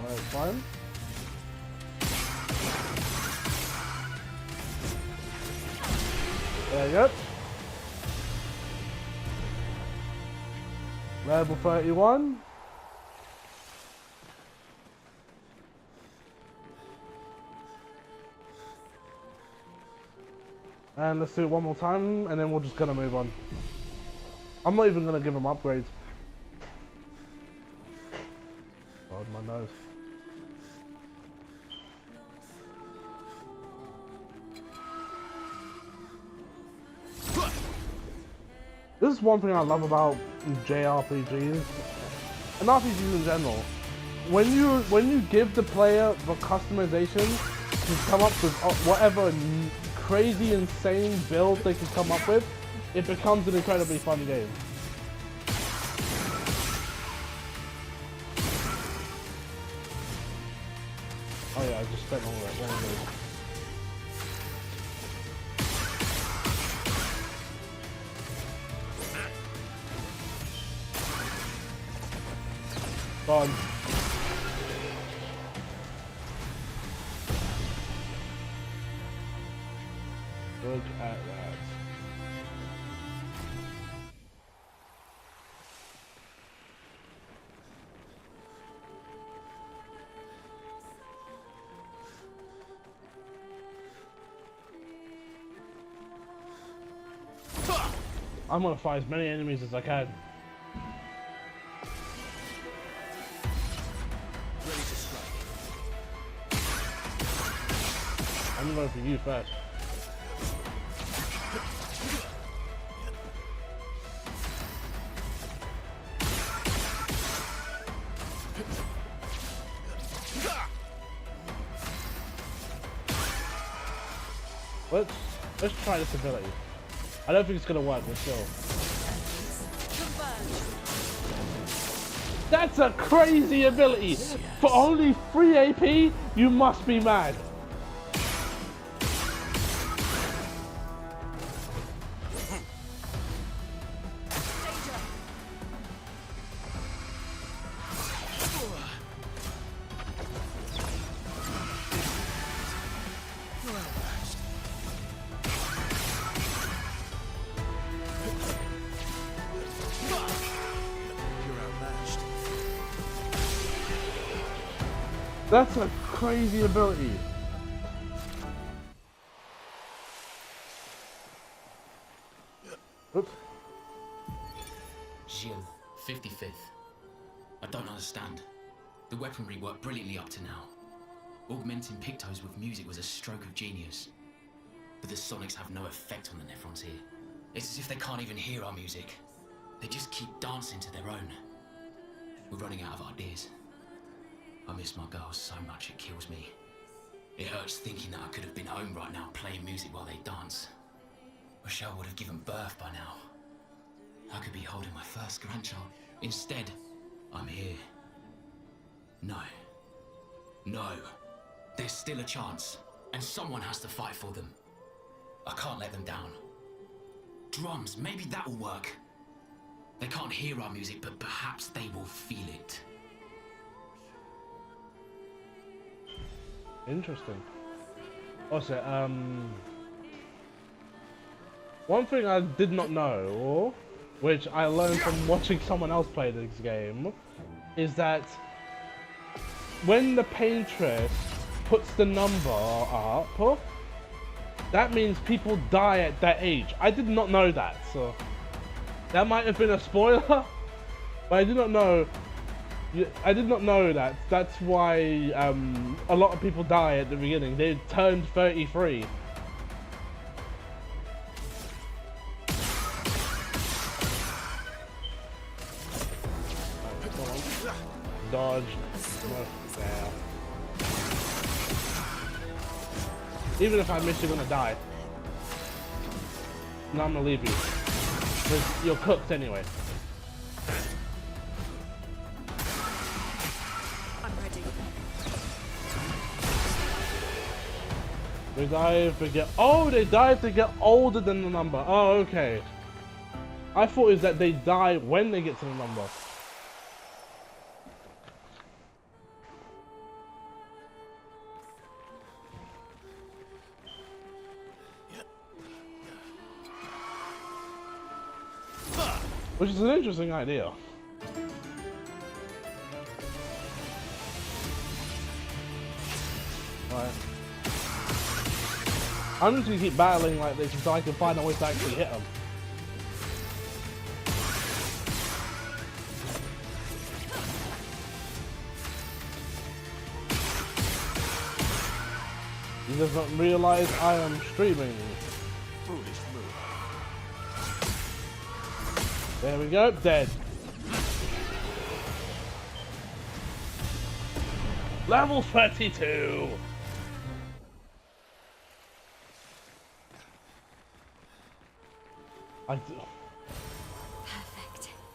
Alright, fine. There you go. Level 31. And let's do it one more time, and then we're just gonna move on. I'm not even gonna give him upgrades. God, my nose. This is one thing I love about JRPGs and RPGs in general. When you give the player the customization to come up with whatever crazy, insane build they can come up with, it becomes an incredibly fun game. Oh yeah, I just spent all that one move. Gone. Look at that. I'm gonna fight as many enemies as I can. Ready to strike. I'm going for you first. Let's try this ability. I don't think it's gonna work, but still. That's a crazy ability! For only 3 AP, you must be mad. That's a crazy ability. Oops. Gilles, 55th. I don't understand. The weaponry worked brilliantly up to now. Augmenting Pictos with music was a stroke of genius. But the sonics have no effect on the Nephrons here. It's as if they can't even hear our music. They just keep dancing to their own. We're running out of ideas. I miss my girls so much it kills me. It hurts thinking that I could have been home right now playing music while they dance. Wish I would have given birth by now. I could be holding my first grandchild. Instead, I'm here. No. No. There's still a chance, and someone has to fight for them. I can't let them down. Drums, maybe that'll work. They can't hear our music, but perhaps they will feel it. Interesting. Also, one thing I did not know, which I learned from watching someone else play this game, is that when the paintress puts the number up, that means people die at that age. I did not know that, so that might have been a spoiler, but I did not know. I did not know that. That's why a lot of people die at the beginning. They turned 33. Dodge. No, fail. Even if I miss, you're gonna die. No, I'm gonna leave you. Because you're cooked anyway. I'm ready. They dive to get. Oh, they dive to get older than the number. Oh, okay. I thought it was that they die when they get to the number. Which is an interesting idea. Right. I'm just gonna keep battling like this until I can find a way to actually hit them. He doesn't realize I am streaming. Foolish move. There we go, dead. Level 32. Perfect.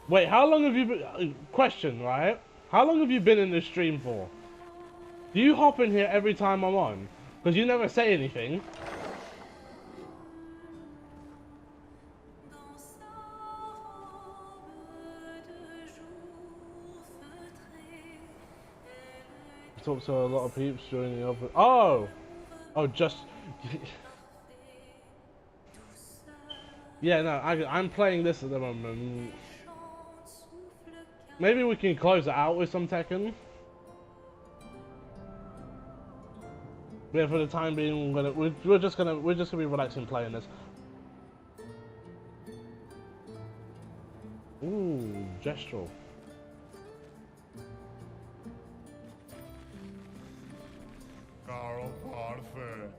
Wait, how long have you been? Question, right? How long have you been in this stream for? Do you hop in here every time I'm on? Because you never say anything. Talk to a lot of peeps during the other. Oh, just. Yeah, no, I'm playing this at the moment. Maybe we can close it out with some Tekken. Yeah, for the time being, we're just gonna be relaxing playing this. Ooh, gestural. Caro parce,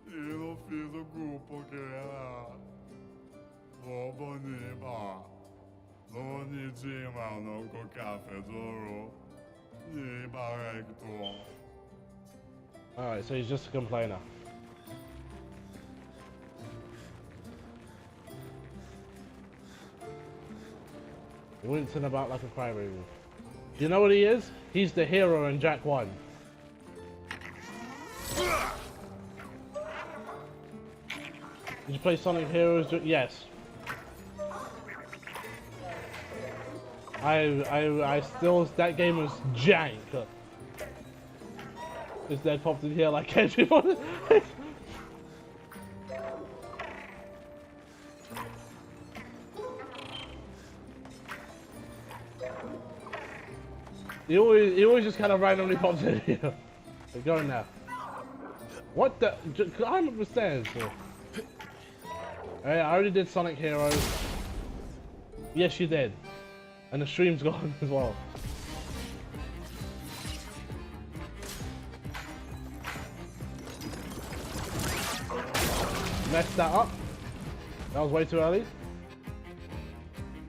io non fiz o gruppo che era Roboniba, Lonijima no Kokafe Zoro, Niba Rector. Alright, so he's just a complainer. Wincing about like a crybaby. You know what he is? He's the hero in Jak 1. Did you play Sonic Heroes? Yes. I still, that game was jank. His dad popped in here like everyone. He always just kind of randomly pops in here. We're going now. What the? Climb up the stairs. I already did Sonic Heroes. Yes, you did. And the stream's gone as well. Messed that up. That was way too early.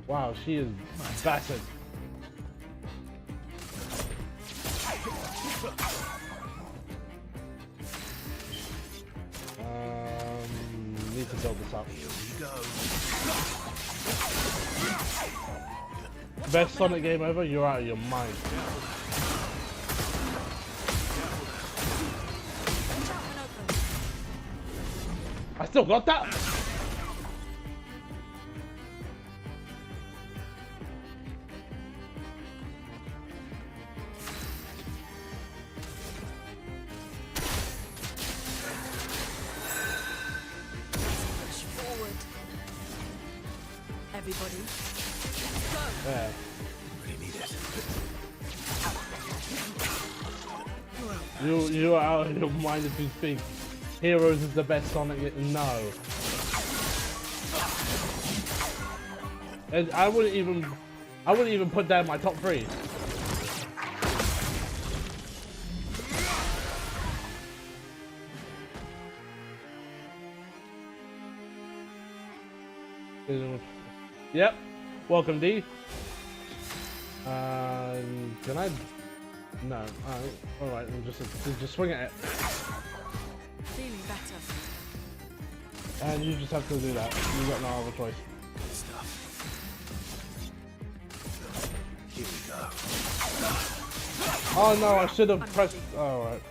Wow, she is battered. Need to build this up. Here we go. Best Sonic game ever? You're out of your mind. I still got that? Everybody, Yeah. Really need it. You are out of your mind if you think Heroes is the best Sonic. No. And I wouldn't even put that in my top 3. Yep. Welcome, D. Can I? No. Alright, just swing at it. Feeling better. And you just have to do that. You got no other choice. Good stuff. Here we go. Oh no, I should have pressed. Alright.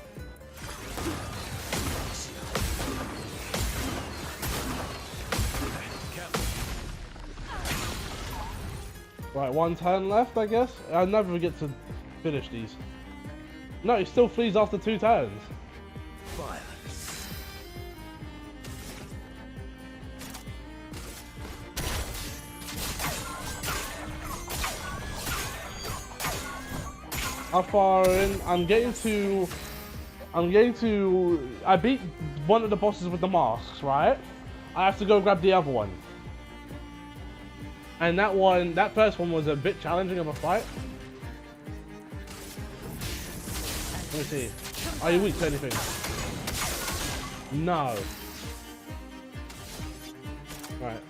Right, 1 turn left, I guess. I'll never get to finish these. No, he still flees after 2 turns. Violence. How far in? I beat one of the bosses with the masks, right? I have to go grab the other one. And that first one was a bit challenging of a fight. Let me see. Are you weak to anything? No. Right.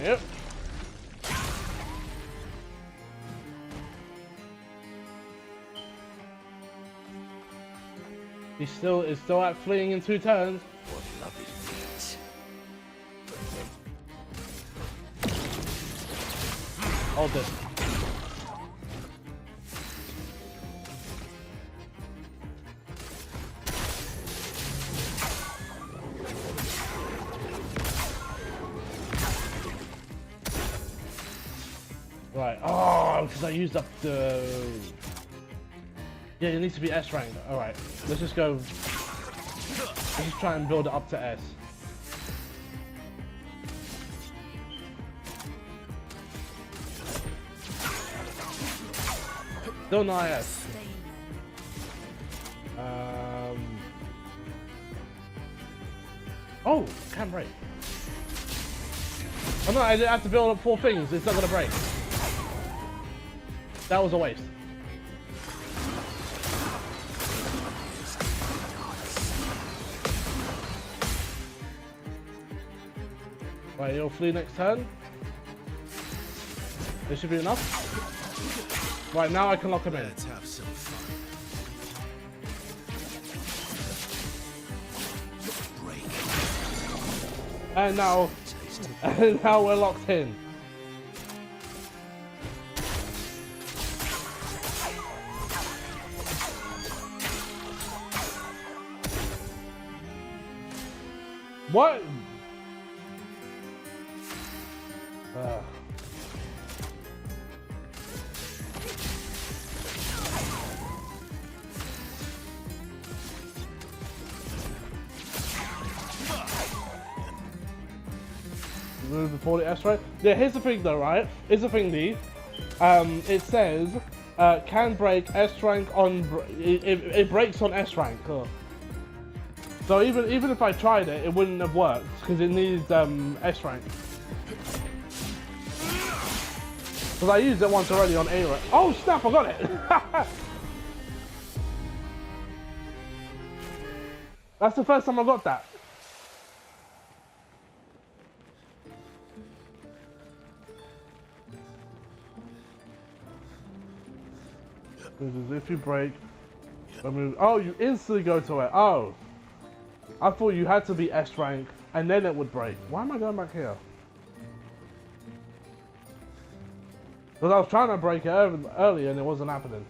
Yep. He's still at fleeing in 2 turns. What lovely feet. Hold this. Right. Oh, because I used up the. Yeah, you need to be S rank. All right. Let's just go. Let's just try and build it up to S. Still not S. Oh, can't break. Oh no, I have to build up 4 things. It's not gonna break. That was a waste. Right, you'll flee next turn. This should be enough. Right, now I can lock him in. Let's have some fun. Break. And now we're locked in. What? Move before the S, right? Yeah, here's the thing though, right? Here's the thing, D. It says can break S rank on. It breaks on S rank. So even if I tried it, it wouldn't have worked because it needs S rank. Because I used it once already on A rank. Oh snap! I got it. That's the first time I got that. If you break, oh, you instantly go to it. Oh, I thought you had to be S rank and then it would break. Why am I going back here? Because I was trying to break it earlier and it wasn't happening.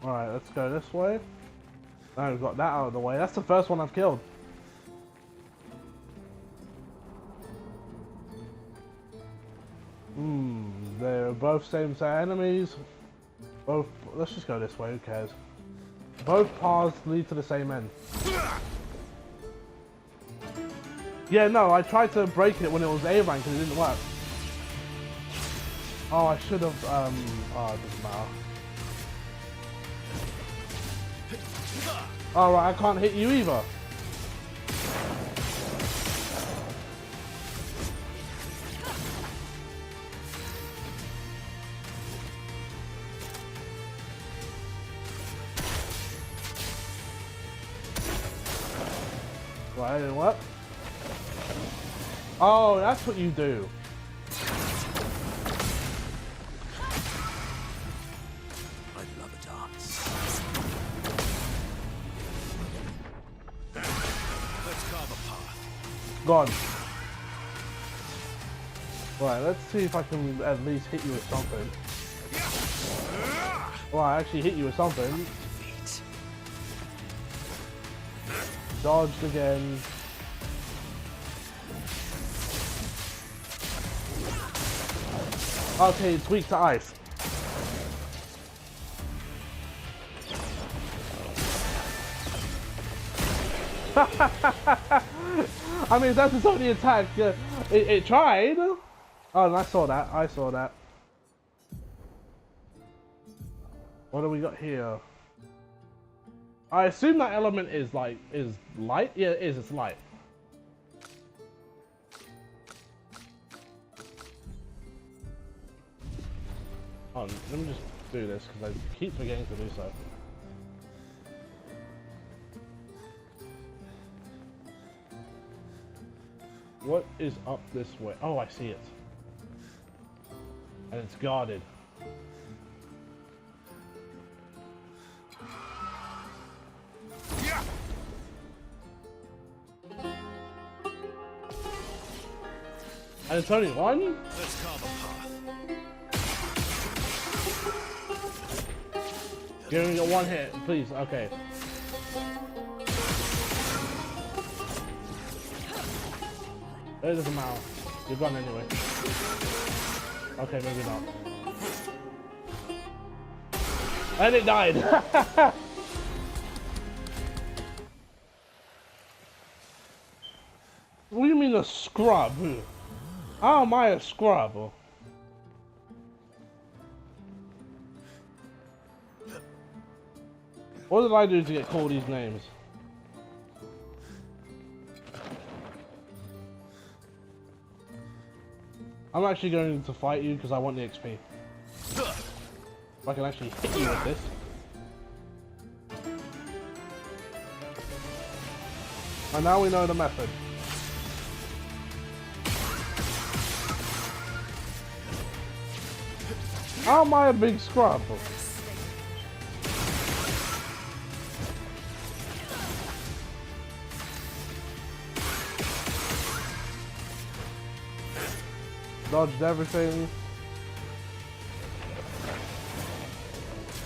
Alright, let's go this way. Now we've got that out of the way. That's the first one I've killed. They're both same set enemies. Both. Let's just go this way. Who cares? Both paths lead to the same end. Yeah, no, I tried to break it when it was A rank and it didn't work. Oh, I should have. Oh, it doesn't matter. Alright, I can't hit you either. Right, what? Oh, that's what you do. I love a dance. Let's carve a path. Gone. Right, let's see if I can at least hit you with something. Well, I actually hit you with something. Dodged again. Okay, it's weak to ice. I mean, that's its only attack. It tried. Oh, and I saw that. I saw that. What do we got here? I assume that element is light. Yeah, it is. It's light. Oh, let me just do this because I keep forgetting to do so. What is up this way? Oh, I see it. And it's guarded. And it's only one? Let's carve a path. You're gonna get one hit, please. Okay. It doesn't matter. You're gone anyway. Okay, maybe not. And it died. What do you mean a scrub? How am I a scrub? What did I do to get called these names? I'm actually going to fight you because I want the XP. If I can actually hit you with this. And now we know the method. How am I a big scrub? Dodged everything.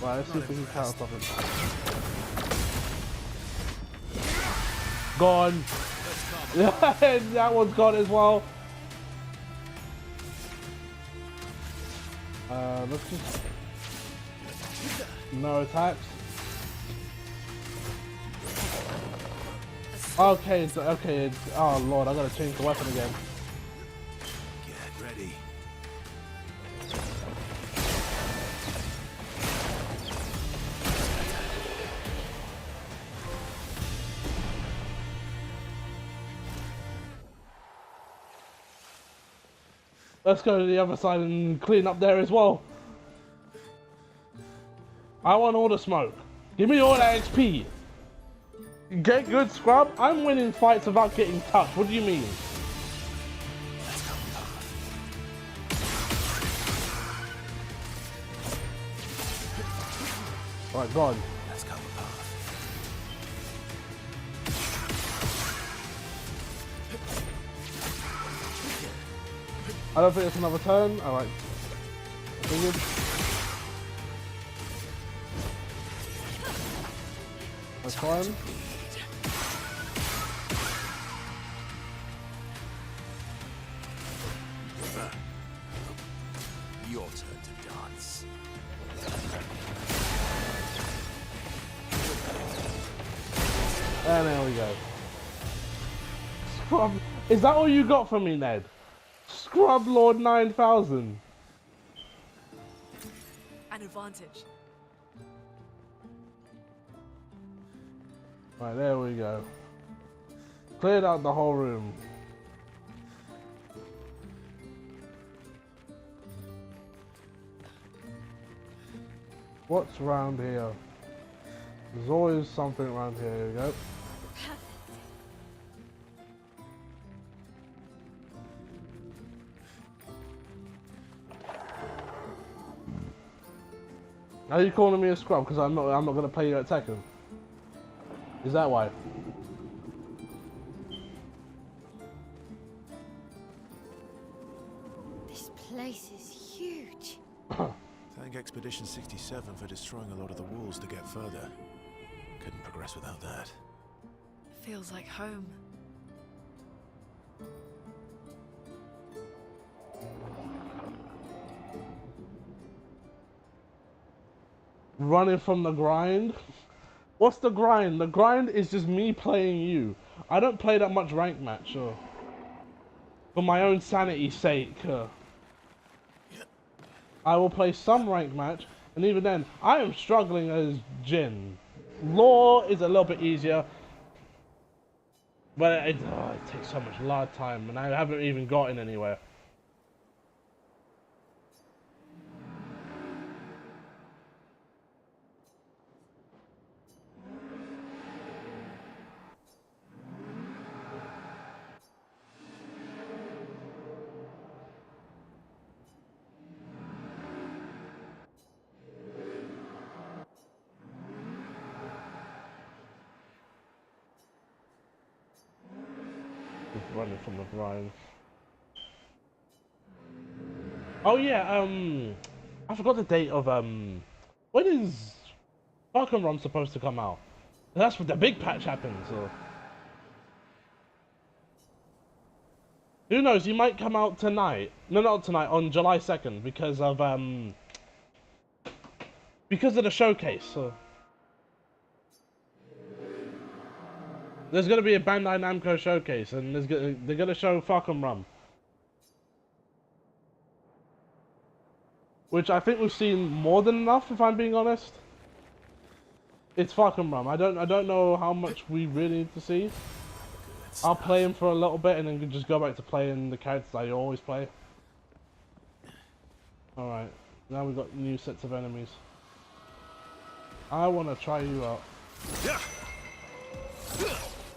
Right, let's see if we can count something. Gone. That one's gone as well. Let's just... No attacks. Okay, okay. Oh lord, I gotta change the weapon again. Get ready. Let's go to the other side and clean up there as well. I want all the smoke. Give me all that XP. Get good, scrub. I'm winning fights without getting touched. What do you mean? Alright, God. Let's cover path. I don't think it's another turn. Alright. Figured. That's fine. And there we go. Scrub. Is that all you got from me, Ned? Scrub Lord 9000. An advantage. Right, there we go. Cleared out the whole room. What's round here? There's always something around here. Here we go. Are you calling me a scrub because I'm not gonna play you at Tekken? Is that why? This place is huge. Thank Expedition 67 for destroying a lot of the walls to get further. Couldn't progress without that. Feels like home. Running from the grind? What's the grind? The grind is just me playing you. I don't play that much rank match, for my own sanity's sake. I will play some rank match, and even then, I am struggling as Jin. Law is a little bit easier, but it takes so much lot of time, and I haven't even gotten anywhere. Running from the grind. Oh yeah, I forgot the date of when is Far Cry Rum supposed to come out? That's when the big patch happens. Who knows? He might come out tonight. No, not tonight. On July 2nd, because of the showcase. There's gonna be a Bandai Namco showcase, and they're gonna show Far Cry Rum, which I think we've seen more than enough, if I'm being honest. It's Far Cry Rum. I don't know how much we really need to see. I'll play him for a little bit, and then just go back to playing the characters I always play. All right, now we've got new sets of enemies. I want to try you out.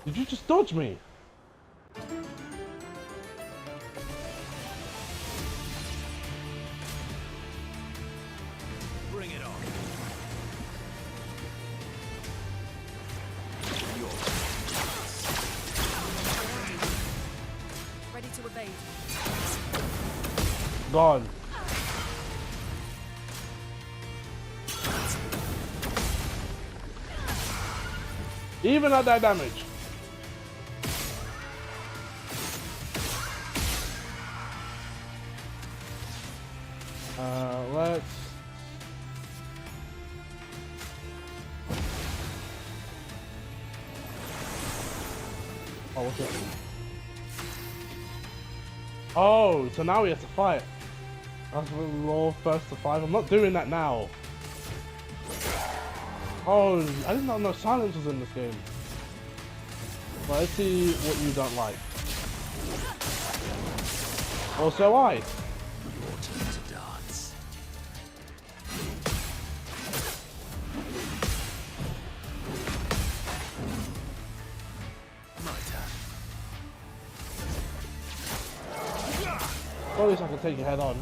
Did you just dodge me? Bring it on. Ready to evade. Gone. Even at that damage. Let's... Oh, what's it? Oh, so now we have to fight. That's Law first to 5. I'm not doing that now. Oh, I did not know silence was in this game. Well, let's see what you don't like. Also, I. Your turn to dance. My turn. Well, at least I can take your head on.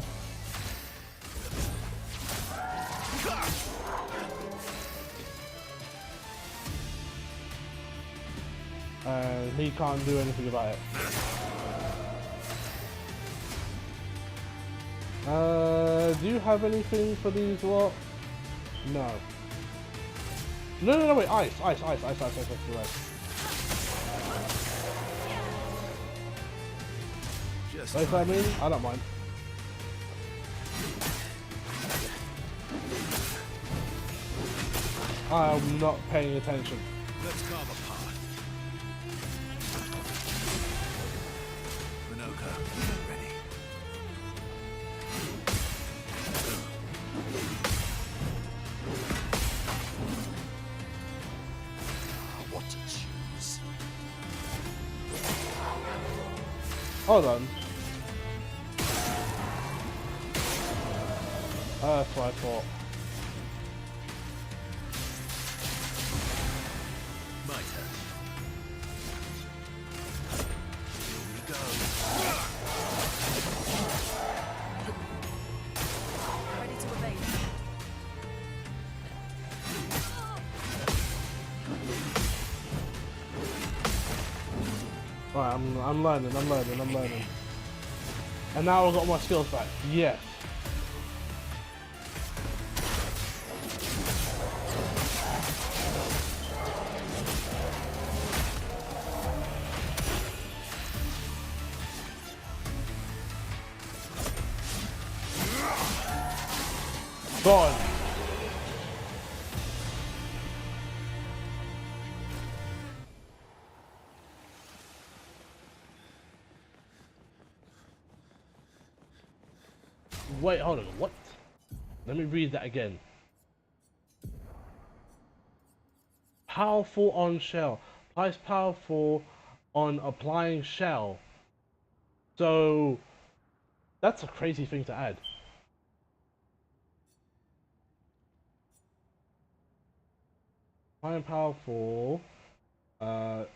And he can't do anything about it. Do you have anything for these lot? No. No, wait, ice. Wait for that mean? I don't mind. I'm not paying attention. Let's carve apart. Hold on. That's what I thought. My turn. Here we go. Ready to evade. Alright, I'm learning. And now I've got my skills back. Yes. Gone. Wait, hold on, what? Let me read that again. Powerful on shell. Applies powerful on applying shell. So, that's a crazy thing to add. Applying powerful, what?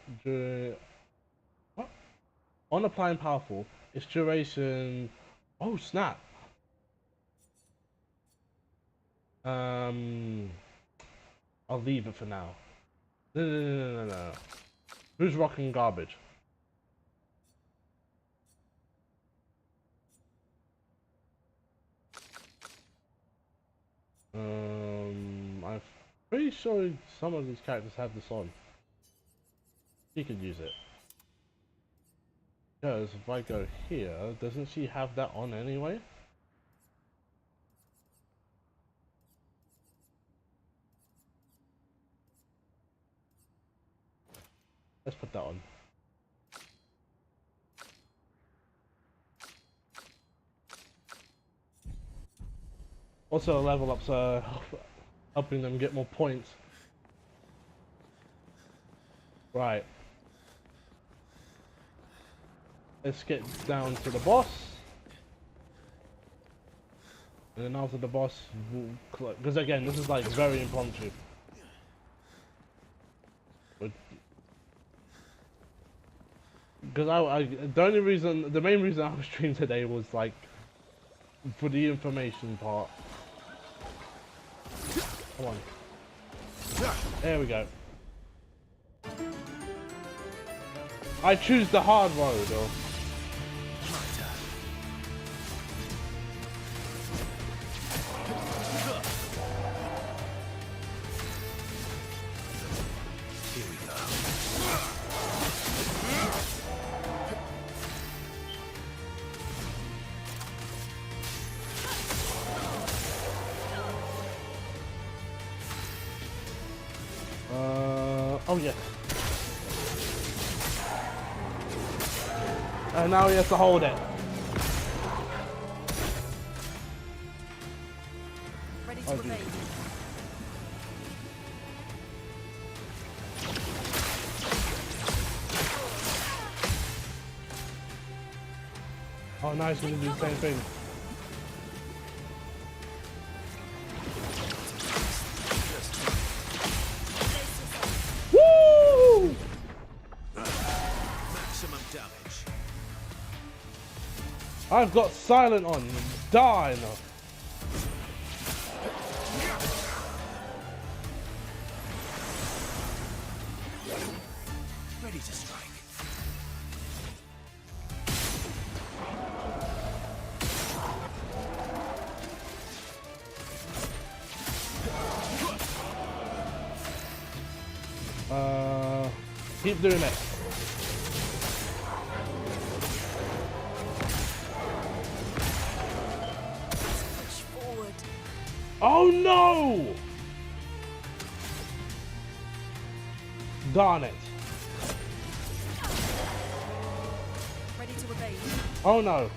On applying powerful, its duration, oh snap. I'll leave it for now. No. Who's rocking garbage? I'm pretty sure some of these characters have this on. She could use it. Because if I go here, doesn't she have that on anyway? Let's put that on. Also level ups helping them get more points. Right. Let's get down to the boss. And then after the boss, because again, this is like very impromptu. Because the main reason I was streaming today was like for the information part. Come on. There we go. I choose the hard road, though. Here we go. Oh yeah. And now he has to hold it. Ready to evade. Oh, now he's gonna do the same thing. Woo! Maximum damage. I've got silent on. Die now. Ready to strike. Keep doing it. Push forward. Oh no! Darn it. Ready to evade. Oh no.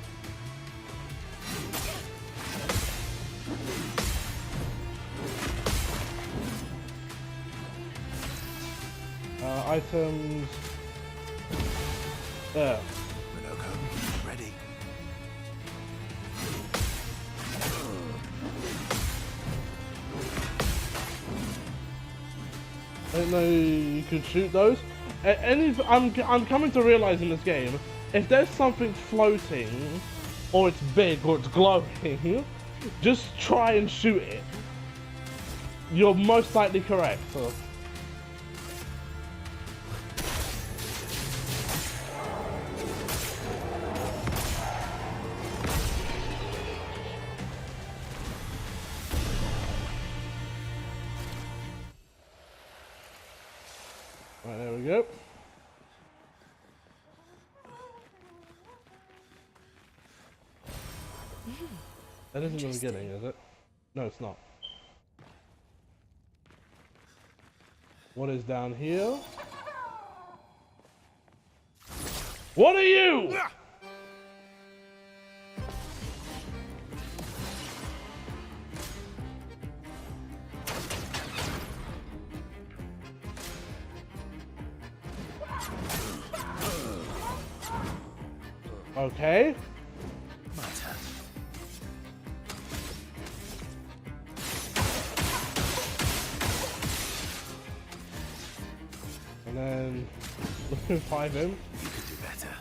Items. There. Minoko. I didn't know you could shoot those. I'm coming to realize in this game, if there's something floating, or it's big, or it's glowing, just try and shoot it. You're most likely correct. So. Right, there we go. That isn't the beginning, is it? No, it's not. What is down here? What are you? Okay. And then let's find him. You could do better.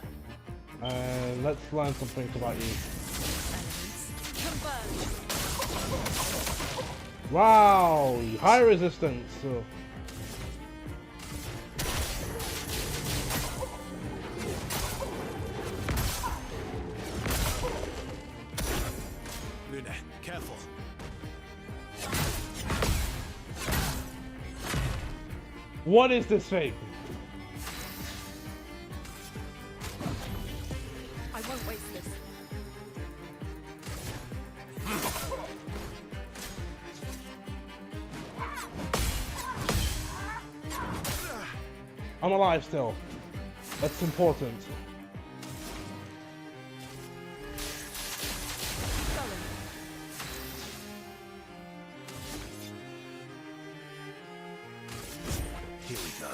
And let's learn some things about you. Wow, high resistance. Luna, careful. What is this thing? I won't waste this. I'm alive still. That's important. Here we go.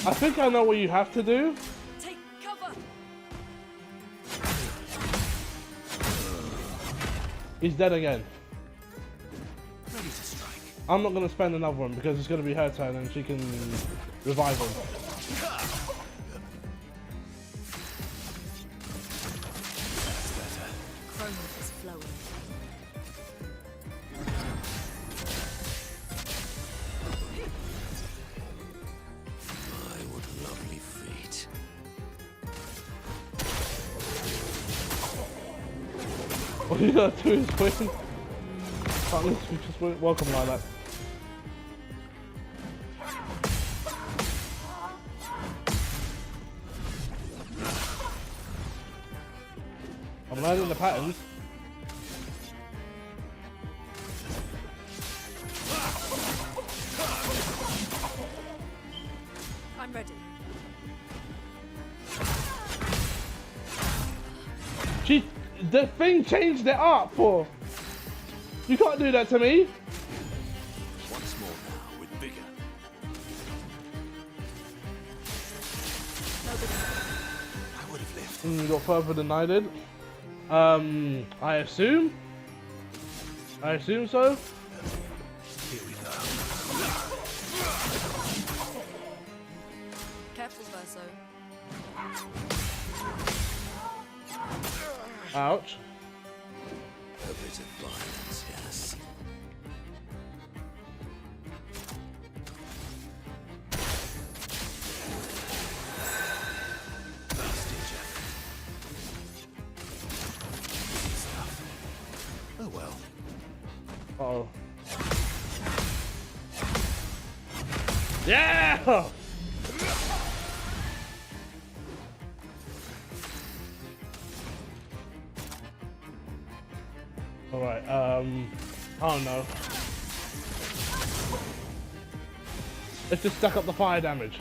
I think I know what you have to do. Take cover. He's dead again. Ready to strike. I'm not going to spend another one because it's going to be her turn and she can revive him. Chronos is flowing. My, what lovely feet. All you gotta do is win. Can't lose, we just win. Welcome like that. I'm learning the patterns. I'm ready. The thing changed it up for. You can't do that to me. Once more now, with vigor. I would have lived. You got further than I did. I assume. I assume so. Here we go. Careful, Verso. Ouch. A bit of violence, yes. Nasty, Jeff. Stuff. Oh well. Uh-oh. Yeah! Alright, I don't know. Let's just stack up the fire damage.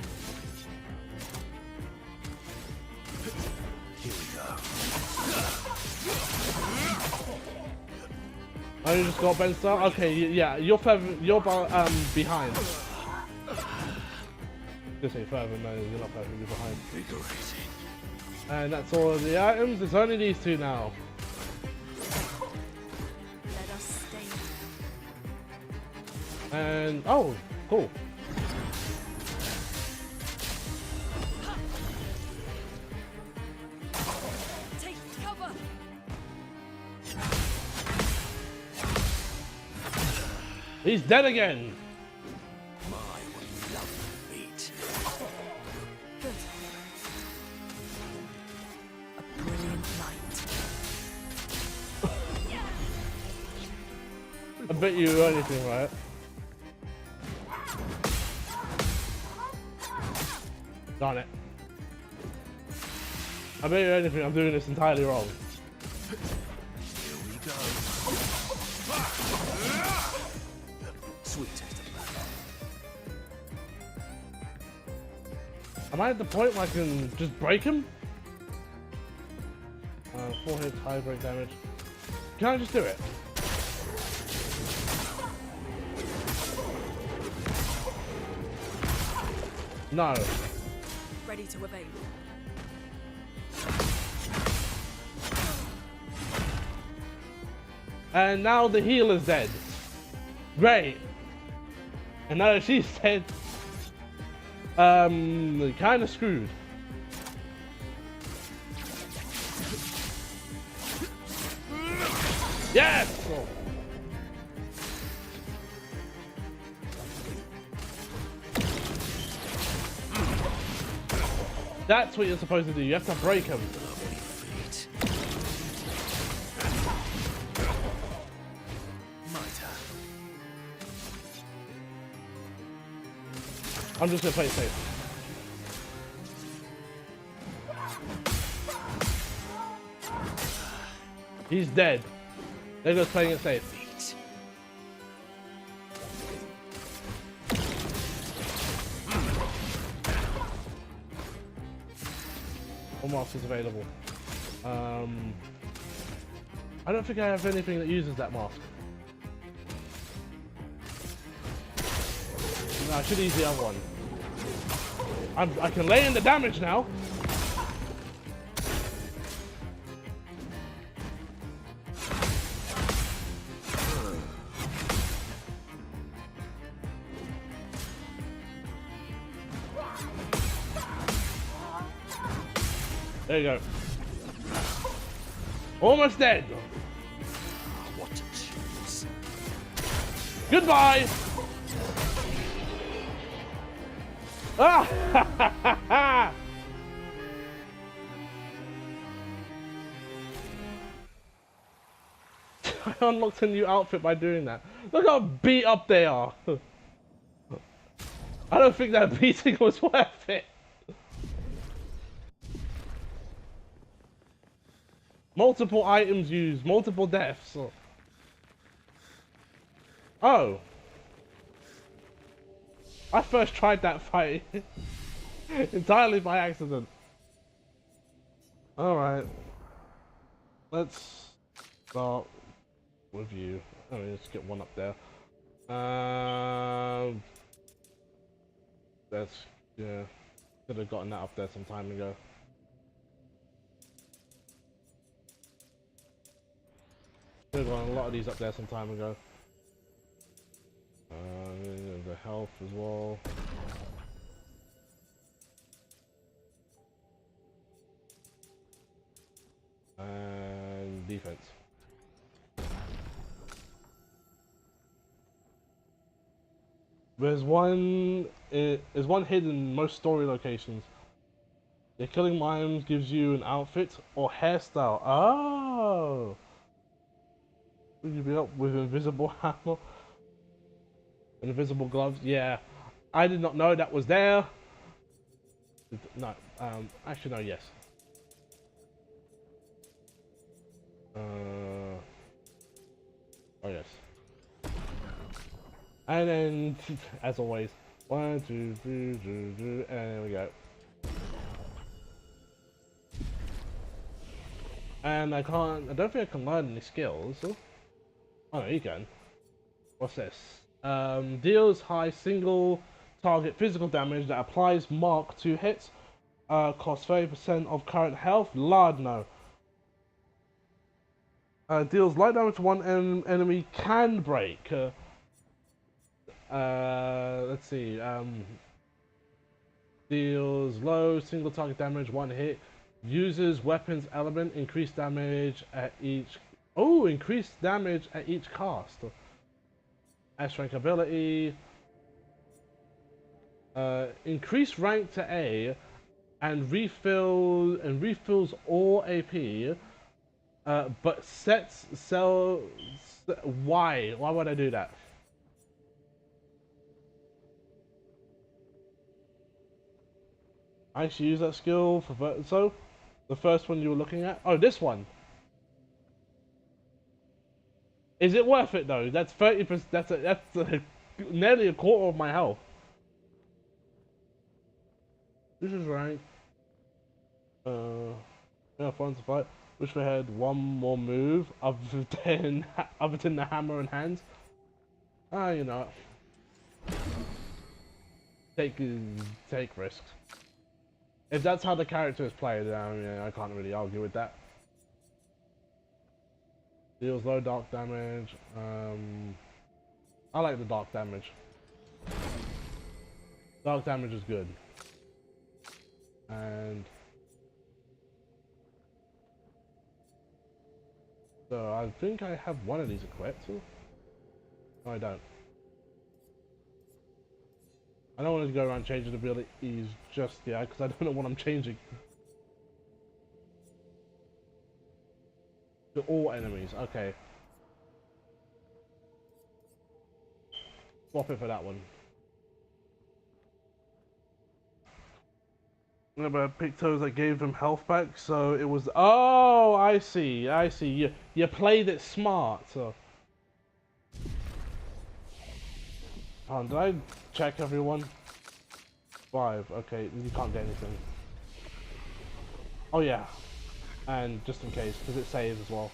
Here we go. Oh, you just got Ben Star? Okay, yeah, you're further, you're behind. Just say further, no, you're not further, you're behind. Invigorating. And that's all of the items, it's only these two now. Let us stay here. And oh, cool. Take cover. He's dead again. My, what a lovely beat. Good. A brilliant night. I bet you do anything, right? Darn it. I bet you anything, I'm doing this entirely wrong. Here we go. Sweet taste of blood. Am I at the point where I can just break him? 4 hits, high break damage. Can I just do it? No. Ready to evade. And now the healer's dead. Great. And now that she's dead, kind of screwed. Yes! That's what you're supposed to do. You have to break him. Lovely feet. My turn. I'm just gonna play it safe. He's dead. They're just playing it safe. Feet. What mask is available? I don't think I have anything that uses that mask. No, I should use the other one. I can lay in the damage now. There you go. Almost dead. What a choose. Goodbye. Ah! I unlocked a new outfit by doing that. Look how beat up they are. I don't think that beating was worth it. Multiple items used, multiple deaths. Oh. I first tried that fight entirely by accident. Alright. Let's start with you. Oh, let's get one up there. That's, yeah. Could have gotten that up there some time ago. Could have gotten a lot of these up there some time ago. The health as well. And defense. There's one hidden in most story locations. The killing mimes gives you an outfit or hairstyle. Oh! Would you be up with invisible hammer? Invisible gloves? Yeah. I did not know that was there. No. Actually, no, yes. Oh, yes. And then, as always, 1, 2, 3, 2, 2, and there we go. And I don't think I can learn any skills. Oh no, you can. What's this? Deals high single target physical damage that applies mark to hits. Costs 30% of current health. Lord no. Deals light damage to one enemy can break. Let's see. Deals low single target damage, one hit. Uses weapons element, increased damage at each. Oh, increased damage at each cast. S rank ability. Increase rank to A, and refills all AP. But sets cell. Why? Why would I do that? I actually use that skill for so. The first one you were looking at. Oh, this one. Is it worth it though? That's 30%. That's nearly a quarter of my health. This is rank. Yeah, fun to fight. Wish we had one more move other than the hammer and hands. Ah, you know. Take risks. If that's how the character is played, yeah, I can't really argue with that. Deals low dark damage. I like the dark damage. Dark damage is good. And so I think I have one of these equipped. No, I don't. I don't want to go around changing abilities just yet because I don't know what I'm changing. To all enemies, okay. Swap it for that one. Yeah, but Pictos, I gave them health back, so it was. Oh, I see. You played it smart. So, did I check everyone? 5. Okay, you can't get anything. Oh yeah, and just in case, because it saves as well.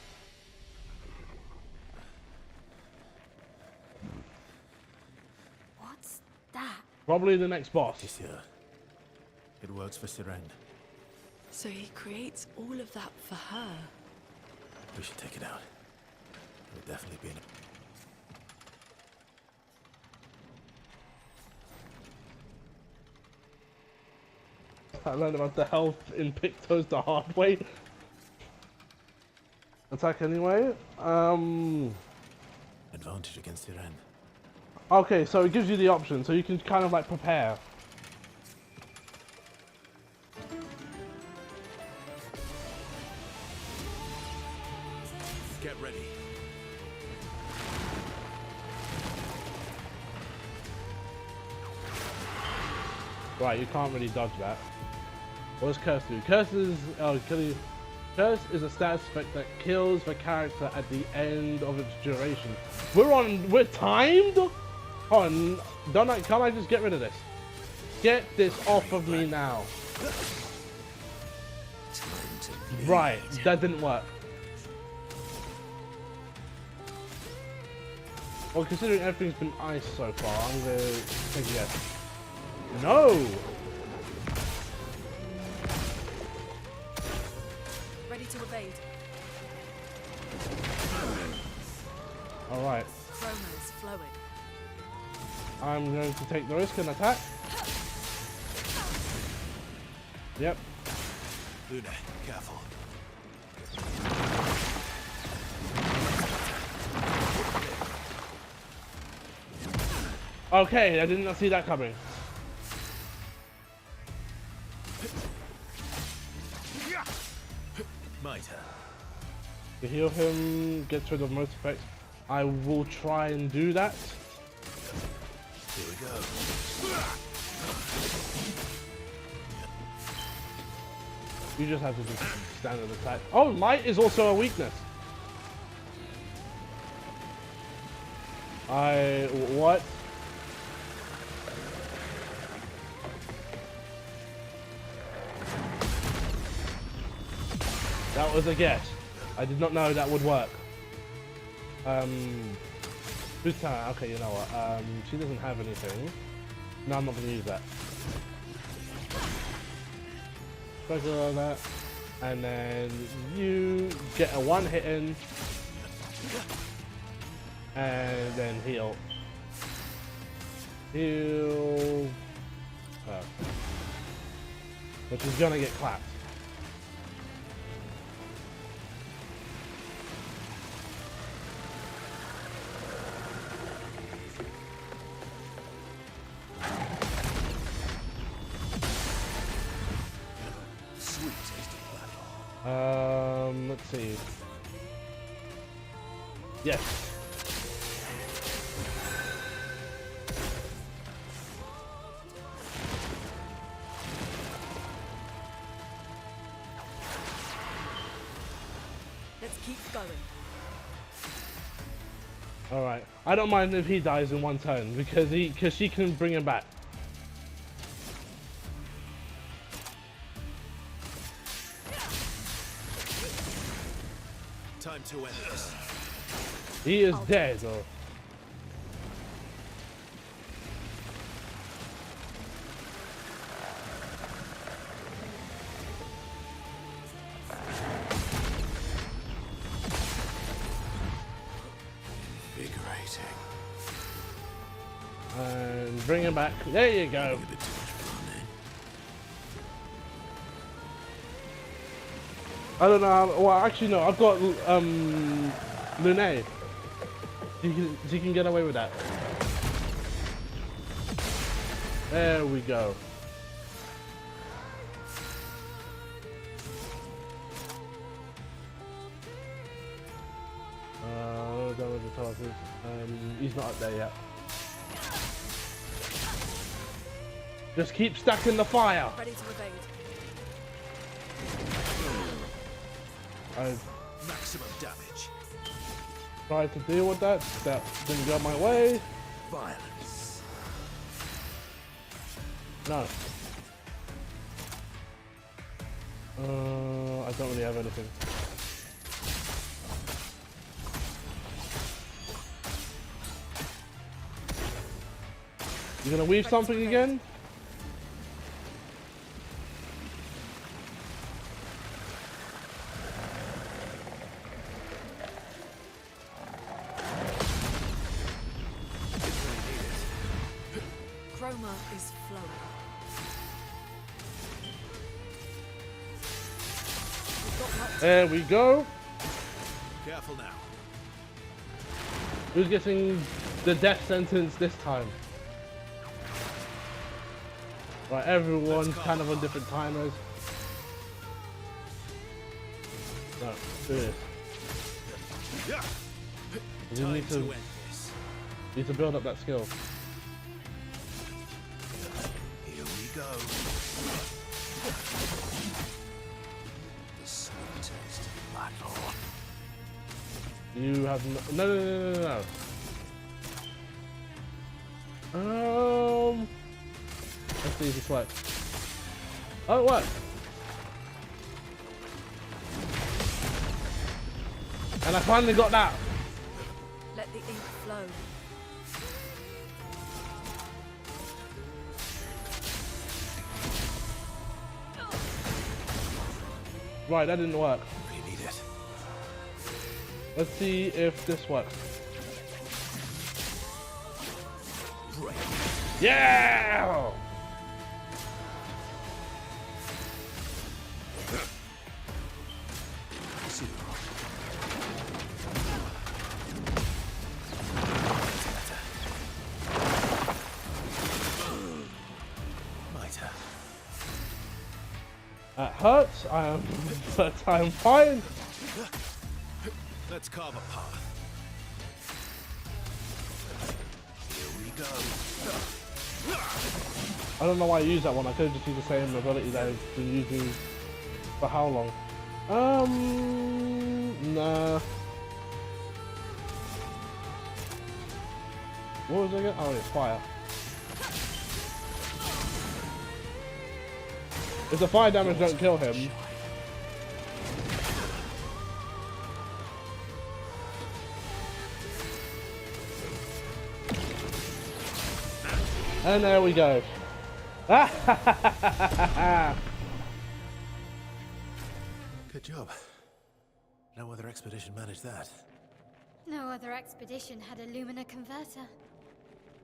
What's that? Probably the next boss. This here. It works for Siren. So he creates all of that for her. We should take it out. It'll definitely be in I learned about the health in Pictos the hard way. Attack anyway. advantage against Siren. Okay, so it gives you the option, so you can kind of like prepare. Get ready. Right, you can't really dodge that. What does Curse do? Curse is Curse is a status effect that kills the character at the end of its duration. We're timed? Hold on, can't I just get rid of this? Get this off of me now. Right, that didn't work. Well, considering everything's been ice so far, I'm gonna take a guess. No! Ready to evade. Alright. Chroma is flowing. I'm going to take the risk and attack. Yep. Luna, careful. Okay, I did not see that coming. Mitre. To heal him, get rid of most effects. I will try and do that. Here we go. You just have to do standard attack. Oh, might is also a weakness. What? That was a guess. I did not know that would work. Who's turn? Okay, you know what? She doesn't have anything. No, I'm not gonna use that. Special on that, and then you get a one hit in, and then heal. heal her. But she's gonna get clapped. Sweet taste of battle. Let's see. Yes. Let's keep going. Alright. I don't mind if he dies in one turn because she can bring him back. Time to end this. He is dead though. Invigorating. And bring him back. There you go. A bit too much fun, eh? I don't know how, well actually no, I've got Lune. She can get away with that. There we go. Done with the target. He's not up there yet. Just keep stacking the fire. Ready to evade. I Maximum damage. tried to deal with that. That didn't go my way. Violence. No. I don't really have anything. You gonna weave something again? Chroma is flowing. We've got much. There we go. Careful now. Who's getting the death sentence this time? Right, everyone's kind of on different timers. No, do this. You Time need to to end this. build up that skill. Here we go. The sweet taste of battle. You have no. Let's see if this works. Oh, it worked. And I finally got that. Let the ink flow. Right, that didn't work. We need it. Let's see if this works. Break. Yeah! Zero. Mitre. That hurts, but I'm fine. Let's carve a path. Here we go. I don't know why I use that one. I could have just used the same ability that I've been using for how long? Nah. What was it again? Oh, it's fire. If the fire damage don't kill him. And there we go. Good job. No other expedition managed that. No other expedition had a Lumina converter.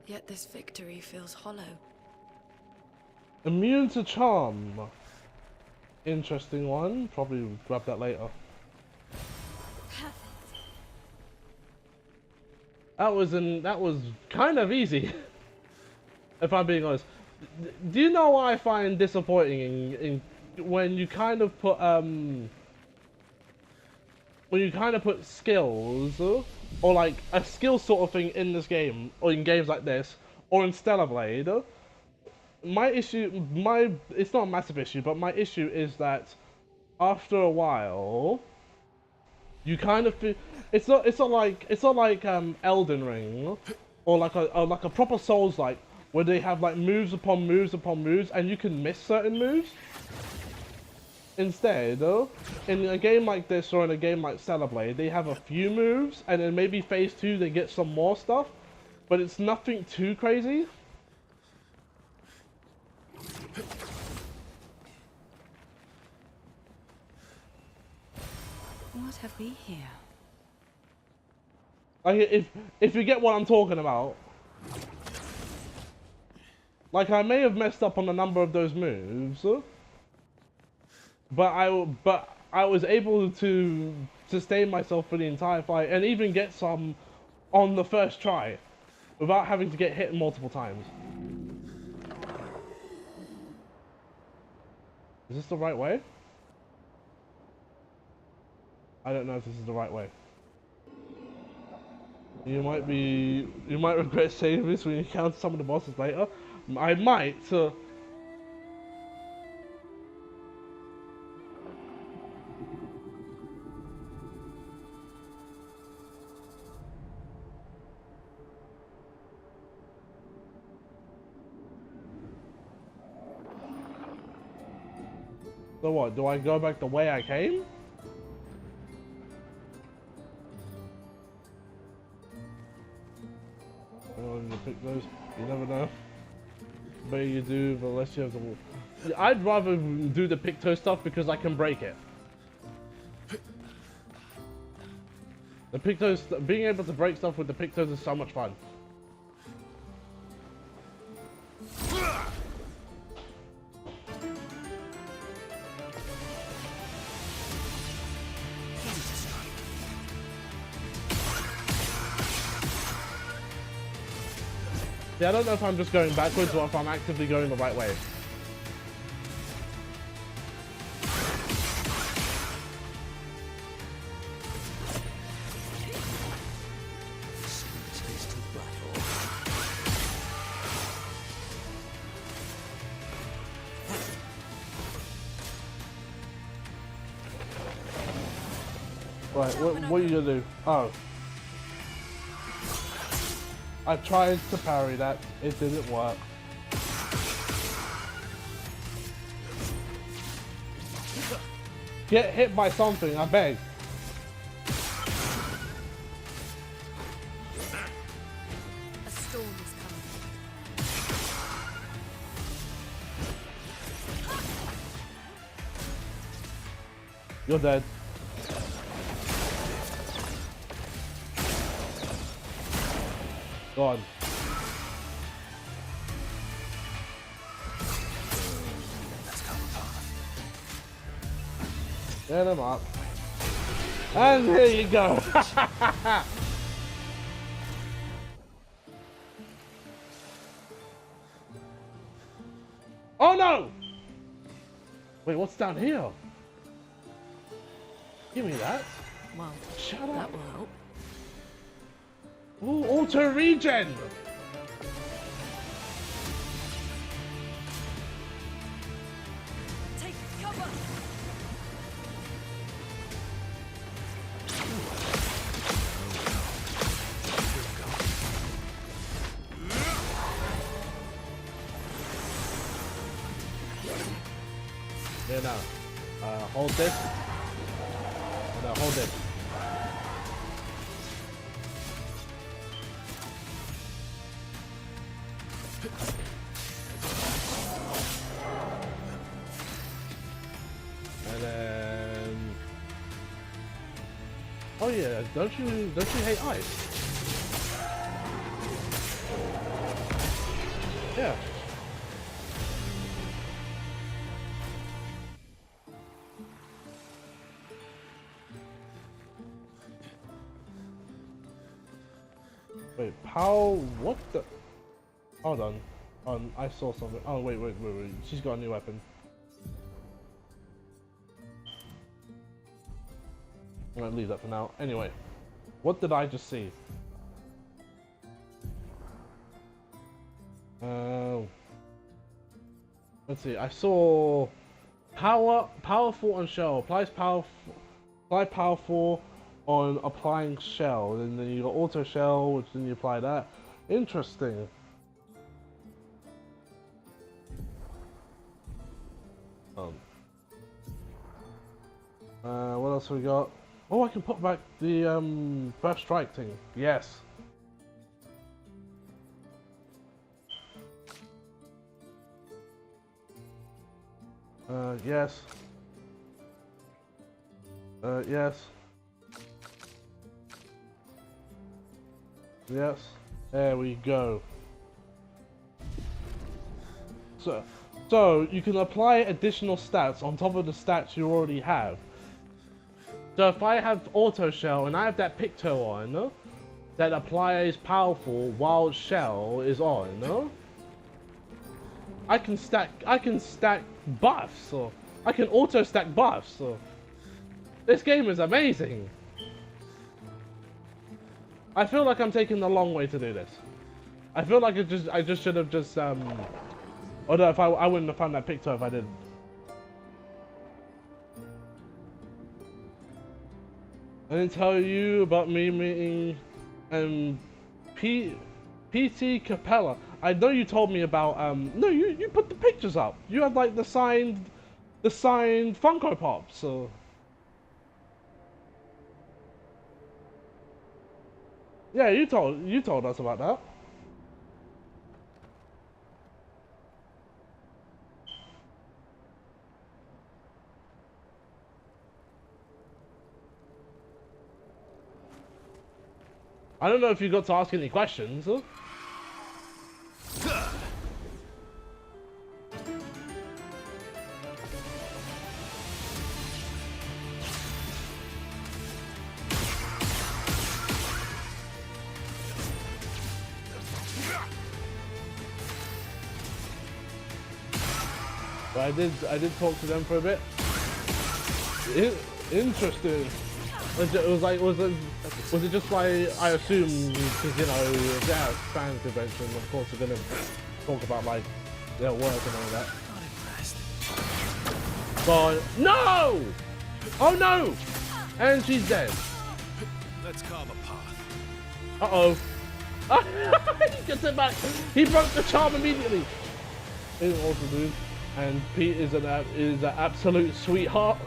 Yet this victory feels hollow. Immune to charm. Interesting one. Probably grab that later. That was kind of easy. If I'm being honest. Do you know what I find disappointing in when you kind of put skills or like a skill sort of thing in this game or in games like this or in Stellar Blade? It's not a massive issue, but my issue is that after a while you kind of feel it's not like Elden Ring or like a proper Souls-like where they have like moves upon moves upon moves and you can miss certain moves. Instead, in a game like this or in a game like Stellar Blade, they have a few moves and then maybe phase 2 they get some more stuff, but it's nothing too crazy. What have we here? Like if you get what I'm talking about. Like I may have messed up on a number of those moves, but I was able to sustain myself for the entire fight and even get some on the first try without having to get hit multiple times. Is this the right way? I don't know if this is the right way. You might regret saying this when you encounter some of the bosses later. I might. So what? Do I go back the way I came? To pick those, you never know. But you do, but unless you have the. I'd rather do the Picto stuff because I can break it. The Pictos, being able to break stuff with the Pictos is so much fun. See, I don't know if I'm just going backwards or if I'm actively going the right way. Right, what are you gonna do? Oh. I tried to parry that, it didn't work. Get hit by something, I beg. A storm is coming. You're dead. God. Get him up. And here you go. Oh no! Wait, what's down here? Give me that. Well, Shut up. that will help. Ooh, auto regen! Take cover! There now. Hold this. No, hold it. And then, oh yeah, don't you hate ice? Yeah. Wait, Pow, what the? Hold on. I saw something. Oh, wait. She's got a new weapon. I'm gonna leave that for now. Anyway, what did I just see? Let's see. I saw powerful on shell. Apply powerful on applying shell. And then you got auto shell, which then you apply that. Interesting. What else we got? Oh, I can put back the burst strike thing. Yes. Yes. Yes. Yes. There we go. So you can apply additional stats on top of the stats you already have. So if I have auto shell and I have that Picto on, that applies powerful while shell is on, I can stack buffs, or I can auto stack buffs. So this game is amazing. I feel like I'm taking the long way to do this. I feel like I just should have just although if I wouldn't have found that Picto if I did. I didn't tell you about me meeting PT Capella. I know you told me about no, you put the pictures up. You had like the signed Funko Pops. So yeah, you told us about that. I don't know if you got to ask any questions. But I did talk to them for a bit. Interesting. Was it just like, I assume, because you know, they're a fan convention, of course they're gonna talk about like their work and all that. But no! Oh no! And she's dead. Let's carve a path. Uh-oh. He gets it back. He broke the charm immediately. It's awesome, dude. And Pete is an absolute sweetheart.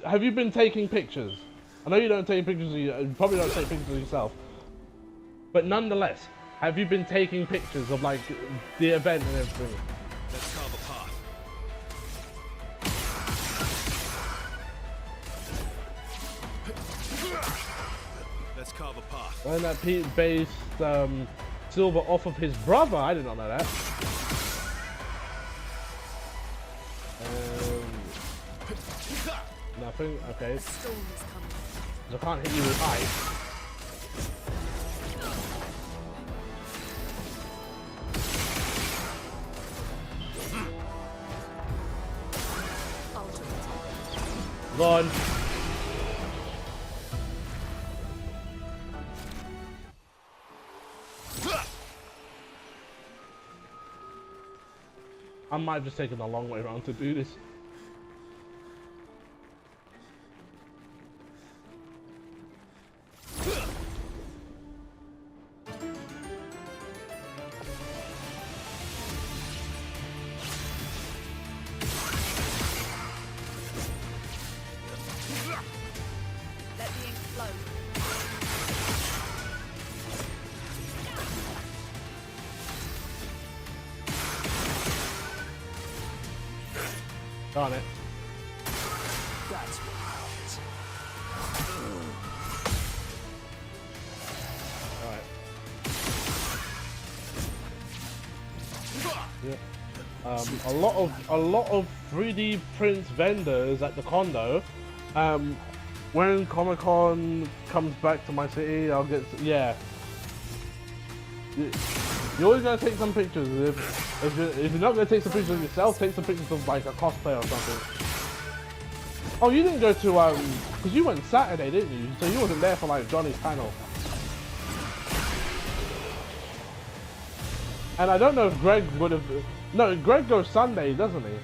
Have you been taking pictures? I know you don't take pictures of you probably don't take pictures of yourself. But nonetheless, have you been taking pictures of like the event and everything? Let's carve a path. Let's carve a path. And that Pete based Silver off of his brother. I did not know that. Nothing. Okay. A storm is coming. I can't hit you with ice. Gone. I might have just taken a long way around to do this. Darn it. That's what happens. Alright. Yeah. A lot of 3D print vendors at the condo. When Comic-Con comes back to my city, I'll get yeah. You're always gonna take some pictures. If you're not gonna take some pictures of yourself, take some pictures of like a cosplayer or something. Oh, you didn't go to because you went Saturday, didn't you? So you wasn't there for like Johnny's panel. And I don't know if Greg would have. No, Greg goes Sunday, doesn't he?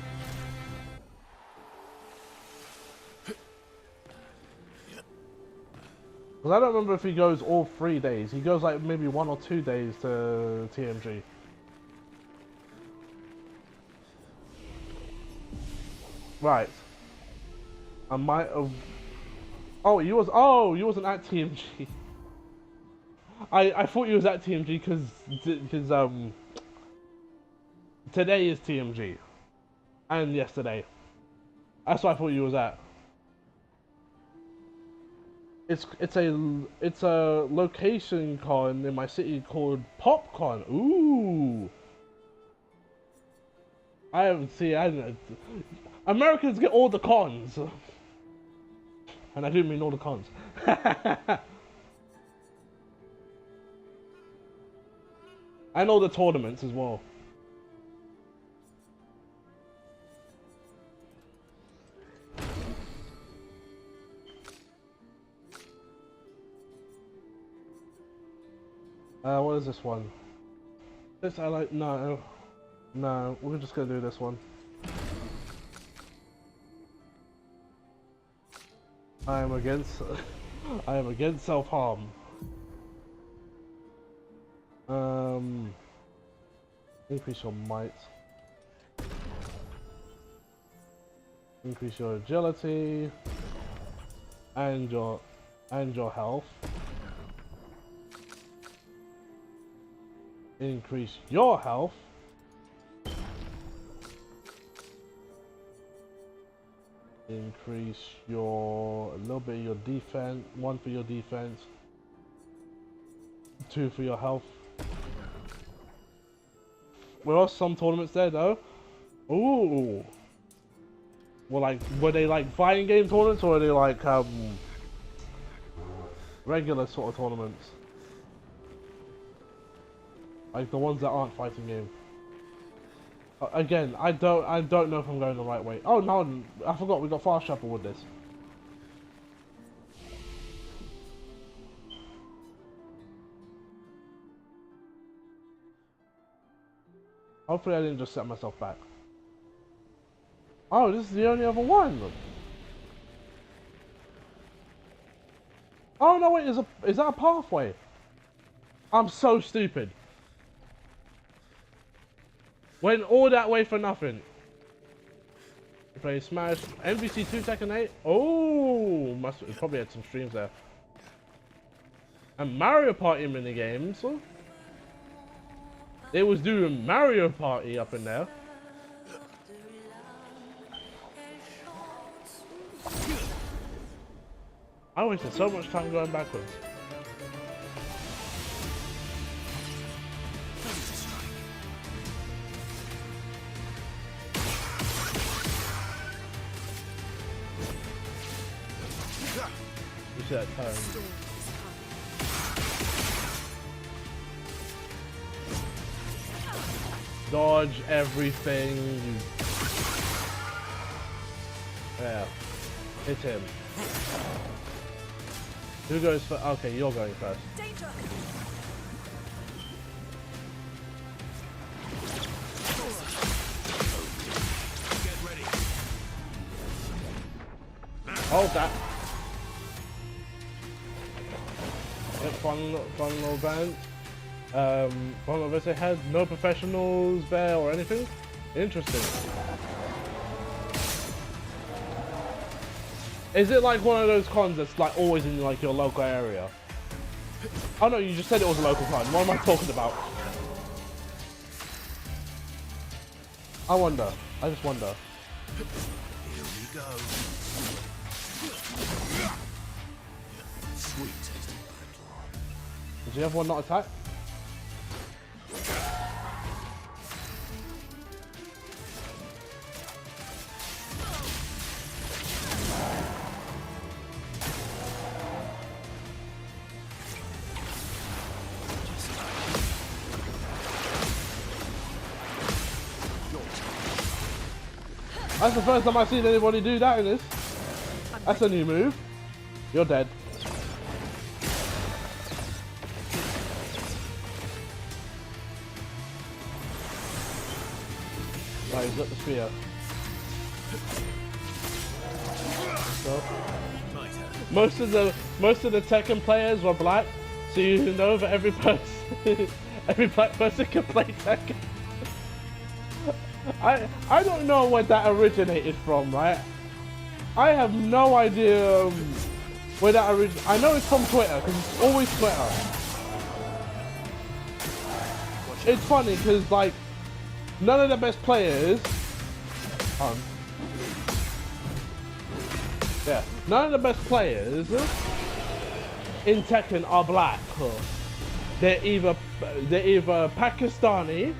Because I don't remember if he goes all 3 days. He goes like maybe 1 or 2 days to TMG. Right. I might have... Oh, you wasn't at TMG. I thought you was at TMG because today is TMG. And yesterday. That's what I thought you was at. It's a location con in my city called PopCon. Ooh. I don't know. Americans get all the cons. And I do mean all the cons. And all the tournaments as well. What is this one? This I like. No, we're just gonna do this one. I am against self-harm. Increase your might. Increase your agility. And your health. Increase your health. Increase a little bit of your defense. 1 for your defense. 2 for your health. There are some tournaments there though. Ooh. Well, were they like fighting game tournaments or are they like regular sort of tournaments? Like the ones that aren't fighting game. Again, I don't know if I'm going the right way. Oh no, I forgot we got fast travel with this. Hopefully I didn't just set myself back. Oh, this is the only other one. Oh no, wait, is that a pathway? I'm so stupid. Went all that way for nothing. Play Smash. MVC 2 Tekken 8. Oh, probably had some streams there. And Mario Party minigames. They was doing Mario Party up in there. I wasted so much time going backwards. That time. Dodge everything. Yeah. Hit him. Who goes first? Okay, you're going first. Danger. Get ready. Hold that. Fun little event. Fun little event. They had no professionals there or anything. Interesting. Is it like one of those cons that's like always in like your local area? Oh no, you just said it was a local con. What am I talking about? I wonder. I just wonder. Here we go. Sweet tasting battle. Does the other one not attack? That's the first time I've seen anybody do that in this. That's a new move. You're dead. Right, he's got the spear. So, most of the Tekken players were black, so you know that every person, every black person can play Tekken. I don't know where that originated from, right? I have no idea where that originated. I know it's from Twitter, because it's always Twitter. It's funny, because, like, none of the best players... yeah, none of the best players in Tekken are black. They're either Pakistani,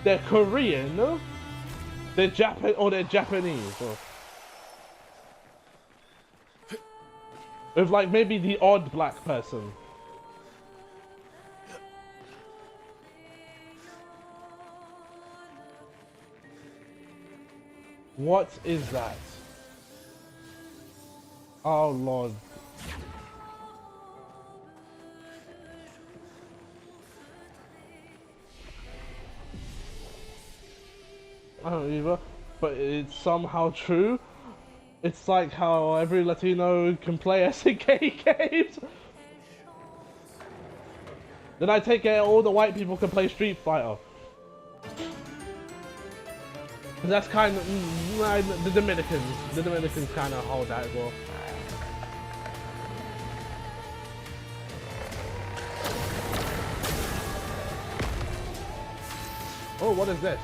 they're Korean, they're Japanese. With like maybe the odd black person. What is that? Oh Lord. I don't either, but it's somehow true. It's like how every Latino can play SNK games. Then I take it all the white people can play Street Fighter. That's kind of the Dominicans. The Dominicans kind of hold that as well. Oh, what is this?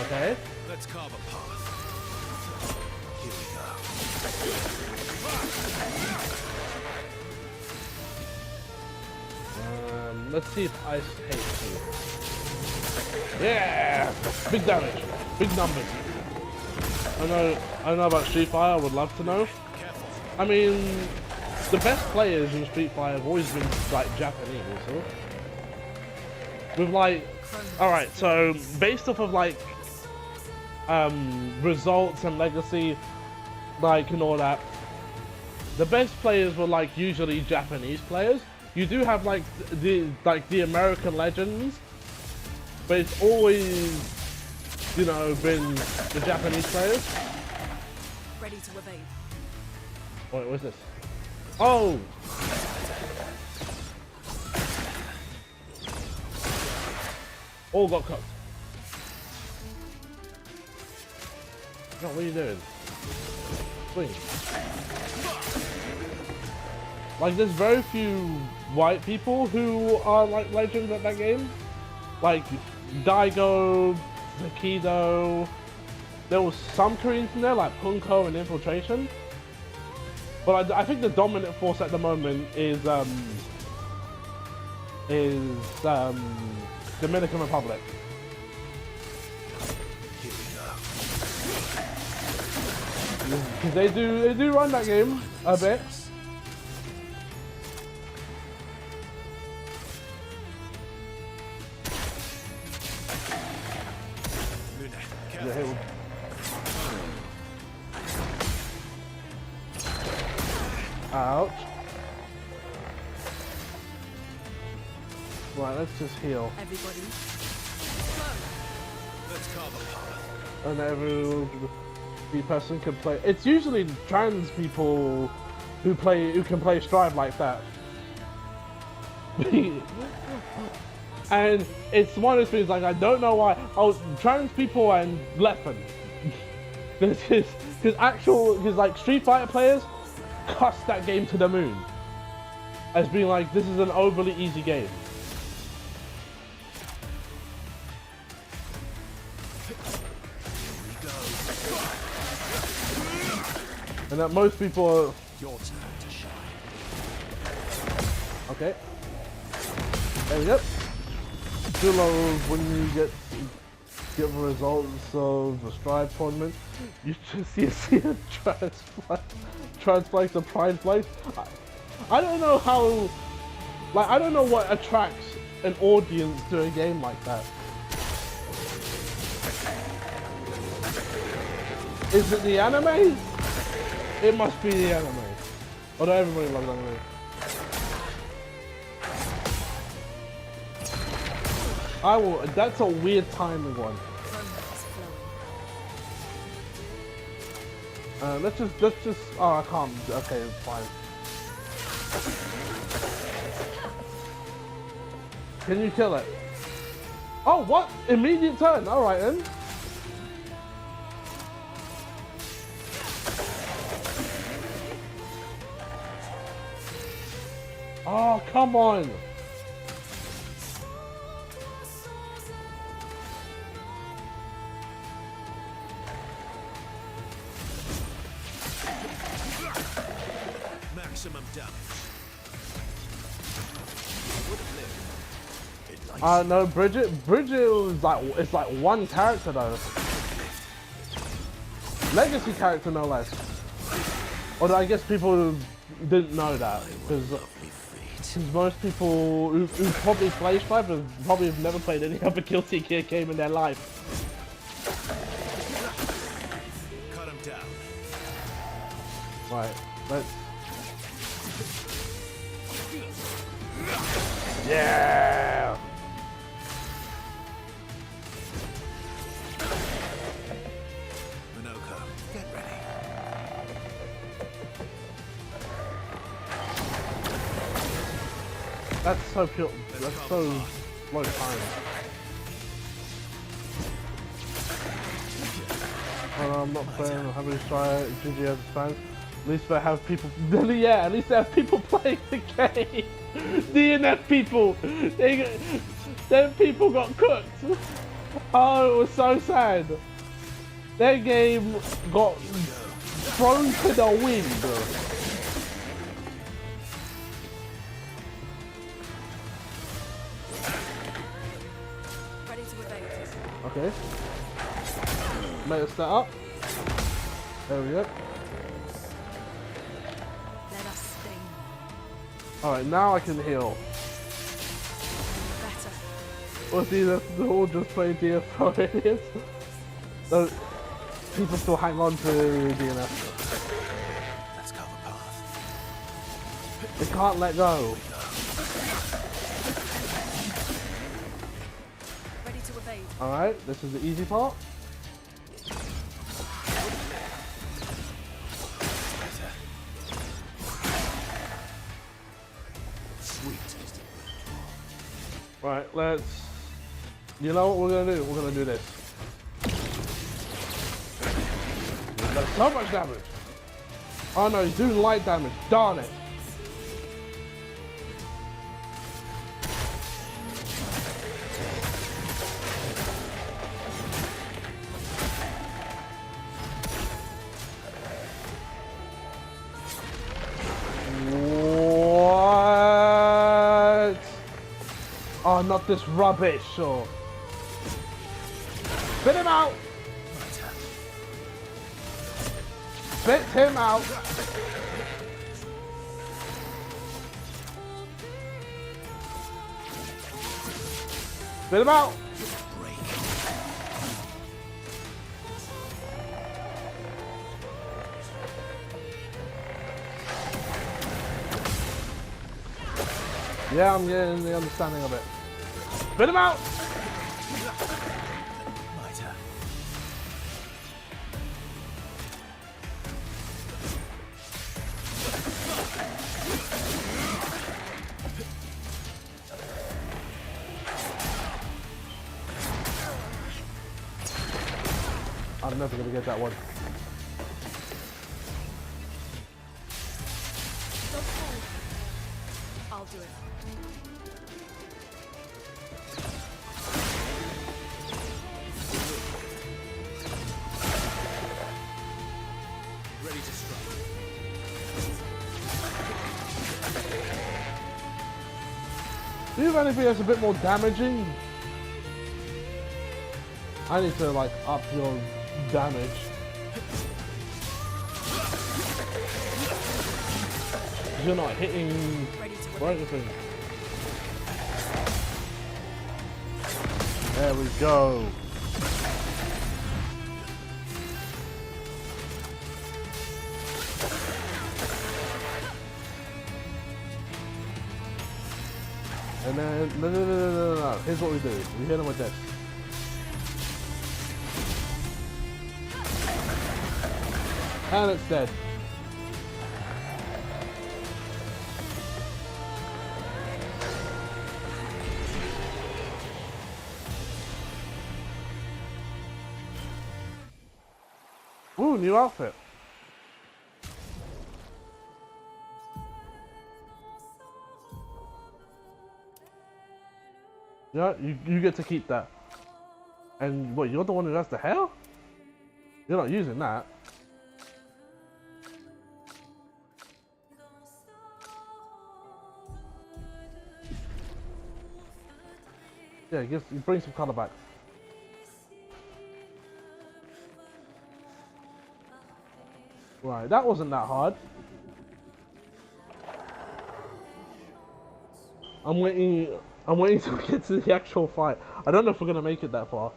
Okay. Let's carve a path. Here we go. Let's see if Ice hates you. Yeah! Big damage. Big numbers. I know about Street Fighter, I would love to know. I mean, the best players in Street Fighter have always been, like, Japanese, so. With, like, alright, so, based off of, like, results and legacy, like, and all that, the best players were, like, usually Japanese players. You do have, like, the American legends, but it's always, you know, been the Japanese players. Ready to evade. Wait, what's this? Oh! All got cooked. No, what are you doing? Swing. Like, there's very few white people who are, like, legends at that game. Like, Daigo, Aikido. There was some Koreans in there, like Punko and Infiltration. But I think the dominant force at the moment is Dominican Republic. Because they do run that game a bit. Yeah, ouch. Right, let's just heal. Everybody. Let's carve a path. And every person can play. It's usually trans people who can play Strive like that. And it's one of those things, like, I don't know why. Oh, trans people and Leffen. Because like Street Fighter players cuss that game to the moon as being like, this is an overly easy game. and that most people are... Your turn to shine. Okay. There we go. Still when you get the results of the Stride tournament, you just see a transplant the prize place. I don't know how, like, I don't know what attracts an audience to a game like that. Is it the anime? It must be the anime. Although everybody loves anime. I will. That's a weird timing one. Let's just. Oh, I can't. Okay, it's fine. Can you kill it? Oh, what? Immediate turn. All right then. Oh, come on. Maximum damage. No, Bridget was like, it's like one character though. Legacy character no less. Although I guess people didn't know that because most people who probably play Strive probably have never played any other Guilty Gear game in their life. Cut him down. Right, let's... Yeah! Minoko, get ready. That's so pure. That's so low time. I'm not playing. I'm having to try GG as fans. At least they have people. Yeah, at least they have people playing the game. DNF people. Them people got cooked. Oh, it was so sad. Their game got thrown to the wind. Ready to evade. Okay. Let us set up. There we go. Let us stay Alright, now I can heal. better. Well, see, they're all just playing DFO idiots. So, people still hang on to DNF. Let's cover path. They can't let go. Ready to evade. Alright, this is the easy part. Right, let's... You know what we're gonna do? We're gonna do this. That's so much damage! Oh no, he's doing light damage. Darn it! Oh, not this rubbish, or... Spit him out! Spit him out! Spit him out! Yeah, I'm getting the understanding of it. Spit him out! I'm never gonna get that one. I'll do it. Ready to strike. Do you have anything that's a bit more damaging? I need to like up your damage. You're not hitting or anything. There we go. And then, no. Here's what we do. We hit him with this. And it's dead. Ooh, new outfit. Yeah, you get to keep that. And what, you're the one who has the hair? You're not using that. Yeah, bring some color back. Right, that wasn't that hard. I'm waiting to get to the actual fight. I don't know if we're gonna make it that far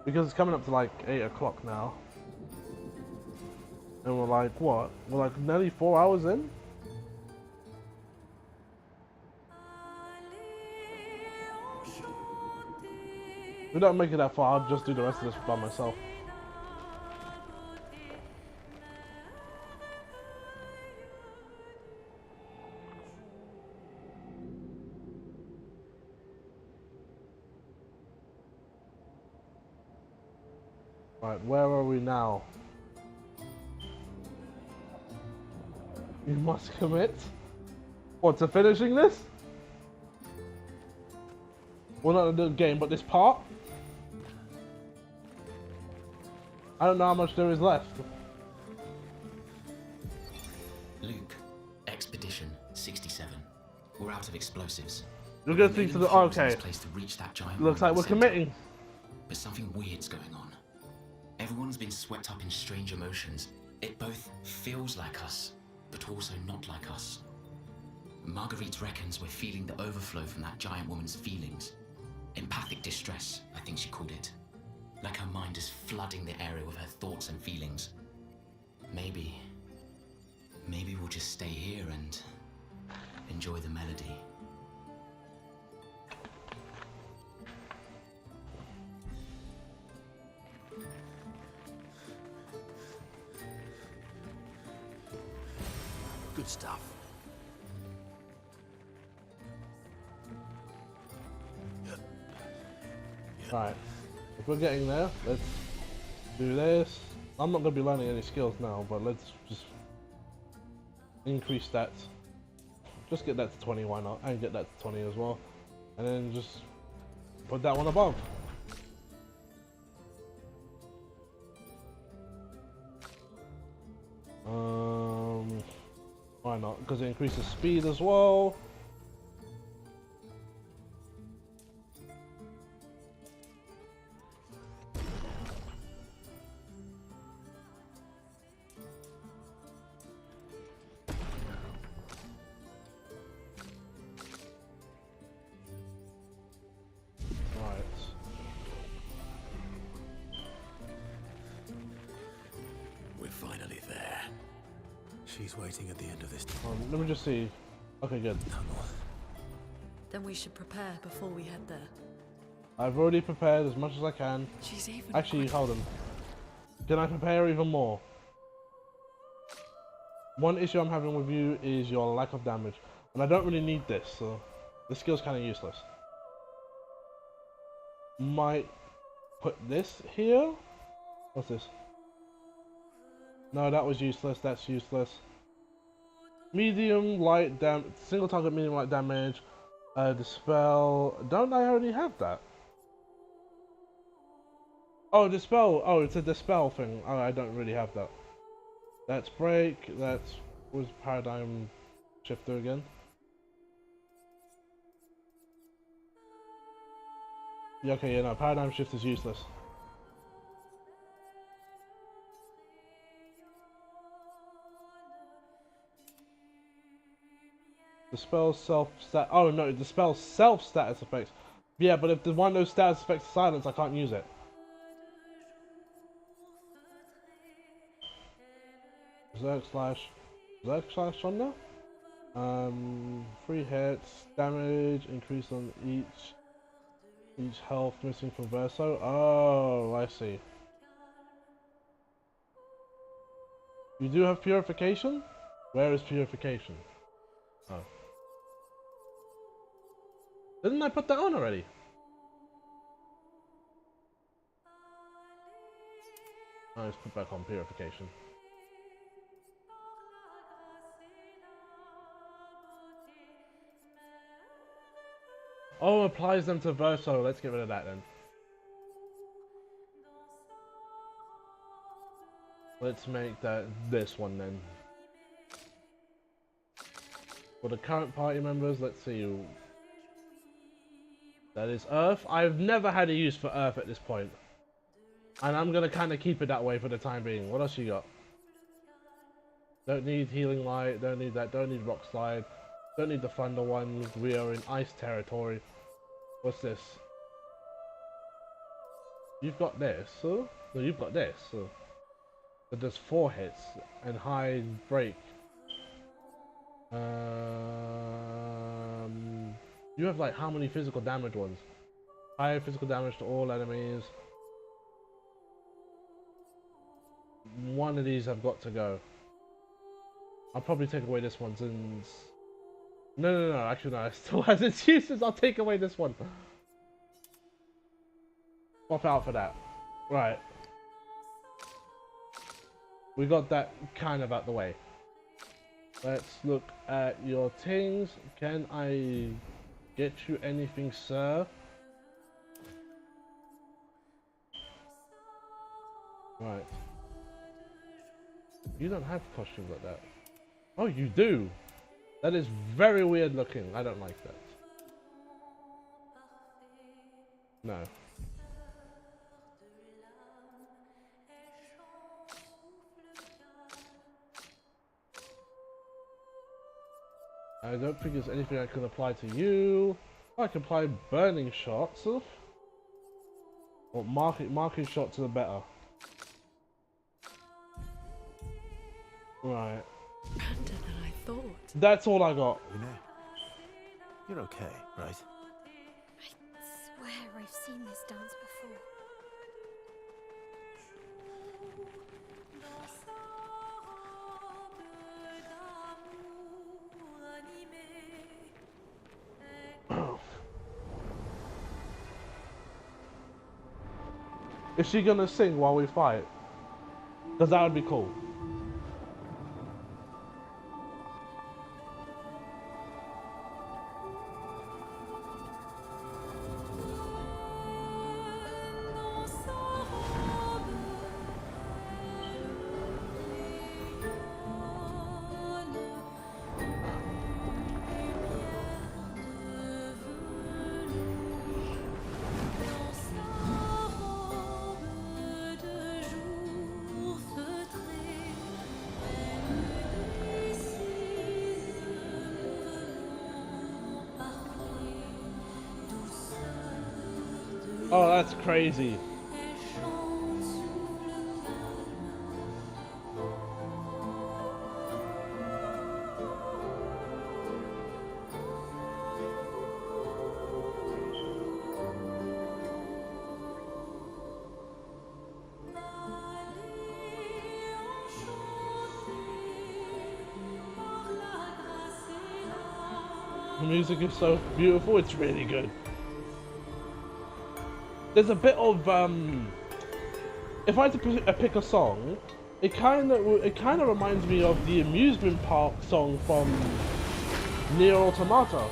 because it's coming up to like 8 o'clock now, and we're like what? We're like nearly 4 hours in. If we don't make it that far, I'll just do the rest of this by myself. Right, where are we now? You must commit? What, to finishing this? Well, not the game, but this part? I don't know how much there is left. Luke, Expedition 67. We're out of explosives. You're gonna think to the okay. Place to reach that giant looks like we're committing. But something weird's going on. Everyone's been swept up in strange emotions. It both feels like us, but also not like us. Marguerite reckons we're feeling the overflow from that giant woman's feelings. Empathic distress, I think she called it. Like her mind is flooding the area with her thoughts and feelings. Maybe we'll just stay here and enjoy the melody. Good stuff. Right, if we're getting there, let's do this. I'm not going to be learning any skills now, but let's just increase that. Just get that to 20, why not? And get that to 20 as well. And then just put that one above. Why not? Because it increases speed as well. She's waiting at the end of this let me just see. Okay, good. tunnel. Then we should prepare before we head there. I've already prepared as much as I can. She's even Actually, hold on. Can I prepare even more? One issue I'm having with you is your lack of damage. And I don't really need this, so the skill's kind of useless. Might put this here? What's this? No, that was useless. That's useless. Medium light single target medium light damage. Dispel. Don't I already have that? Oh, dispel. Oh, it's a dispel thing. Oh, I don't really have that. That's break. That was paradigm shifter again. Yeah, okay, you know, paradigm shift is useless. The spell self-stat. Oh no, the spell self-status effects. Yeah, but if the one of those status effects is silence, I can't use it. Zerg slash Thunder. 3 hits, damage increase on each health missing from Verso. Oh, I see. You do have purification? Where is purification? Oh. Didn't I put that on already? Oh, let's put back on purification. Oh, applies them to Verso. Let's get rid of that then. Let's make that this one then. For the current party members, let's see. That is Earth. I've never had a use for Earth at this point. And I'm gonna kind of keep it that way for the time being. What else you got? Don't need Healing Light, don't need that, don't need Rock Slide. Don't need the Thunder one, we are in ice territory. What's this? You've got this, so? No, you've got this, so. But there's 4 hits and high break. You have like how many physical damage ones? High physical damage to all enemies. One of these have got to go. I'll probably take away this one since... No, actually no, it still has its uses. I'll take away this one. Swap out for that. Right. We got that kind of out the way. Let's look at your things. Can I get you anything, sir? Right. You don't have costumes like that. Oh, you do? That is very weird looking. I don't like that. No. I don't think there's anything I can apply to you. Oh, I can apply burning shots. Or marking shots are better. Right. Grander than I thought. That's all I got. You know, you're okay, right? I swear I've seen this dance before. Is she gonna sing while we fight? Because that would be cool. Oh, that's crazy. The music is so beautiful, it's really good. There's a bit of if I had to pick a song, it kind of reminds me of the amusement park song from Nier Automata.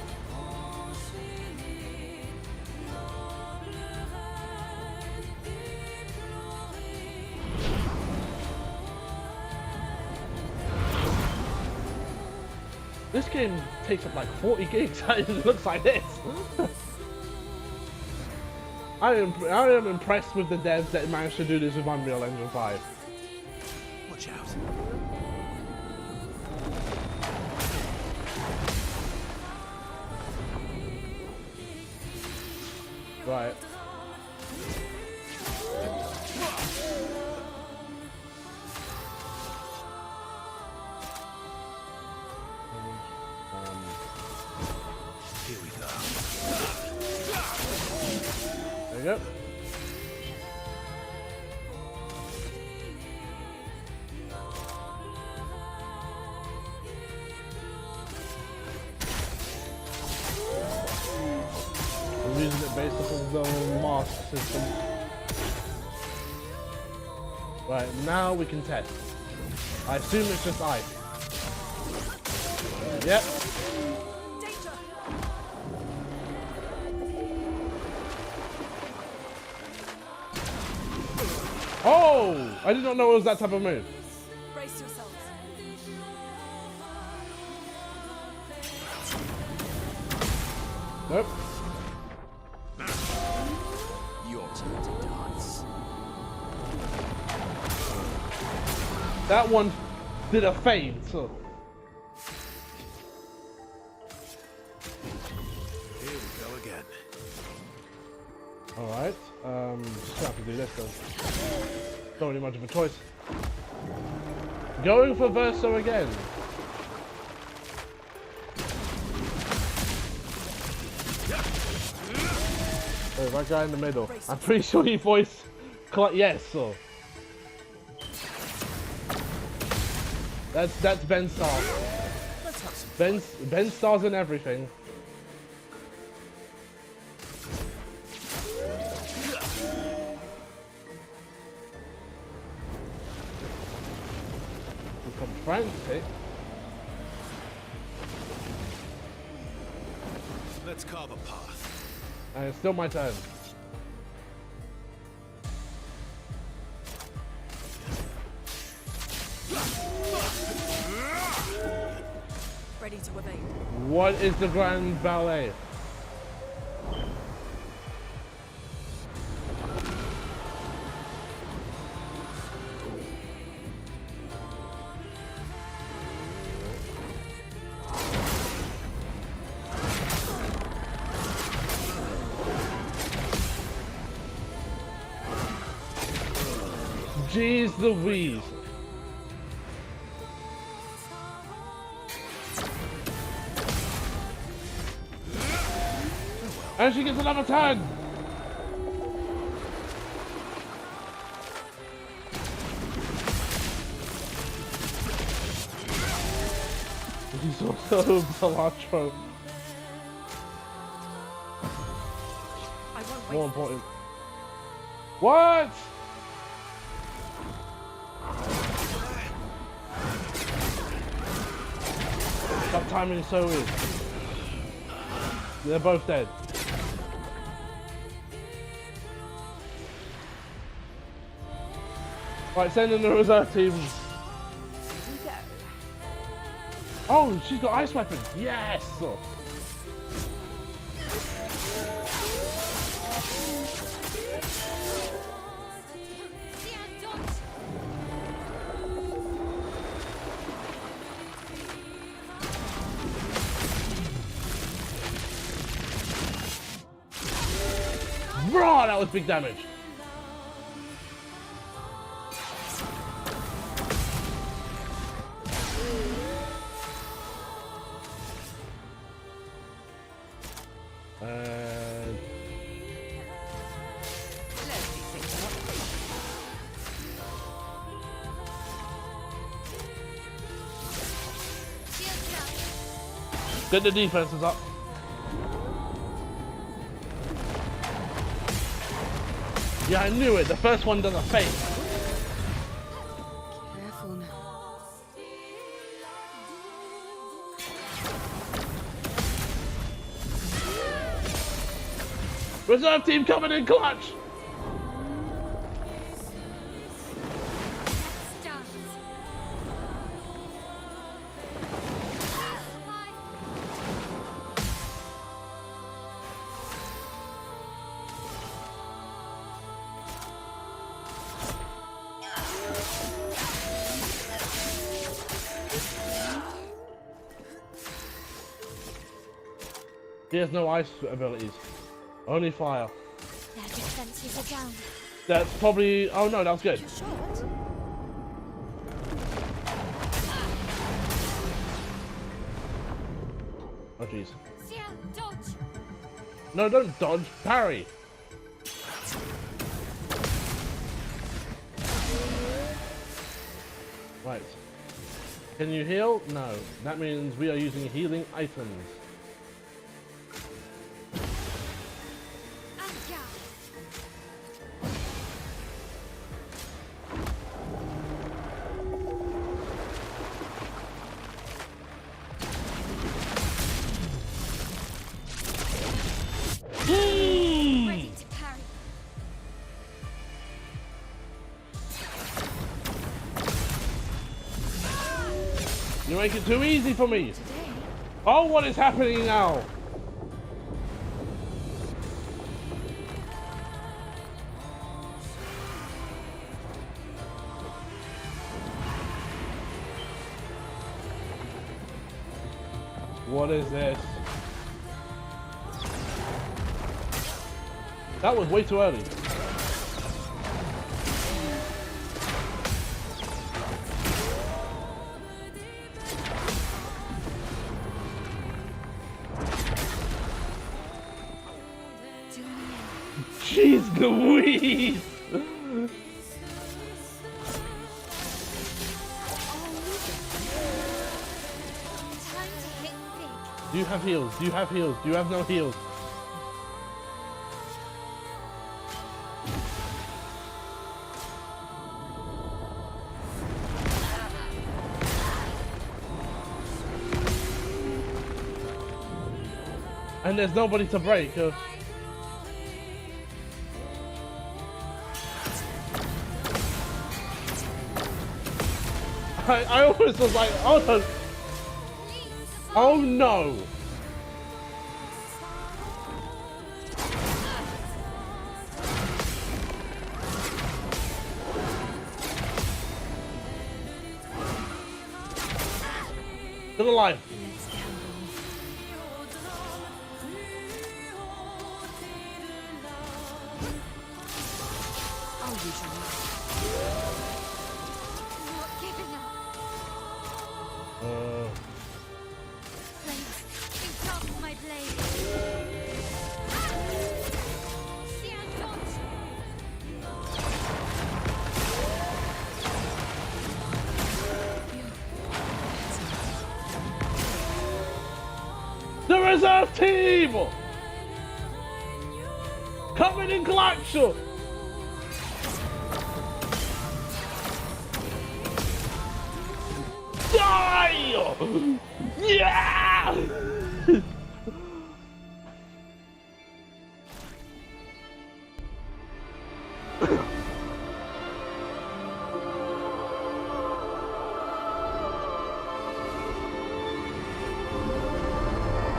This game takes up like 40 gigs. It looks like this. I am impressed with the devs that managed to do this with Unreal Engine 5. Watch out. Right. Here we go. There you go. We're using it based off of the mask system. Right, now we can test. I assume it's just ice. Yep. Oh! I did not know it was that type of move. Brace yourselves. Nope. Your turn to dance. That one did a feint, so. Here we go again. Alright, just gonna have to do this though. Don't really much of a choice. Going for Verso again. Oh, that guy in the middle. I'm pretty sure he voiced yes, so. That's Ben Starr. Ben Starr's in everything. Become frantic. Let's carve a path. And it's still my turn. Ready to evade. What is the Grand Ballet? Jeez Louise. And she gets another turn. He's also cilantro. I won't waste More this. important. What? That timing is so weird. They're both dead. Right, send in the reserve teams. Oh, she's got ice weapons. Yes. Bro, that was big damage. Get the defenses up. Yeah, I knew it. The first one does a fake. Careful now. Reserve team coming in clutch. He has no ice abilities. Only fire. Their defenses are down. That's probably... Oh no, that was good. You're shot. Oh jeez. Xian, dodge. No, don't dodge. Parry. Right. Can you heal? No. That means we are using healing items. Anja. Ready to parry. You make it too easy for me. Today, Oh, what is happening now? What is this? That was way too early. till the end. Jeez Louise! Time to hit big. Do you have heals? Do you have heals? Do you have no heals? And there's nobody to break. I almost was like, oh no. Oh no. Still alive. I'll use your knife. Not giving up. Blades, think up my blade. Xian, dodge. The reserve team! Coming in clutch! Die! Yeah!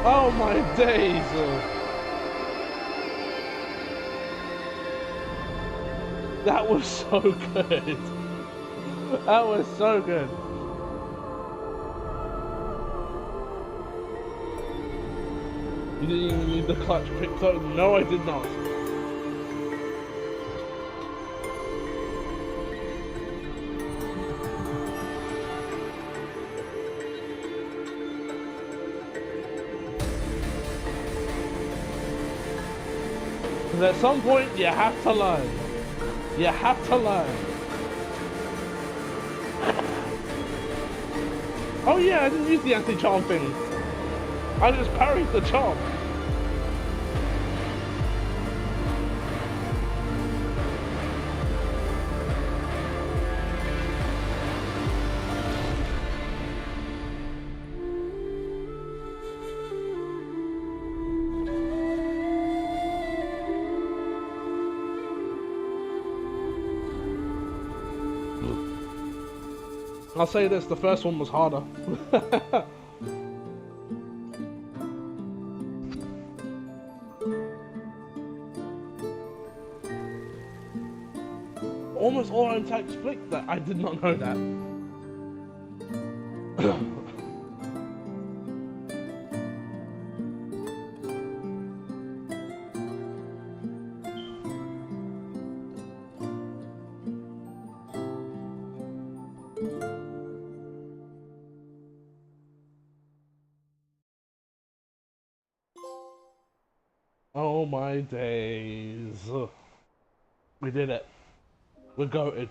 Oh my days! That was so good. That was so good. You didn't even need the clutch quick throw. No, I did not. Because at some point, you have to learn. You have to learn. Oh yeah, I didn't use the anti-charm thing. I just parried the charm. I'll say this, the first one was harder. Almost all our attacks flicked that. I did not know that. my days. We did it. We're goated.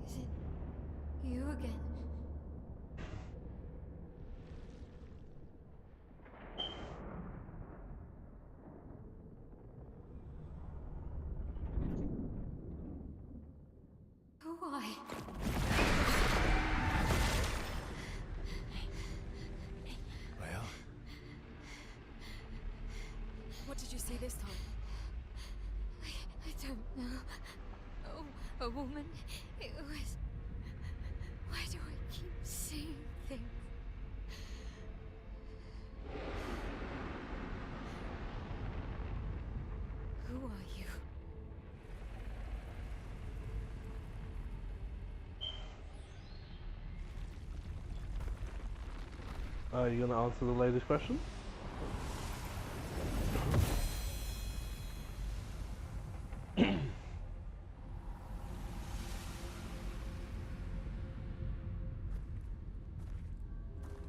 Is it you again? Why? Rhea? What did you see this time? I don't know. Oh, a woman. It was. Why do I keep seeing things? Who are you? Are you gonna answer the lady's question?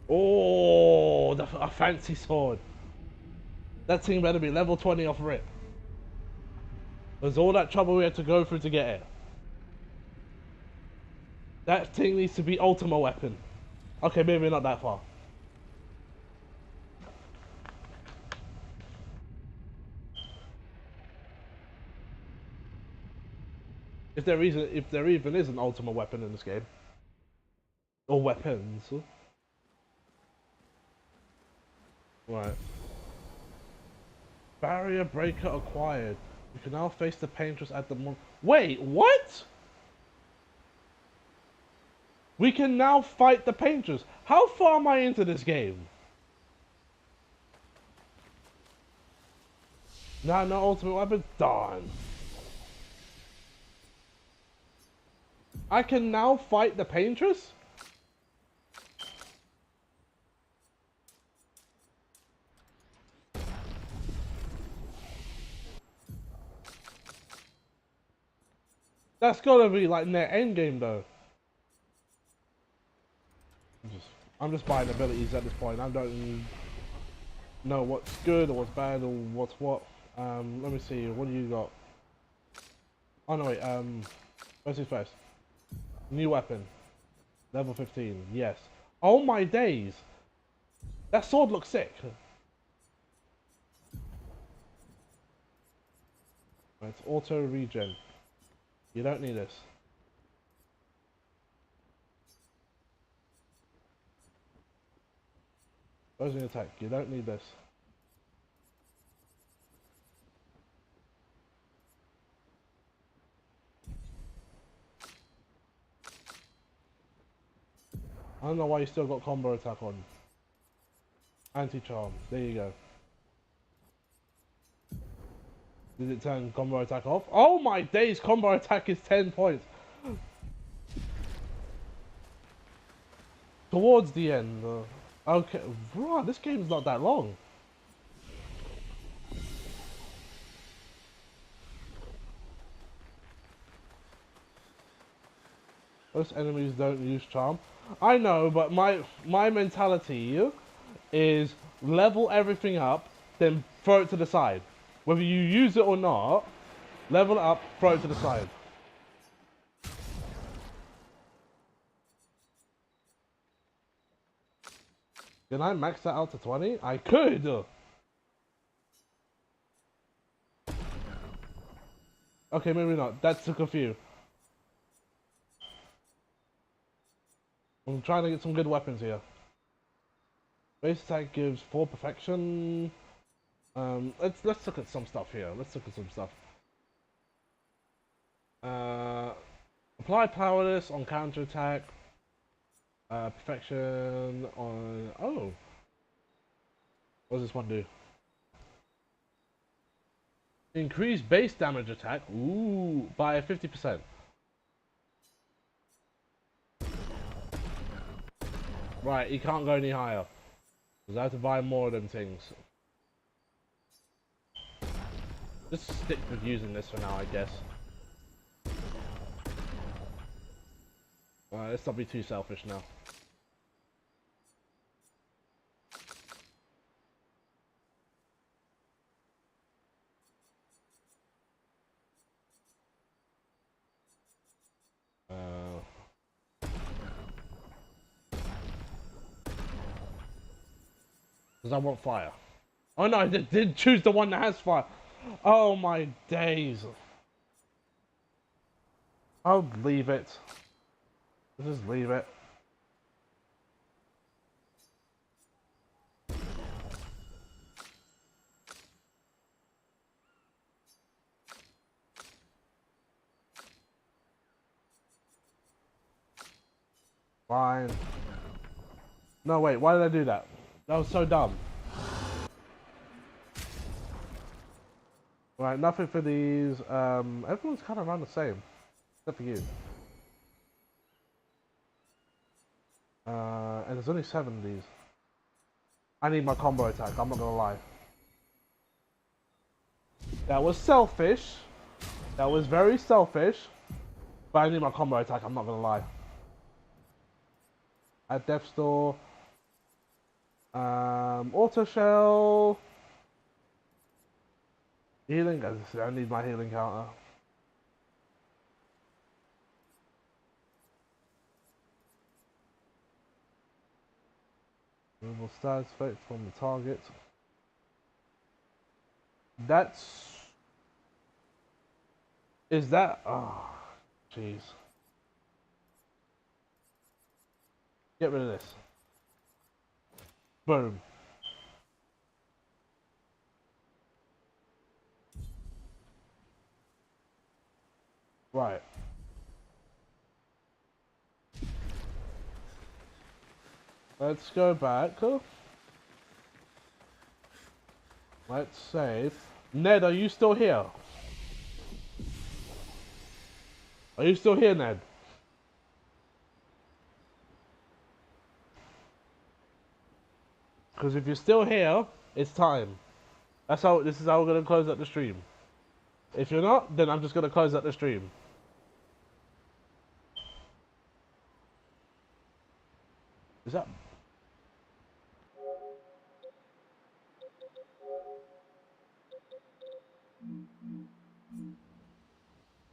Oh, a fancy sword. That thing better be level 20 off rip. There's all that trouble we had to go through to get it. That thing needs to be Ultima weapon. Okay, maybe not that far. If there even is an Ultima weapon in this game. Or weapons. Right. Barrier breaker acquired. You can now face the paintress at the Wait, what? We can now fight the paintress. How far am I into this game? No ultimate weapon? Darn. I can now fight the paintress? That's gotta be like near endgame though. I'm just buying abilities at this point. I don't know what's good or what's bad or what's what. Let me see. What do you got? Oh no wait. First things first. New weapon. Level 15. Yes. Oh my days. That sword looks sick. Right, it's auto regen. You don't need this. Closing attack. You don't need this. I don't know why you still got combo attack on. Anti-charm. There you go. Did it turn combo attack off? Oh my days, combo attack is 10 points. Towards the end. Okay, bro, this game's not that long. Most enemies don't use charm. I know, but my mentality is level everything up, then throw it to the side. Whether you use it or not, level it up, throw it to the side. Can I max that out to 20? I could! Okay, maybe not. That took a few. I'm trying to get some good weapons here. Base attack gives 4 perfection. Let's look at some stuff here. Let's look at some stuff. Apply powerless on counter attack. Perfection on. Oh. What does this one do? Increase base damage attack. Ooh, by 50%. Right, he can't go any higher. Because I have to buy more of them things. Just stick with using this for now, I guess. Alright, let's not be too selfish now. Because I want fire. Oh no, I did choose the one that has fire. Oh my days. I'll leave it. Just leave it. Fine. No, wait, why did I do that? That was so dumb. Right, nothing for these. Everyone's kind of around the same. Except for you. And there's only 7 of these. I need my combo attack, I'm not gonna lie. That was selfish. That was very selfish. But I need my combo attack, I'm not gonna lie. At Death Store. Auto Shell. Healing, I need my healing counter. Removal status effect from the target. That's... Is that... Oh, jeez. Get rid of this. Boom. Right. Let's go back. Let's save. Ned, are you still here? Are you still here, Ned? Because if you're still here, it's time. This is how we're gonna close out the stream. If you're not, then I'm just gonna close out the stream. Is that...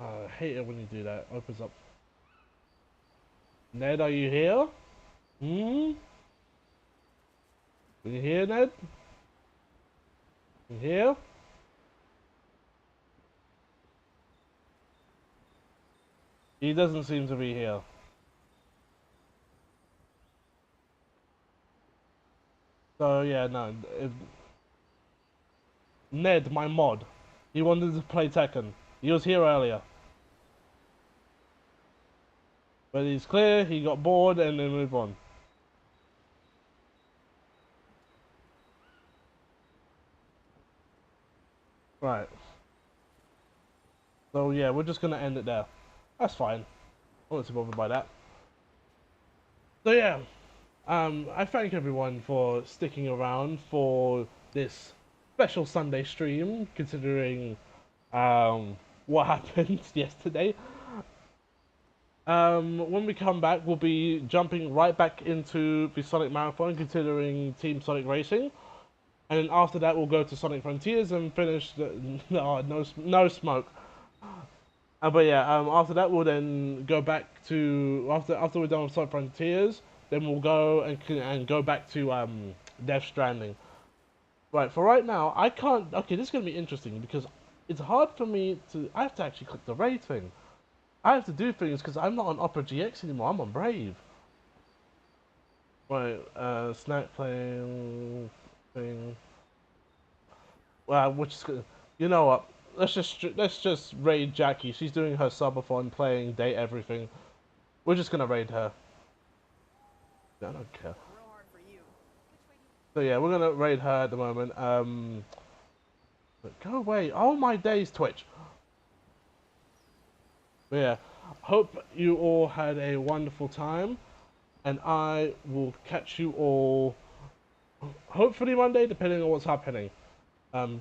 I hate it when you do that. Opens up. Ned, are you here? Hmm? Are you here, Ned? You here? He doesn't seem to be here. So yeah, no. Ned, my mod, he wanted to play Tekken. He was here earlier. But he's clear, he got bored and then moved on. Right. So yeah, we're just gonna end it there. That's fine. I'm not too bothered by that. So yeah, I thank everyone for sticking around for this special Sunday stream, considering what happened yesterday. When we come back, we'll be jumping right back into the Sonic Marathon, considering Team Sonic Racing. And then after that, we'll go to Sonic Frontiers and finish the... no smoke. But yeah, after that, we'll then go back to... After we're done with Sonic Frontiers, then we'll go and go back to Death Stranding. Right, for right now, I can't... Okay, this is going to be interesting, because it's hard for me to... I have to actually click the raid thing. I have to do things because I'm not on Opera GX anymore, I'm on Brave. Right, snack playing thing. Well, which is good. You know what? Let's just raid Jackie. She's doing her subathon playing Date Everything. We're just gonna raid her. I don't care. So yeah, we're gonna raid her at the moment. But go away. Oh my days, Twitch. But yeah, hope you all had a wonderful time, and I will catch you all hopefully Monday, depending on what's happening. So